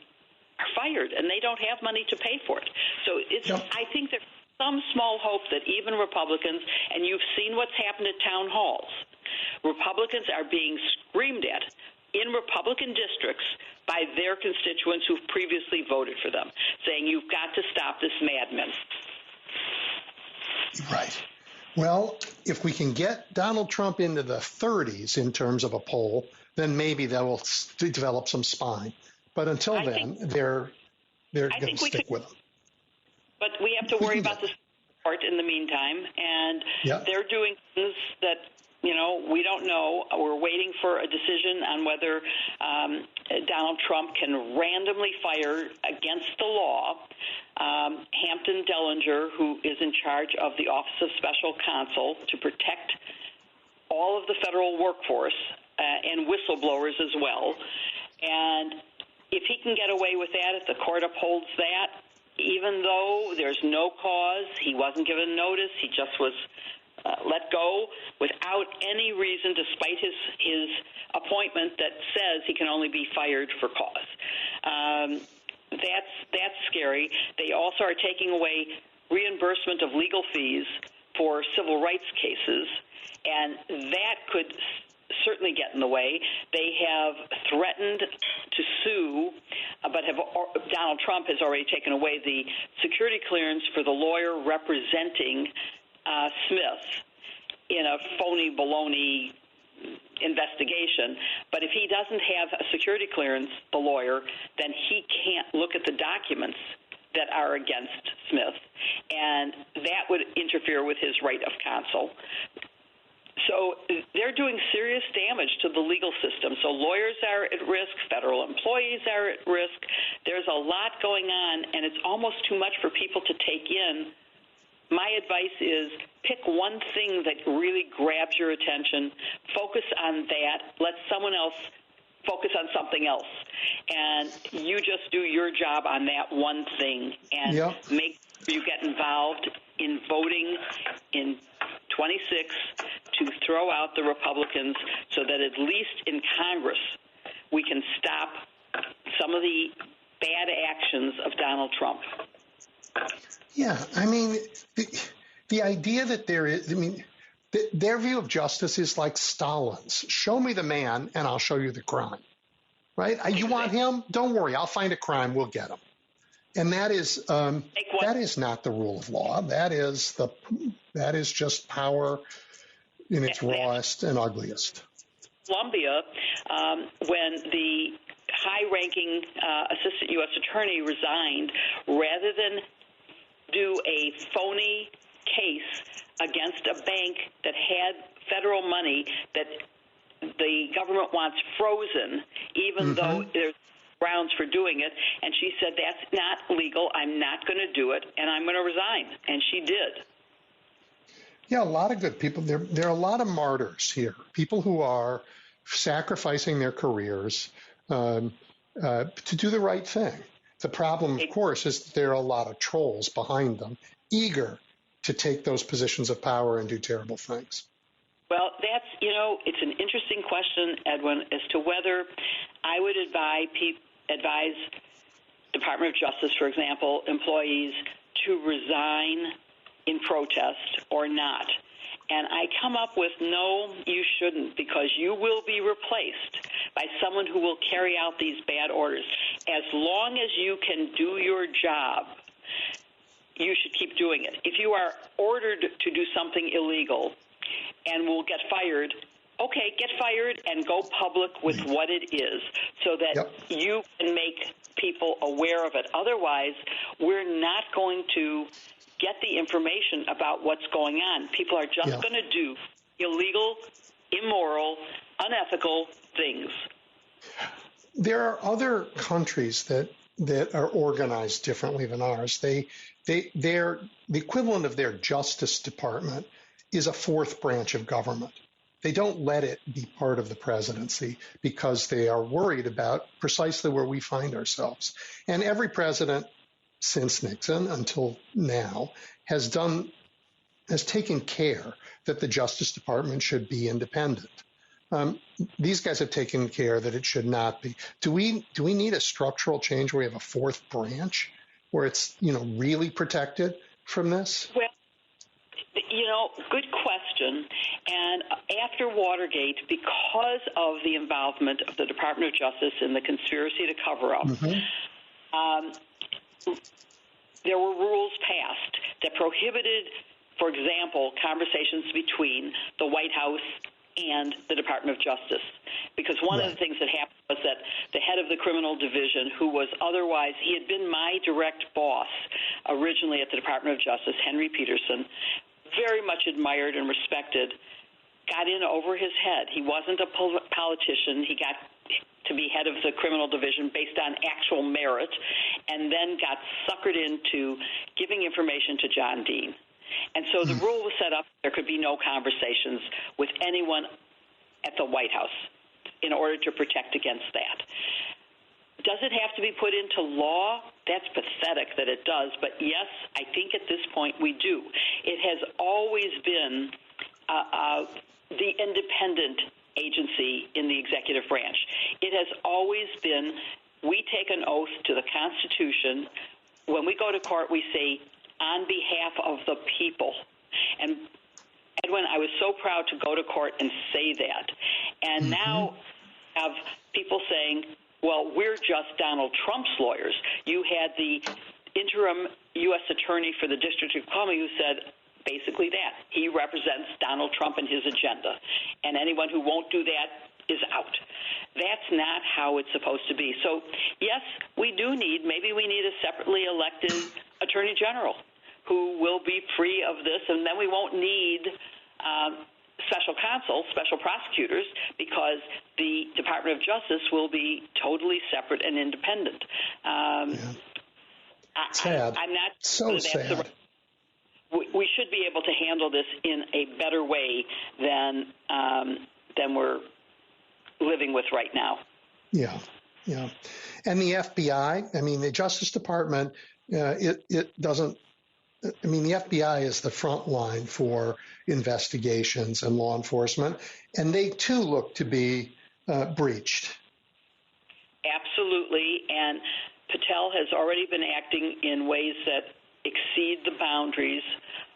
are fired and they don't have money to pay for it. So I think there's some small hope that even Republicans, and you've seen what's happened at town halls, Republicans are being screamed at in Republican districts by their constituents who've previously voted for them, saying you've got to stop this madman. Right. Well, if we can get Donald Trump into the 30s in terms of a poll, then maybe that will develop some spine. But until then, they're going to stick with him. But we have to worry about the part in the meantime, and they're doing things that we don't know. We're waiting for a decision on whether Donald Trump can randomly fire against the law Hampton Dellinger, who is in charge of the Office of Special Counsel to protect all of the federal workforce and whistleblowers as well. And if he can get away with that, if the court upholds that, even though there's no cause, he wasn't given notice, he just was let go without any reason, despite his appointment that says he can only be fired for cause. That's scary. They also are taking away reimbursement of legal fees for civil rights cases, and that could certainly get in the way. They have threatened to sue, but Donald Trump has already taken away the security clearance for the lawyer representing Smith in a phony baloney investigation. But if he doesn't have a security clearance, the lawyer, then he can't look at the documents that are against Smith, and that would interfere with his right of counsel. So they're doing serious damage to the legal system. So lawyers are at risk, federal employees are at risk. There's a lot going on, and it's almost too much for people to take in. My advice is pick one thing that really grabs your attention, focus on that, let someone else focus on something else, and you just do your job on that one thing and make sure you get involved in voting in 26 to throw out the Republicans so that at least in Congress we can stop some of the bad actions of Donald Trump. Yeah, I mean, the idea that there is, their view of justice is like Stalin's. Show me the man and I'll show you the crime, right? You want him? Don't worry. I'll find a crime. We'll get him. And that is not the rule of law. That is just power in its rawest and ugliest. Columbia, when the high-ranking assistant U.S. attorney resigned, rather than do a phony case against a bank that had federal money that the government wants frozen, even though there's grounds for doing it, and she said, that's not legal, I'm not going to do it, and I'm going to resign. And she did. Yeah, a lot of good people. There are a lot of martyrs here, people who are sacrificing their careers to do the right thing. The problem, of course, is that there are a lot of trolls behind them, eager to take those positions of power and do terrible things. Well, it's an interesting question, Edwin, as to whether I would advise Department of Justice, for example, employees to resign in protest or not. And I come up with no, you shouldn't, because you will be replaced by someone who will carry out these bad orders. As long as you can do your job, you should keep doing it. If you are ordered to do something illegal and will get fired, okay, get fired and go public with what it is so that you can make people aware of it. Otherwise, we're not going to get the information about what's going on. People are just going to do illegal, immoral, unethical things. There are other countries that are organized differently than ours. The equivalent of their Justice Department is a fourth branch of government. They don't let it be part of the presidency because they are worried about precisely where we find ourselves. And every president since Nixon until now has taken care that the Justice Department should be independent. These guys have taken care that it should not be. Do we need a structural change where we have a fourth branch where it's really protected from this? Well, good question. And after Watergate, because of the involvement of the Department of Justice in the conspiracy to cover up, there were rules passed that prohibited, for example, conversations between the White House and the Department of Justice. Because one of the things that happened was that the head of the criminal division, who was otherwise, he had been my direct boss originally at the Department of Justice, Henry Peterson, very much admired and respected, got in over his head. He wasn't a politician. He got to be head of the criminal division based on actual merit, and then got suckered into giving information to John Dean. And so the rule was set up, there could be no conversations with anyone at the White House in order to protect against that. Does it have to be put into law? That's pathetic that it does. But yes, I think at this point we do. It has always been the independent agency in the executive branch. It has always been, we take an oath to the Constitution. When we go to court, we say, on behalf of the people. And Edwin, I was so proud to go to court and say that. And now have people saying, well, we're just Donald Trump's lawyers. You had the interim U.S. attorney for the District of Columbia who said basically that. He represents Donald Trump and his agenda. And anyone who won't do that is out. That's not how it's supposed to be. So, yes, we maybe we need a separately elected attorney general who will be free of this, and then we won't need special counsel, special prosecutors, because the Department of Justice will be totally separate and independent. Sad. I'm not so sad. We should be able to handle this in a better way than we're living with right now. Yeah. And the FBI, the Justice Department, it doesn't. The FBI is the front line for investigations and law enforcement, and they too look to be breached. Absolutely, and Patel has already been acting in ways that exceed the boundaries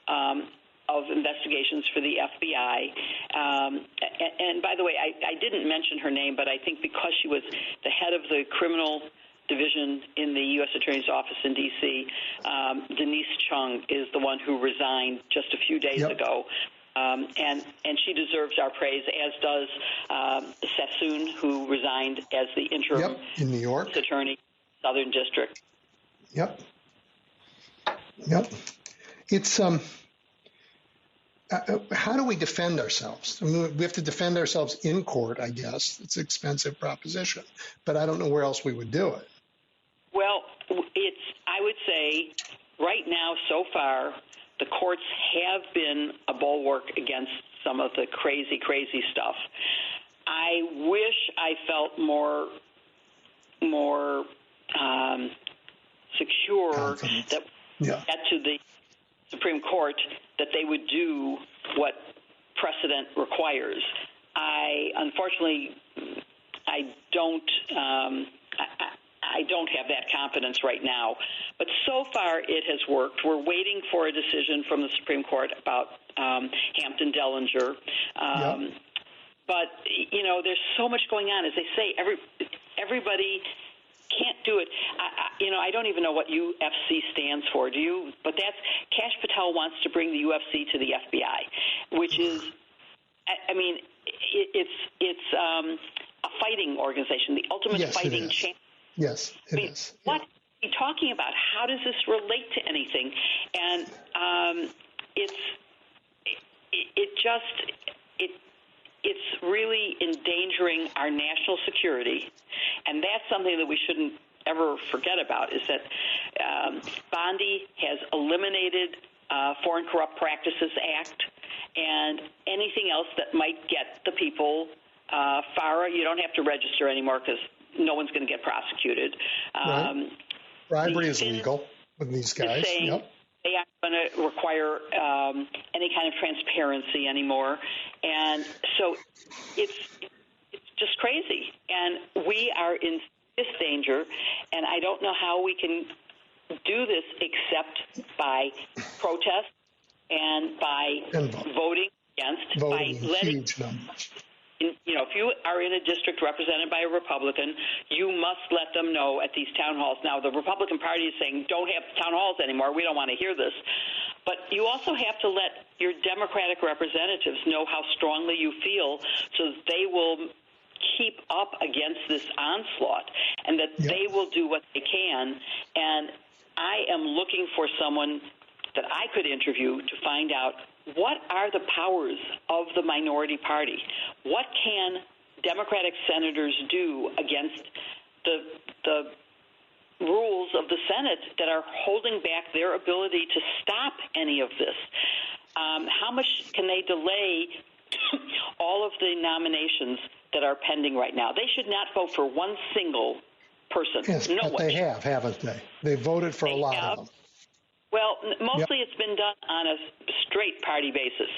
of investigations for the FBI. And by the way, I didn't mention her name, but I think because she was the head of the criminal division in the U.S. Attorney's Office in D.C., Denise Chung, is the one who resigned just a few days ago. And she deserves our praise, as does Sassoon, who resigned as the interim in New York attorney, Southern District. Yep. It's how do we defend ourselves? I mean, we have to defend ourselves in court, I guess. It's an expensive proposition, but I don't know where else we would do it. Well, I would say right now, so far, the courts have been a bulwark against some of the crazy, crazy stuff. I wish I felt more secure that get to the Supreme Court that they would do what precedent requires. Unfortunately, I don't have that confidence right now. But so far, it has worked. We're waiting for a decision from the Supreme Court about Hampton Dellinger. But, there's so much going on. As they say, everybody can't do it. I don't even know what UFC stands for. Do you? But Kash Patel wants to bring the UFC to the FBI, which is, it's a fighting organization, the ultimate fighting champion. Yes, it is. What are you talking about? How does this relate to anything? And it's really endangering our national security, and that's something that we shouldn't ever forget about, is that Bondi has eliminated Foreign Corrupt Practices Act and anything else that might get the people FARA. You don't have to register anymore because no one's going to get prosecuted. Bribery is legal with these guys. They aren't going to require any kind of transparency anymore. And so it's just crazy. And we are in this danger, and I don't know how we can do this except by protest and by voting against, by letting huge numbers. If you are in a district represented by a Republican, you must let them know at these town halls. Now, the Republican Party is saying, don't have town halls anymore. We don't want to hear this. But you also have to let your Democratic representatives know how strongly you feel so that they will keep up against this onslaught and that they will do what they can. And I am looking for someone that I could interview to find out what are the powers of the minority party? What can Democratic senators do against the rules of the Senate that are holding back their ability to stop any of this? How much can they delay all of the nominations that are pending right now? They should not vote for one single person. Yes, but they have, haven't they? They voted for a lot of them. Well, mostly it's been done on a straight party basis.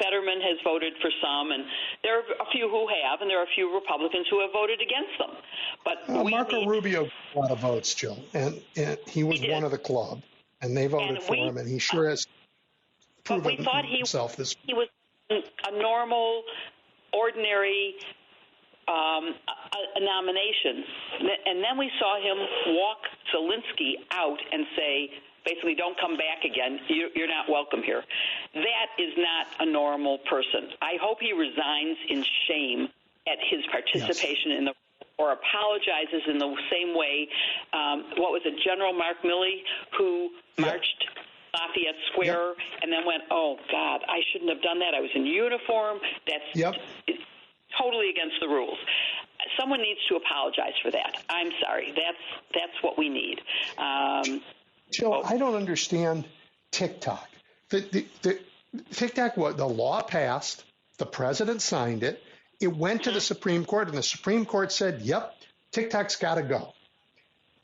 Fetterman has voted for some, and there are a few who have, and there are a few Republicans who have voted against them. But Marco Rubio got a lot of votes, Jill, and he was one of the club, and they voted for him, and he sure has proven himself this. He was a normal, ordinary a nomination, and then we saw him walk Zelensky out and say, basically, don't come back again. You're not welcome here. That is not a normal person. I hope he resigns in shame at his participation in the, or apologizes in the same way. What was it, General Mark Milley, who marched Lafayette Square and then went, oh, God, I shouldn't have done that. I was in uniform. That's totally against the rules. Someone needs to apologize for that. I'm sorry. That's what we need. Jill, I don't understand TikTok. The TikTok, the law passed, the president signed it, it went to the Supreme Court, and the Supreme Court said, yep, TikTok's got to go.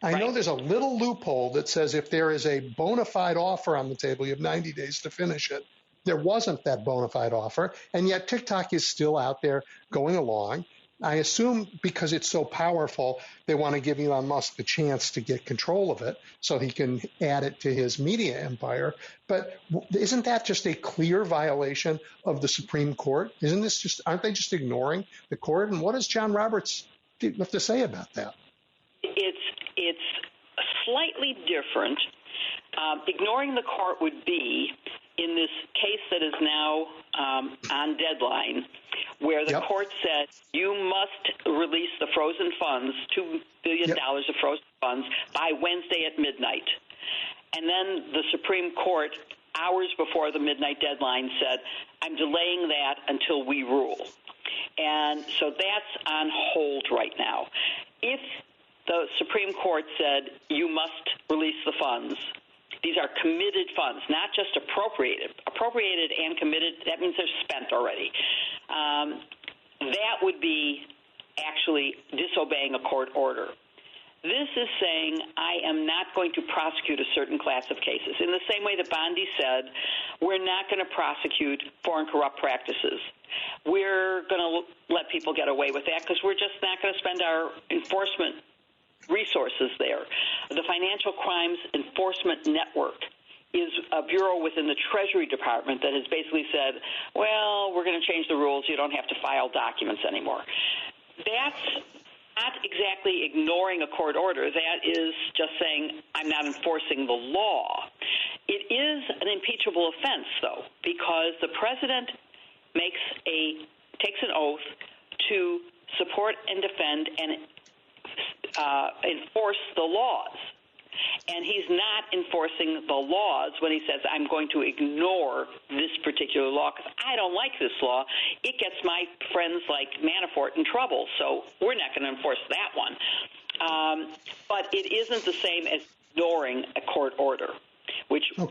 I know there's a little loophole that says if there is a bona fide offer on the table, you have 90 days to finish it. There wasn't that bona fide offer, and yet TikTok is still out there going along. I assume because it's so powerful, they want to give Elon Musk the chance to get control of it so he can add it to his media empire. But isn't that just a clear violation of the Supreme Court? Aren't they just ignoring the court? And what does John Roberts have to say about that? slightly different. Ignoring the court would be in this case that is now on deadline, where the court said you must release the frozen funds, $2 billion of frozen funds, by Wednesday at midnight. And then the Supreme Court, hours before the midnight deadline, said, I'm delaying that until we rule. And so that's on hold right now. If the Supreme Court said you must release the funds, these are committed funds, not just appropriated. Appropriated and committed, that means they're spent already. That would be actually disobeying a court order. This is saying I am not going to prosecute a certain class of cases. In the same way that Bondi said, we're not going to prosecute foreign corrupt practices. We're going to let people get away with that because we're just not going to spend our enforcement resources there. The Financial Crimes Enforcement Network is a bureau within the Treasury Department that has basically said, well, we're going to change the rules. You don't have to file documents anymore. That's not exactly ignoring a court order. That is just saying I'm not enforcing the law. It is an impeachable offense, though, because the president takes an oath to support and defend and enforce the laws. And he's not enforcing the laws when he says, I'm going to ignore this particular law because I don't like this law. It gets my friends like Manafort in trouble, so we're not going to enforce that one. But it isn't the same as ignoring a court order, which I'm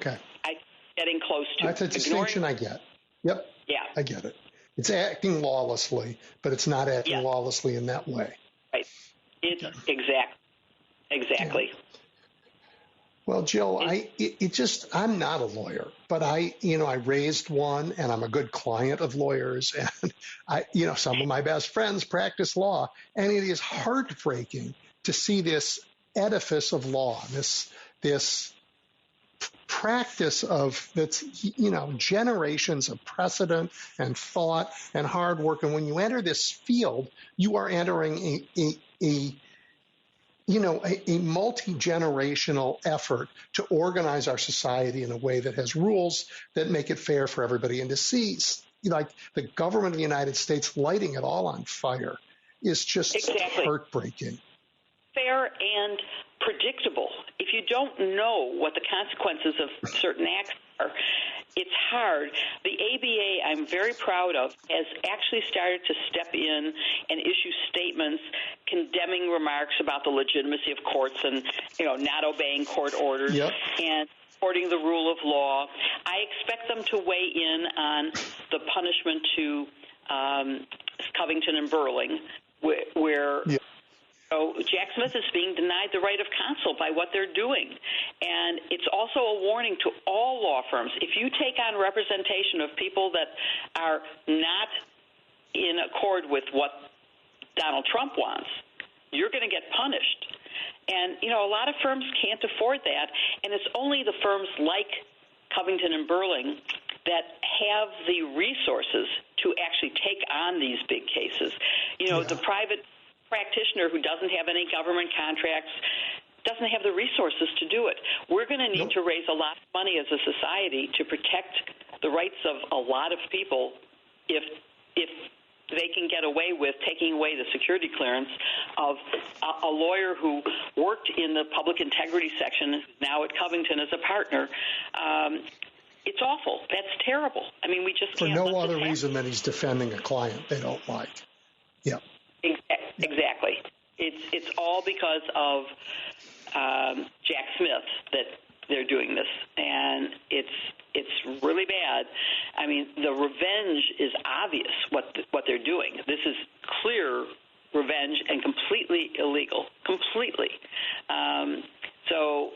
getting close to. That's a distinction I get. Yep. Yeah. I get it. It's acting lawlessly, but it's not acting lawlessly in that way. Right. Exactly. Yeah. Well, Jill, I'm not a lawyer, but I raised one, and I'm a good client of lawyers, and some of my best friends practice law, and it is heartbreaking to see this edifice of law, this practice of that's generations of precedent and thought and hard work, and when you enter this field, you are entering a multi-generational effort to organize our society in a way that has rules that make it fair for everybody. And to see, like, the government of the United States lighting it all on fire is just heartbreaking. Fair and predictable. If you don't know what the consequences of certain acts are, it's hard. The ABA, I'm very proud of, has actually started to step in and issue statements condemning remarks about the legitimacy of courts and, not obeying court orders and supporting the rule of law. I expect them to weigh in on the punishment to Covington and Burling, where Jack Smith is being denied the right of counsel by what they're doing. And it's also a warning to all law firms. If you take on representation of people that are not in accord with what Donald Trump wants, you're going to get punished. And, a lot of firms can't afford that. And it's only the firms like Covington and Burling that have the resources to actually take on these big cases. The private practitioner who doesn't have any government contracts doesn't have the resources to do it. We're going to need to raise a lot of money as a society to protect the rights of a lot of people if they can get away with taking away the security clearance of a lawyer who worked in the public integrity section, now at Covington as a partner. It's awful. That's terrible. I mean, we just can't. For no other reason than he's defending a client they don't like. Yeah. Exactly. It's all because of Jack Smith that they're doing this, and it's really bad. I mean, the revenge is obvious what they're doing. This is clear revenge and completely illegal, completely. So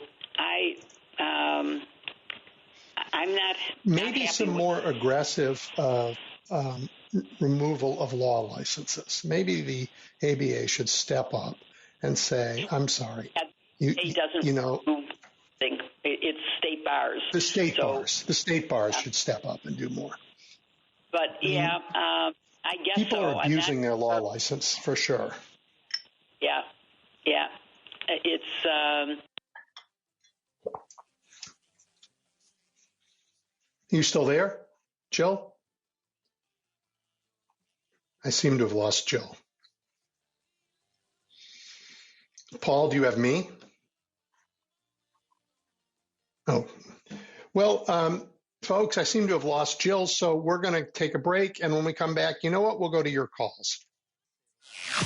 I'm not maybe not some more aggressive removal of law licenses. Maybe the ABA should step up and say, "I'm sorry." It doesn't. It's state bars. The state bars should step up and do more. But I guess people are abusing their law license for sure. Yeah. It's You still there, Jill? I seem to have lost Jill. Paul, do you have me? Oh, well, folks, I seem to have lost Jill, so we're going to take a break. And when we come back, you know what? We'll go to your calls.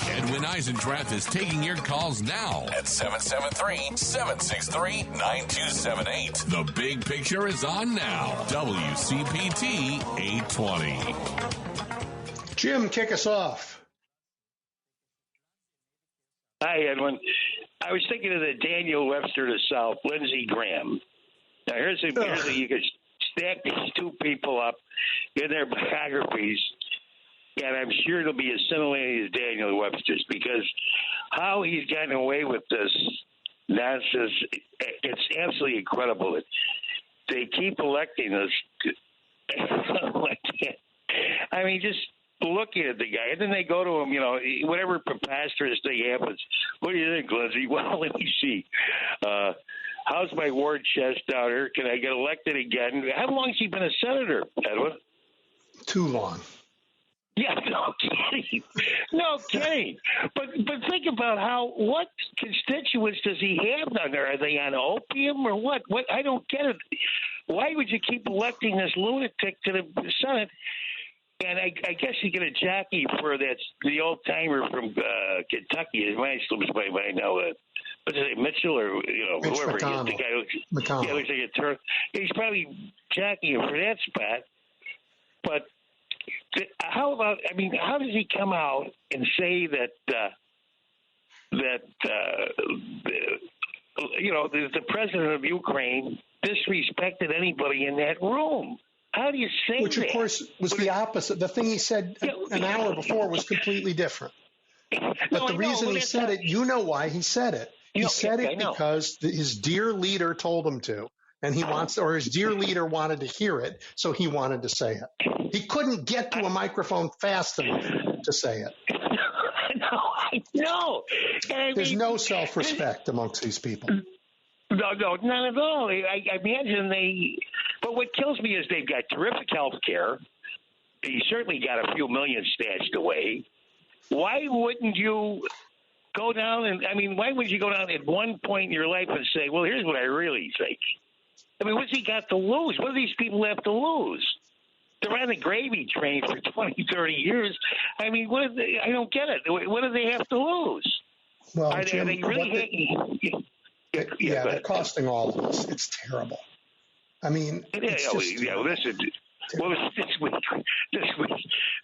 Edwin Eisendrath is taking your calls now at 773-763-9278. The big picture is on now. WCPT 820. Jim, kick us off. Hi, Edwin. I was thinking of the Daniel Webster to South, Lindsey Graham. Now, here's you could stack these two people up in their biographies, and I'm sure it'll be as scintillating as Daniel Webster's, because how he's gotten away with this nonsense, it's absolutely incredible. They keep electing us. I mean, just looking at the guy, and then they go to him, whatever preposterous thing happens. What do you think, Lindsey? Well, let me see. How's my ward chest down here? Can I get elected again? How long has he been a senator, Edwin? Too long. Yeah, no kidding. No kidding. But think about what constituents does he have down there? Are they on opium or what? What? I don't get it. Why would you keep electing this lunatic to the Senate? And I guess you get a jockey for the old timer from Kentucky. His mind slips my mind now. What's his name, Mitchell or whoever he is? The guy looks like a turn. He's probably jockeying for that spot. But how about? I mean, how does he come out and say that the president of Ukraine disrespected anybody in that room? How do you say that? Which, of course, was the opposite. The thing he said an hour before was completely different. But the reason he said it, you know why he said it. He said it because his dear leader told him to, and his dear leader wanted to hear it, so he wanted to say it. He couldn't get to a microphone fast enough to say it. No. There's no self-respect amongst these people. No, none at all. I imagine but what kills me is they've got terrific health care. You certainly got a few million stashed away. Why wouldn't you go down why would you go down at one point in your life and say, well, here's what I really think? I mean, what's he got to lose? What do these people have to lose? They're on the gravy train for 20, 30 years. I mean, I don't get it. What do they have to lose? Well, are Jim, they really they're costing all of us. It's terrible. I mean, it's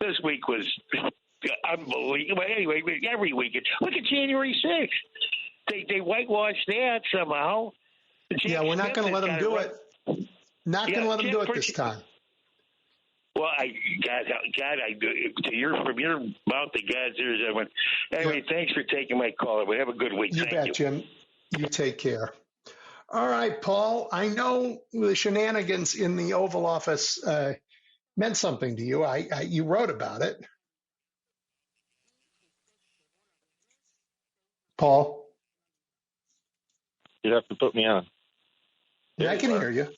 this week was unbelievable. Anyway, every weekend. Look at January 6th. They whitewashed that somehow. We're not going to let them do it. Not going to let them do it this time. Well, from your mouth to God's ears, everyone. Anyway, Thanks for taking my call. Have a good week. You bet, Jim. You take care. All right, Paul, I know the shenanigans in the Oval Office meant something to you. You wrote about it. Paul? You have to put me on. Yeah, I can hear you.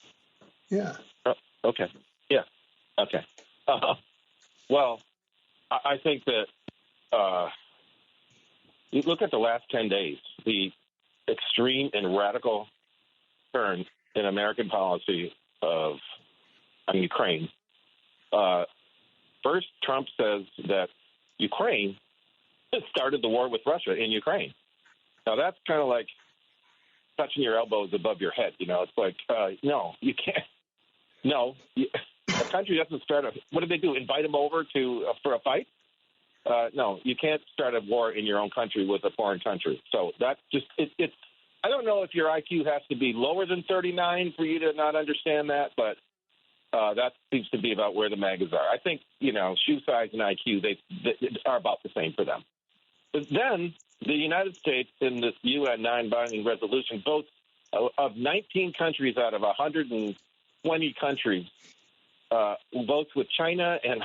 Yeah. Okay. Yeah. Okay. Well, I think that you look at the last 10 days, the extreme and radical turn in American policy on Ukraine. First, Trump says that Ukraine started the war with Russia in Ukraine. Now, that's kind of like touching your elbows above your head. It's like, no, you can't. No, a country doesn't start what did they do? Invite them over for a fight? No, you can't start a war in your own country with a foreign country. So that's just it's. I don't know if your IQ has to be lower than 39 for you to not understand that, but that seems to be about where the MAGAs are. I think shoe size and IQ they are about the same for them. But then the United States in this UN non-binding resolution votes of 19 countries out of 120 countries votes with China and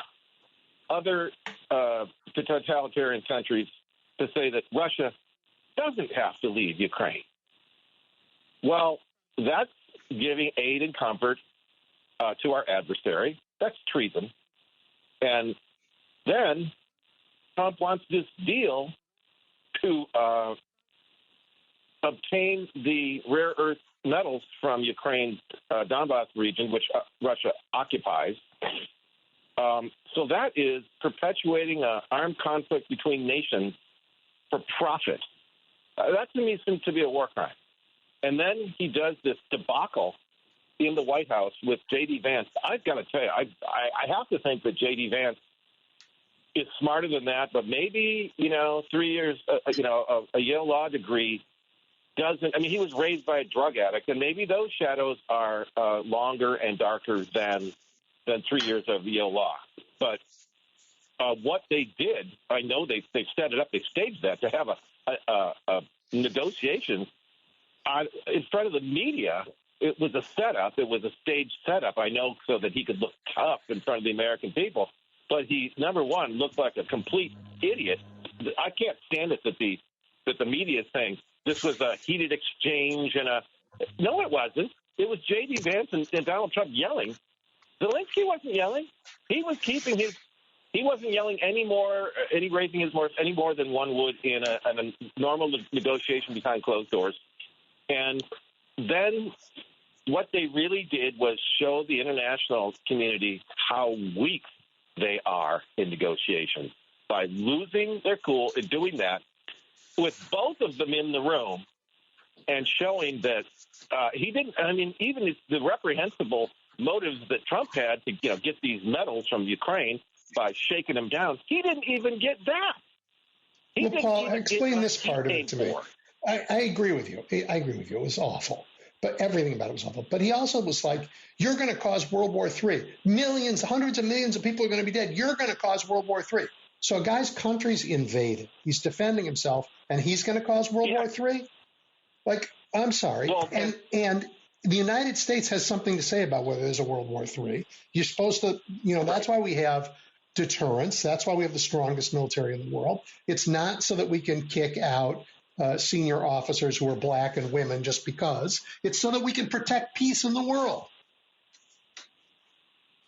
other totalitarian countries to say that Russia doesn't have to leave Ukraine. Well, that's giving aid and comfort to our adversary. That's treason. And then Trump wants this deal to obtain the rare earth metals from Ukraine's Donbass region, which Russia occupies. So that is perpetuating an armed conflict between nations for profit. That to me seems to be a war crime. And then he does this debacle in the White House with J.D. Vance. I've got to tell you, I have to think that J.D. Vance is smarter than that, but maybe, 3 years, a Yale law degree doesn't. I mean, he was raised by a drug addict, and maybe those shadows are longer and darker than 3 years of Yale law. But what they did, I know they set it up, they staged that to have a negotiation in front of the media. It was a setup. It was a staged setup, I know, so that he could look tough in front of the American people. But he, number one, looked like a complete idiot. I can't stand it that the media is saying this was a heated exchange no, it wasn't. It was J.D. Vance and Donald Trump yelling. Zelensky wasn't yelling. He was keeping his. He wasn't yelling anymore, raising his voice any more than one would in a normal negotiation behind closed doors. And then what they really did was show the international community how weak they are in negotiations by losing their cool and doing that with both of them in the room and showing that he didn't. I mean, even the reprehensible motives that Trump had to get these metals from Ukraine by shaking them down, he didn't even get that. Paul, explain this part of it to me. I agree with you. I agree with you. It was awful. But everything about it was awful. But he also was like, you're going to cause World War III. Millions, hundreds of millions of people are going to be dead. You're going to cause World War III. So a guy's country's invaded. He's defending himself, and he's going to cause World War III? Like, I'm sorry. Well, and the United States has something to say about whether there's a World War III. You're supposed to, that's why we have deterrence. That's why we have the strongest military in the world. It's not so that we can kick out senior officers who are black and women just because. It's so that we can protect peace in the world.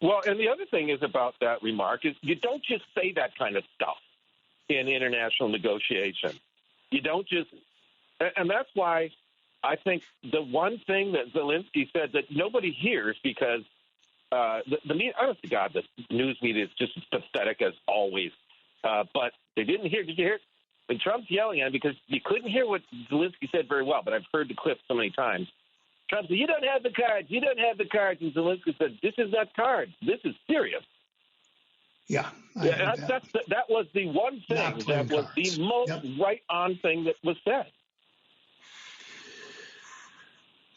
Well, and the other thing is about that remark is you don't just say that kind of stuff in international negotiation. You don't just, and that's why I think the one thing that Zelensky said that nobody hears because the media, honest to God, the news media is just as pathetic as always. But they didn't hear. Did you hear it? And Trump's yelling at him because you couldn't hear what Zelensky said very well, but I've heard the clip so many times. Trump said, you don't have the cards. You don't have the cards. And Zelensky said, this is not cards. This is serious. Yeah. That was the one thing that was the most right-on thing that was said.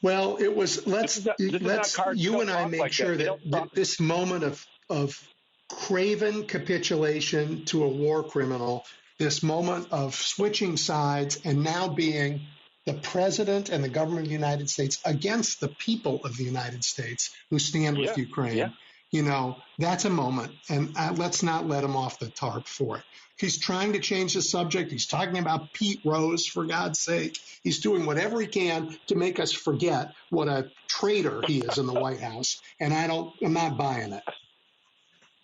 Well, it was, let's you and I make sure that this moment of craven capitulation to a war criminal, this moment of switching sides and now being the president and the government of the United States against the people of the United States who stand with Ukraine, that's a moment. And let's not let him off the tarp for it. He's trying to change the subject. He's talking about Pete Rose, for God's sake. He's doing whatever he can to make us forget what a traitor he is in the White House. And I'm not buying it.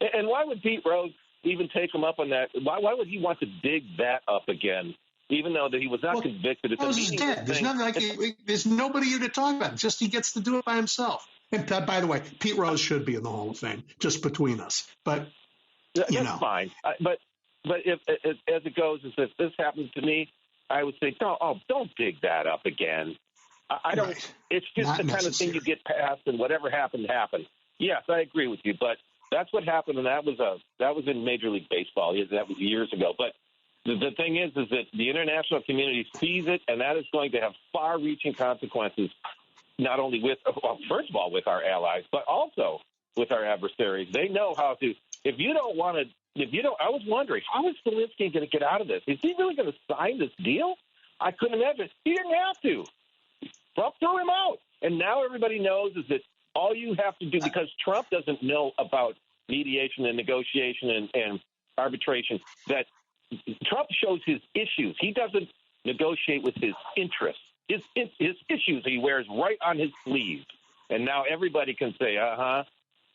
And why would Pete Rose even take him up on that? Why would he want to dig that up again, even though that he was not convicted? Rose is dead. There's nobody here to talk about it. Just he gets to do it by himself. And by the way, Pete Rose should be in the Hall of Fame, just between us. But that's fine. But if as it goes, if this happens to me, I would say, don't dig that up again. I don't. Right. It's just not the kind of thing you get past, and whatever happened, happened. Yes, I agree with you, but that's what happened, and that was in Major League Baseball. That was years ago. But the thing is that the international community sees it, and that is going to have far-reaching consequences. Not only first of all, with our allies, but also with our adversaries. They know how to. I was wondering, how is Zelensky going to get out of this? Is he really going to sign this deal? I couldn't imagine. He didn't have to. Trump threw him out. And now everybody knows is that all you have to do, because Trump doesn't know about mediation and negotiation and arbitration, that Trump shows his issues. He doesn't negotiate with his interests. His issues he wears right on his sleeve. And now everybody can say,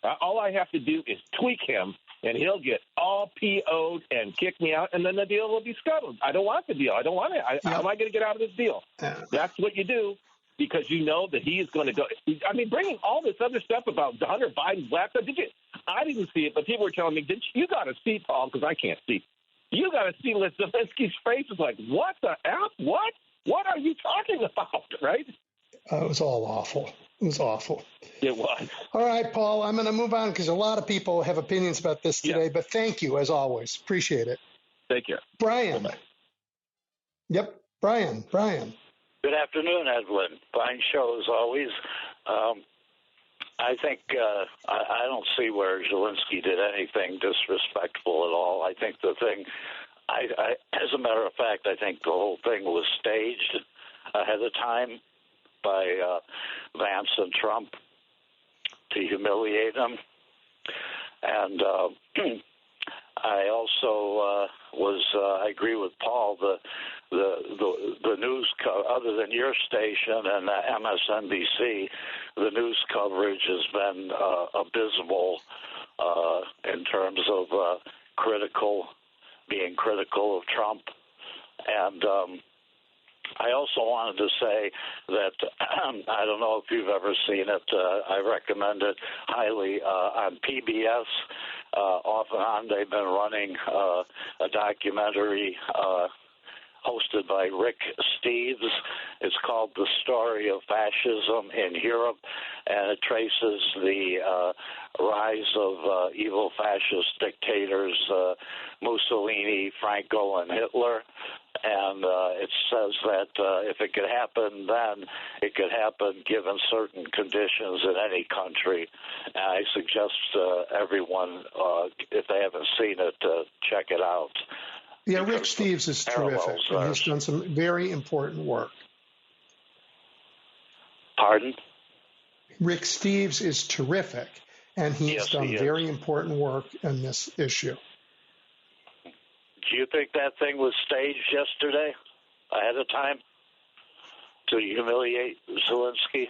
All I have to do is tweak him, and he'll get all PO'd and kick me out, and then the deal will be scuttled. I don't want the deal. I don't want it. How am I going to get out of this deal? That's what you do, because you know that he is going to go. I mean, bringing all this other stuff about Hunter Biden's laptop. I didn't see it, but people were telling me, you got to see, Paul, because I can't see. You got to see Zelensky's face. It's like, what the F? What? What are you talking about, right? It was all awful. It was awful. It was. All right, Paul, I'm going to move on because a lot of people have opinions about this today, but thank you, as always. Appreciate it. Take care. Brian. Bye-bye. Yep, Brian. Good afternoon, Edwin. Fine show as always. I think I don't see where Zelensky did anything disrespectful at all. I think the thing, as a matter of fact, I think the whole thing was staged ahead of time by Vance and Trump to humiliate him. And I also I agree with Paul. The news, other than your station and MSNBC, the news coverage has been abysmal in terms of being critical of Trump. And I also wanted to say that I don't know if you've ever seen it. I recommend it highly on PBS. Off and on, they've been running a documentary hosted by Rick Steves. It's called The Story of Fascism in Europe, and it traces the rise of evil fascist dictators, Mussolini, Franco, and Hitler. And it says that if it could happen then, it could happen given certain conditions in any country. And I suggest everyone, if they haven't seen it, check it out. Yeah, Rick Steves is terrific. And he's done some very important work. Pardon? Rick Steves is terrific, and he's done very important work in this issue. Do you think that thing was staged yesterday ahead of time to humiliate Zelensky?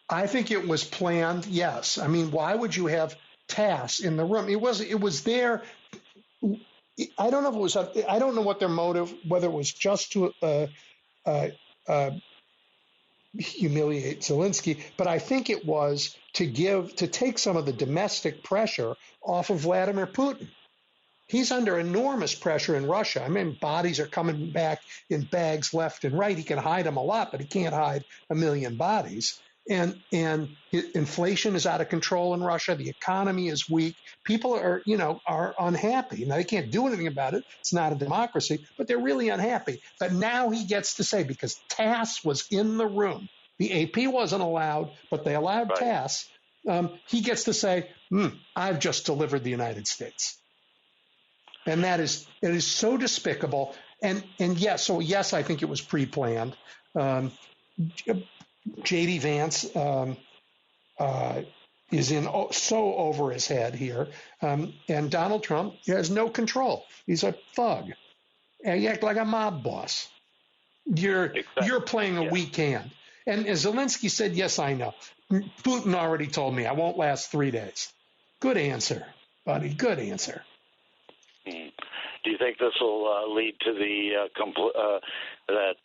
I think it was planned, yes. I mean, why would you have TASS in the room? It was there. I don't know if it was. I don't know what their motive, whether it was just to humiliate Zelensky, but I think it was to take some of the domestic pressure off of Vladimir Putin. He's under enormous pressure in Russia. I mean, bodies are coming back in bags left and right. He can hide them a lot, but he can't hide 1 million bodies. And inflation is out of control in Russia. The economy is weak. People are unhappy. Now, they can't do anything about it. It's not a democracy, but they're really unhappy. But now he gets to say, because TASS was in the room, the AP wasn't allowed, but they allowed TASS. He gets to say, I've just delivered the United States. And it is so despicable. And yes, I think it was pre-planned. J.D. Vance is so over his head here. And Donald Trump has no control. He's a thug. And you act like a mob boss. You're playing a weak hand. And as Zelensky said, yes, I know. Putin already told me I won't last 3 days. Good answer, buddy. Good answer. Do you think this will lead to that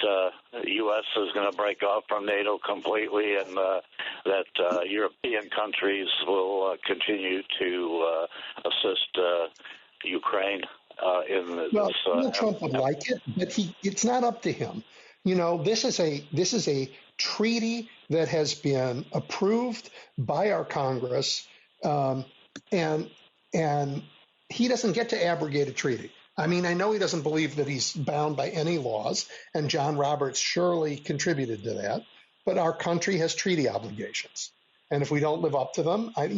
the U.S. is going to break off from NATO completely, and that European countries will continue to assist Ukraine in this? Well, Trump would like it, but it's not up to him. You know, this is a treaty that has been approved by our Congress, and he doesn't get to abrogate a treaty. I mean, I know he doesn't believe that he's bound by any laws, and John Roberts surely contributed to that, but our country has treaty obligations. And if we don't live up to them, I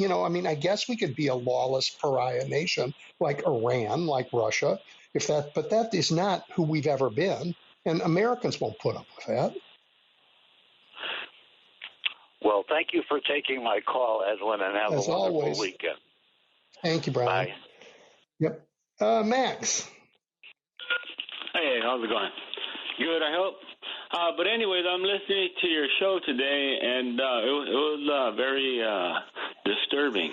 guess we could be a lawless pariah nation like Iran, like Russia, but that is not who we've ever been, and Americans won't put up with that. Well, thank you for taking my call, Edwin, and have As a wonderful always. weekend. Thank you, Brian. Bye. Yep. Max. Hey, how's it going? Good, I hope. But anyways, I'm listening to your show today, and it was very disturbing.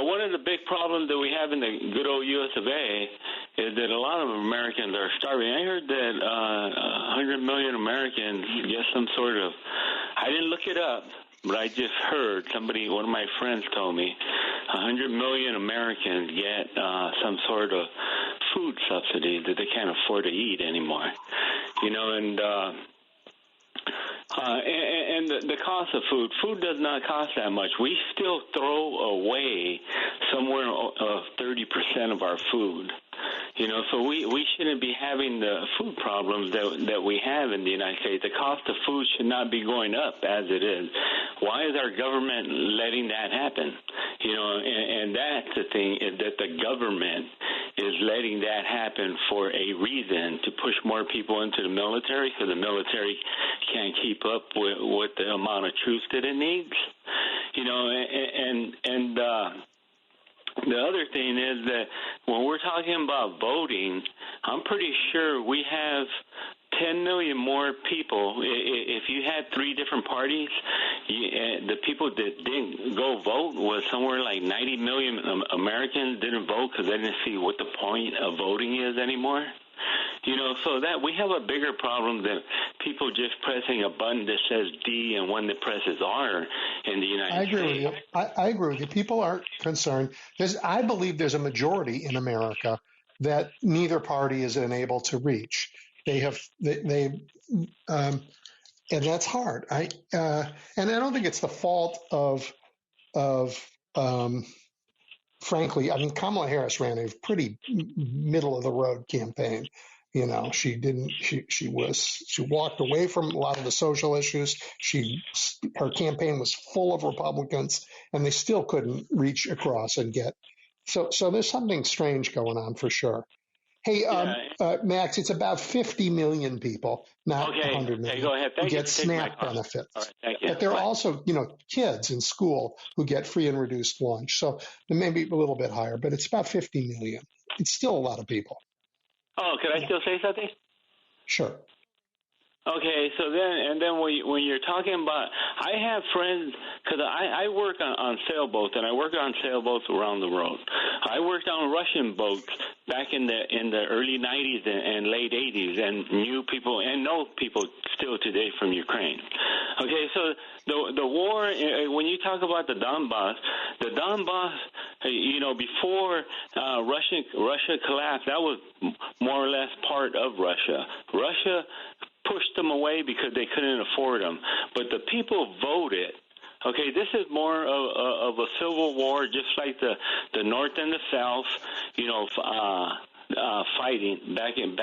One of the big problems that we have in the good old U.S. of A is that a lot of Americans are starving. I heard that 100 million Americans get some sort of, I didn't look it up, but I just heard one of my friends told me 100 million Americans get some sort of food subsidy that they can't afford to eat anymore. And the cost of food does not cost that much. We still throw away somewhere of 30% of our food. So we shouldn't be having the food problems that we have in the United States. The cost of food should not be going up as it is. Why is our government letting that happen? And that's the thing, is that the government is letting that happen for a reason, to push more people into the military, so the military can't keep up with the amount of troops that it needs. The other thing is that when we're talking about voting, I'm pretty sure we have 10 million more people. If you had three different parties, the people that didn't go vote was somewhere like 90 million Americans didn't vote because they didn't see what the point of voting is anymore. So that we have a bigger problem than people just pressing a button that says D and one that presses R in the United States. I agree with you. I agree with you. People aren't concerned. I believe there's a majority in America that neither party is unable to reach. And that's hard. And I don't think it's the fault of frankly, Kamala Harris ran a pretty middle of the road campaign. She walked away from a lot of the social issues. Her campaign was full of Republicans, and they still couldn't reach across and get. So there's something strange going on for sure. Hey, Max, it's about 50 million people, not 100 million, go ahead. who get SNAP benefits. All right, thank you. But there are also, kids in school who get free and reduced lunch. So it may be a little bit higher, but it's about 50 million. It's still a lot of people. Oh, could I still say something? Sure. Okay, so then when you're talking about, I have friends, because I work on sailboats, and I work on sailboats around the world. I worked on Russian boats back in the early 90s and late 80s, and knew people and know people still today from Ukraine. Okay, so the war, when you talk about the Donbass, before Russia collapsed, that was more or less part of Russia. Russia pushed them away because they couldn't afford them. But the people voted. Okay, this is more of a civil war, just like the North and the South, fighting back in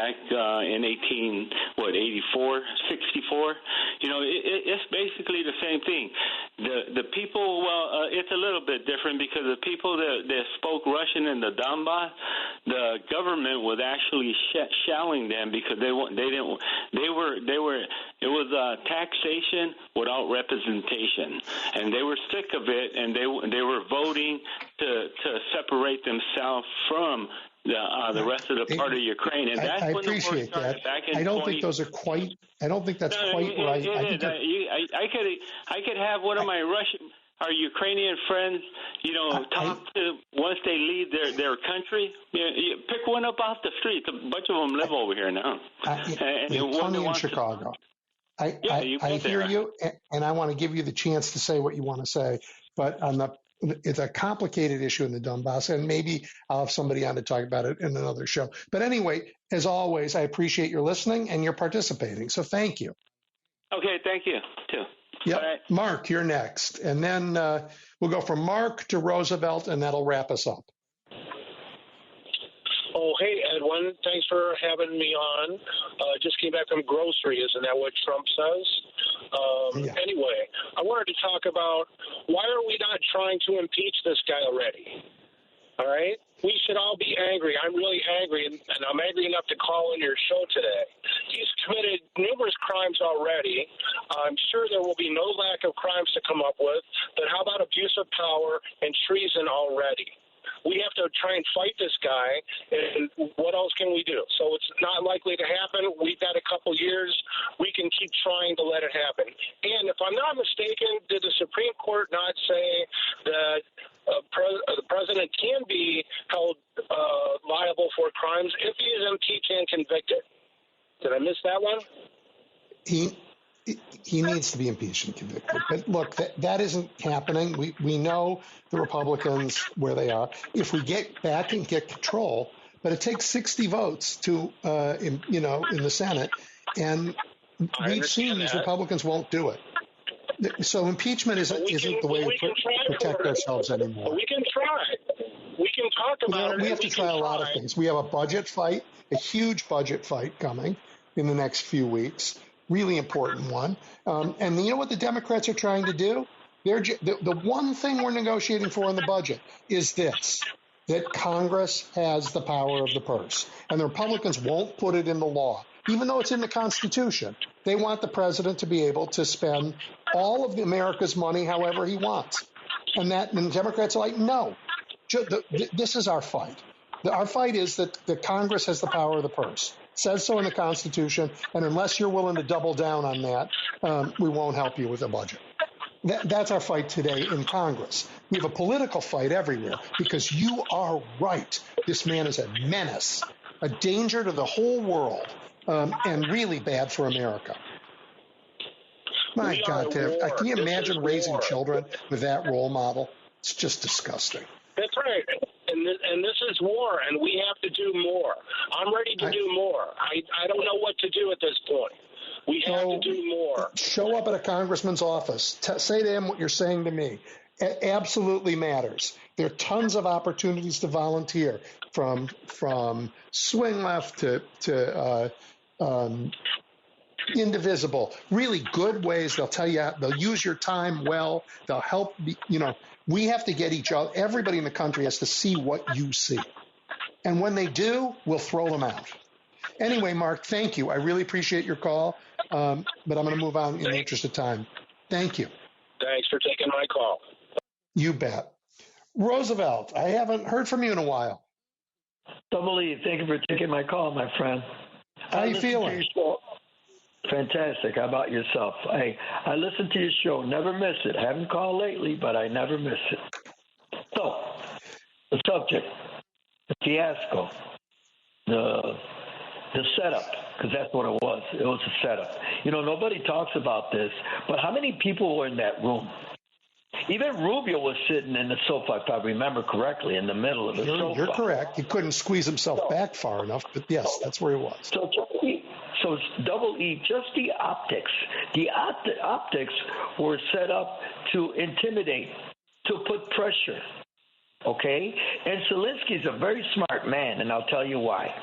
84, 64. It's basically the same thing. The people, it's a little bit different because the people that spoke Russian in the Donbass, the government was actually shelling them because it was taxation without representation, and they were sick of it, and they were voting to separate themselves from the rest of the part of Ukraine, and that's when the war started. Back in I don't think those are quite. I don't think that's quite right. I could have one of my our Ukrainian friends, talk to once they leave their country. You pick one up off the street. A bunch of them live over here now. Plenty in Chicago. I hear you, and I want to give you the chance to say what you want to say, but it's a complicated issue in the Donbass, and maybe I'll have somebody on to talk about it in another show. But anyway, as always, I appreciate your listening and your participating. So thank you. Okay, thank you, too. Yep. Right. Mark, you're next. And then we'll go from Mark to Roosevelt, and that'll wrap us up. Oh, hey, Edwin. Thanks for having me on. Just came back from grocery. Isn't that what Trump says? Anyway, I wanted to talk about why are we not trying to impeach this guy already? All right? We should all be angry. I'm really angry, and I'm angry enough to call in your show today. He's committed numerous crimes already. I'm sure there will be no lack of crimes to come up with. But how about abuse of power and treason already? we have to try and fight this guy, and what else can we do? So it's not likely to happen. We've got a couple years. We can keep trying to let it happen. And if I'm not mistaken, did the Supreme Court not say that the president can be held liable for crimes if he is impeached and convicted? Did I miss that one? He needs to be impeached and convicted. But look, that isn't happening. We know the Republicans where they are. If we get back and get control, but it takes 60 votes to, in the Senate, and we've seen these Republicans won't do it. So impeachment isn't the way to protect ourselves anymore. But we can try. We can talk about it. We have to try a lot of things. We have a budget fight, a huge budget fight coming in the next few weeks. Really important one. And you know what the Democrats are trying to do? The one thing we're negotiating for in the budget is this, that Congress has the power of the purse. And the Republicans won't put it in the law, even though it's in the Constitution. They want the president to be able to spend all of America's money however he wants. And the Democrats are like, no, this is our fight. Our fight is that the Congress has the power of the purse. It says so in the Constitution, and unless you're willing to double down on that, we won't help you with the budget. That's our fight today in Congress. We have a political fight everywhere because you are right. This man is a menace, a danger to the whole world, and really bad for America. My God, can you imagine raising children with that role model? It's just disgusting. That's right. And this is war, and we have to do more. I'm ready to do more. I don't know what to do at this point. We have to do more. Show up at a congressman's office. Say to him what you're saying to me. It absolutely matters. There are tons of opportunities to volunteer, from swing left to indivisible. Really good ways. They'll tell you. They'll use your time well. They'll help. We have to get each other. Everybody in the country has to see what you see, and when they do, we'll throw them out. Anyway, Mark, thank you. I really appreciate your call, but I'm going to move on in the interest of time. Thank you. Thanks for taking my call. You bet. Roosevelt, I haven't heard from you in a while. Double E, thank you for taking my call, my friend. How you feeling? Fantastic. How about yourself? I listen to your show. Never miss it. Haven't called lately, but I never miss it. So, the subject, the fiasco, the setup, because that's what it was. It was a setup. Nobody talks about this, but how many people were in that room? Even Rubio was sitting in the sofa, if I remember correctly, in the middle of the sofa. You're correct. He couldn't squeeze himself back far enough, but yes, that's where he was. So Double E, just the optics. The optics were set up to intimidate, to put pressure. Okay? And Zelensky's a very smart man, and I'll tell you why.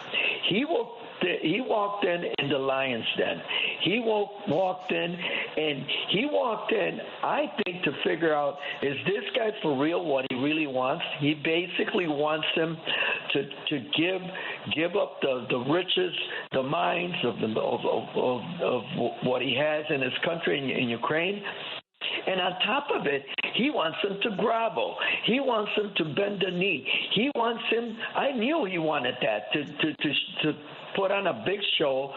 He walked in the lion's den. He walked in, I think, to figure out, is this guy for real what he really wants? He basically wants him to give up the riches, the mines of what he has in his country, in Ukraine. And on top of it, he wants them to grovel. He wants them to bend the knee. He wants him. I knew he wanted that to put on a big show,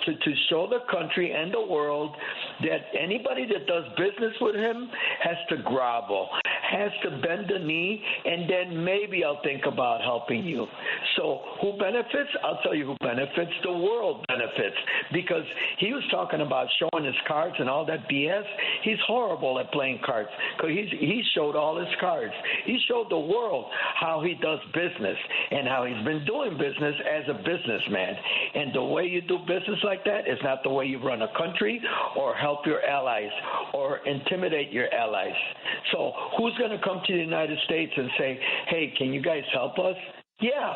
to show the country and the world that anybody that does business with him has to grovel, has to bend the knee, and then maybe I'll think about helping you. So who benefits? I'll tell you who benefits. The world benefits, because he was talking about showing his cards and all that BS. He's horrible at playing cards, because he showed all his cards. He showed the world how he does business and how he's been doing business as a businessman. And the way you do business like that is not the way you run a country or help your allies or intimidate your allies. So who's going to come to the United States and say, hey, can you guys help us? Yeah,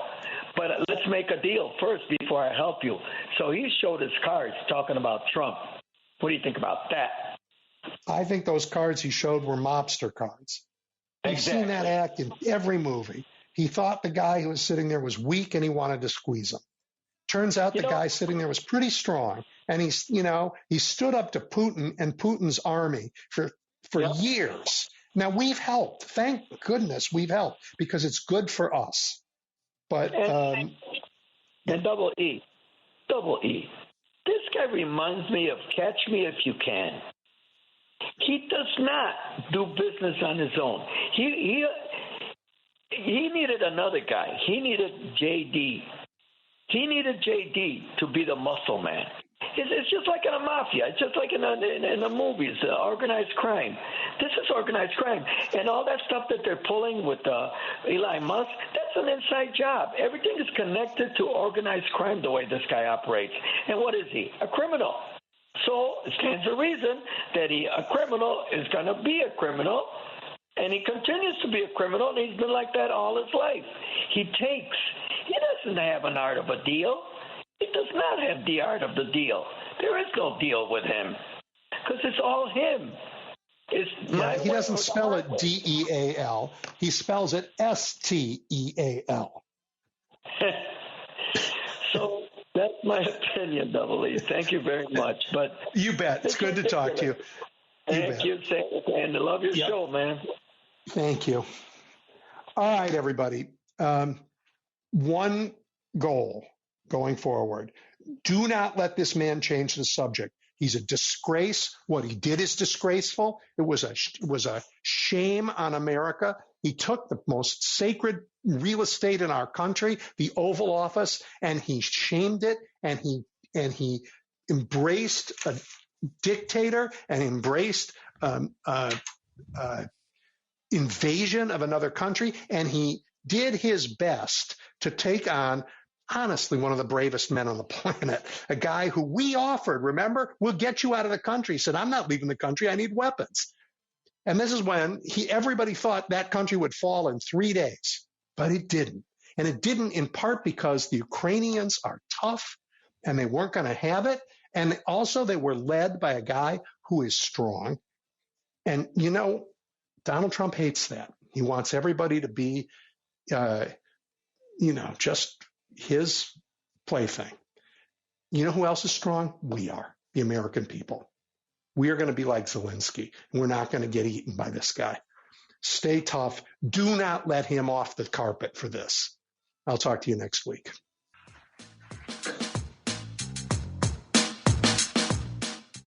but let's make a deal first before I help you. So he showed his cards talking about Trump. What do you think about that? I think those cards he showed were mobster cards. I've seen that act in every movie. He thought the guy who was sitting there was weak and he wanted to squeeze him. Turns out the guy sitting there was pretty strong, and he stood up to Putin and Putin's army for years. Now, we've helped. Thank goodness we've helped because it's good for us. But and double E. This guy reminds me of Catch Me If You Can. He does not do business on his own. He needed another guy. He needed JD. He needed JD to be the muscle man. It's just like in a mafia. It's just like in the movies, organized crime. This is organized crime. And all that stuff that they're pulling with Elon Musk, that's an inside job. Everything is connected to organized crime the way this guy operates. And what is he? A criminal. So it stands to reason that a criminal is going to be a criminal, and he continues to be a criminal, and he's been like that all his life. He doesn't have an art of a deal. He does not have the art of the deal. There is no deal with him because it's all him. He doesn't spell it D-E-A-L. He spells it S-T-E-A-L. So that's my opinion, Double E. Thank you very much. But you bet. It's good to talk to you. Thank you, and I love your show, man. Thank you. All right, everybody. One goal going forward. Do not let this man change the subject. He's a disgrace. What he did is disgraceful. It was a shame on America. He took the most sacred real estate in our country, the Oval Office, and he shamed it, and he embraced a dictator and embraced invasion of another country, and he did his best to take on, honestly, one of the bravest men on the planet, a guy who we offered, remember, we'll get you out of the country. He said, I'm not leaving the country. I need weapons. And this is when everybody thought that country would fall in 3 days, but it didn't. And it didn't in part because the Ukrainians are tough and they weren't going to have it. And also they were led by a guy who is strong. And, Donald Trump hates that. He wants everybody to be, just his plaything. You know who else is strong? We are, the American people. We are going to be like Zelensky. We're not going to get eaten by this guy. Stay tough. Do not let him off the carpet for this. I'll talk to you next week.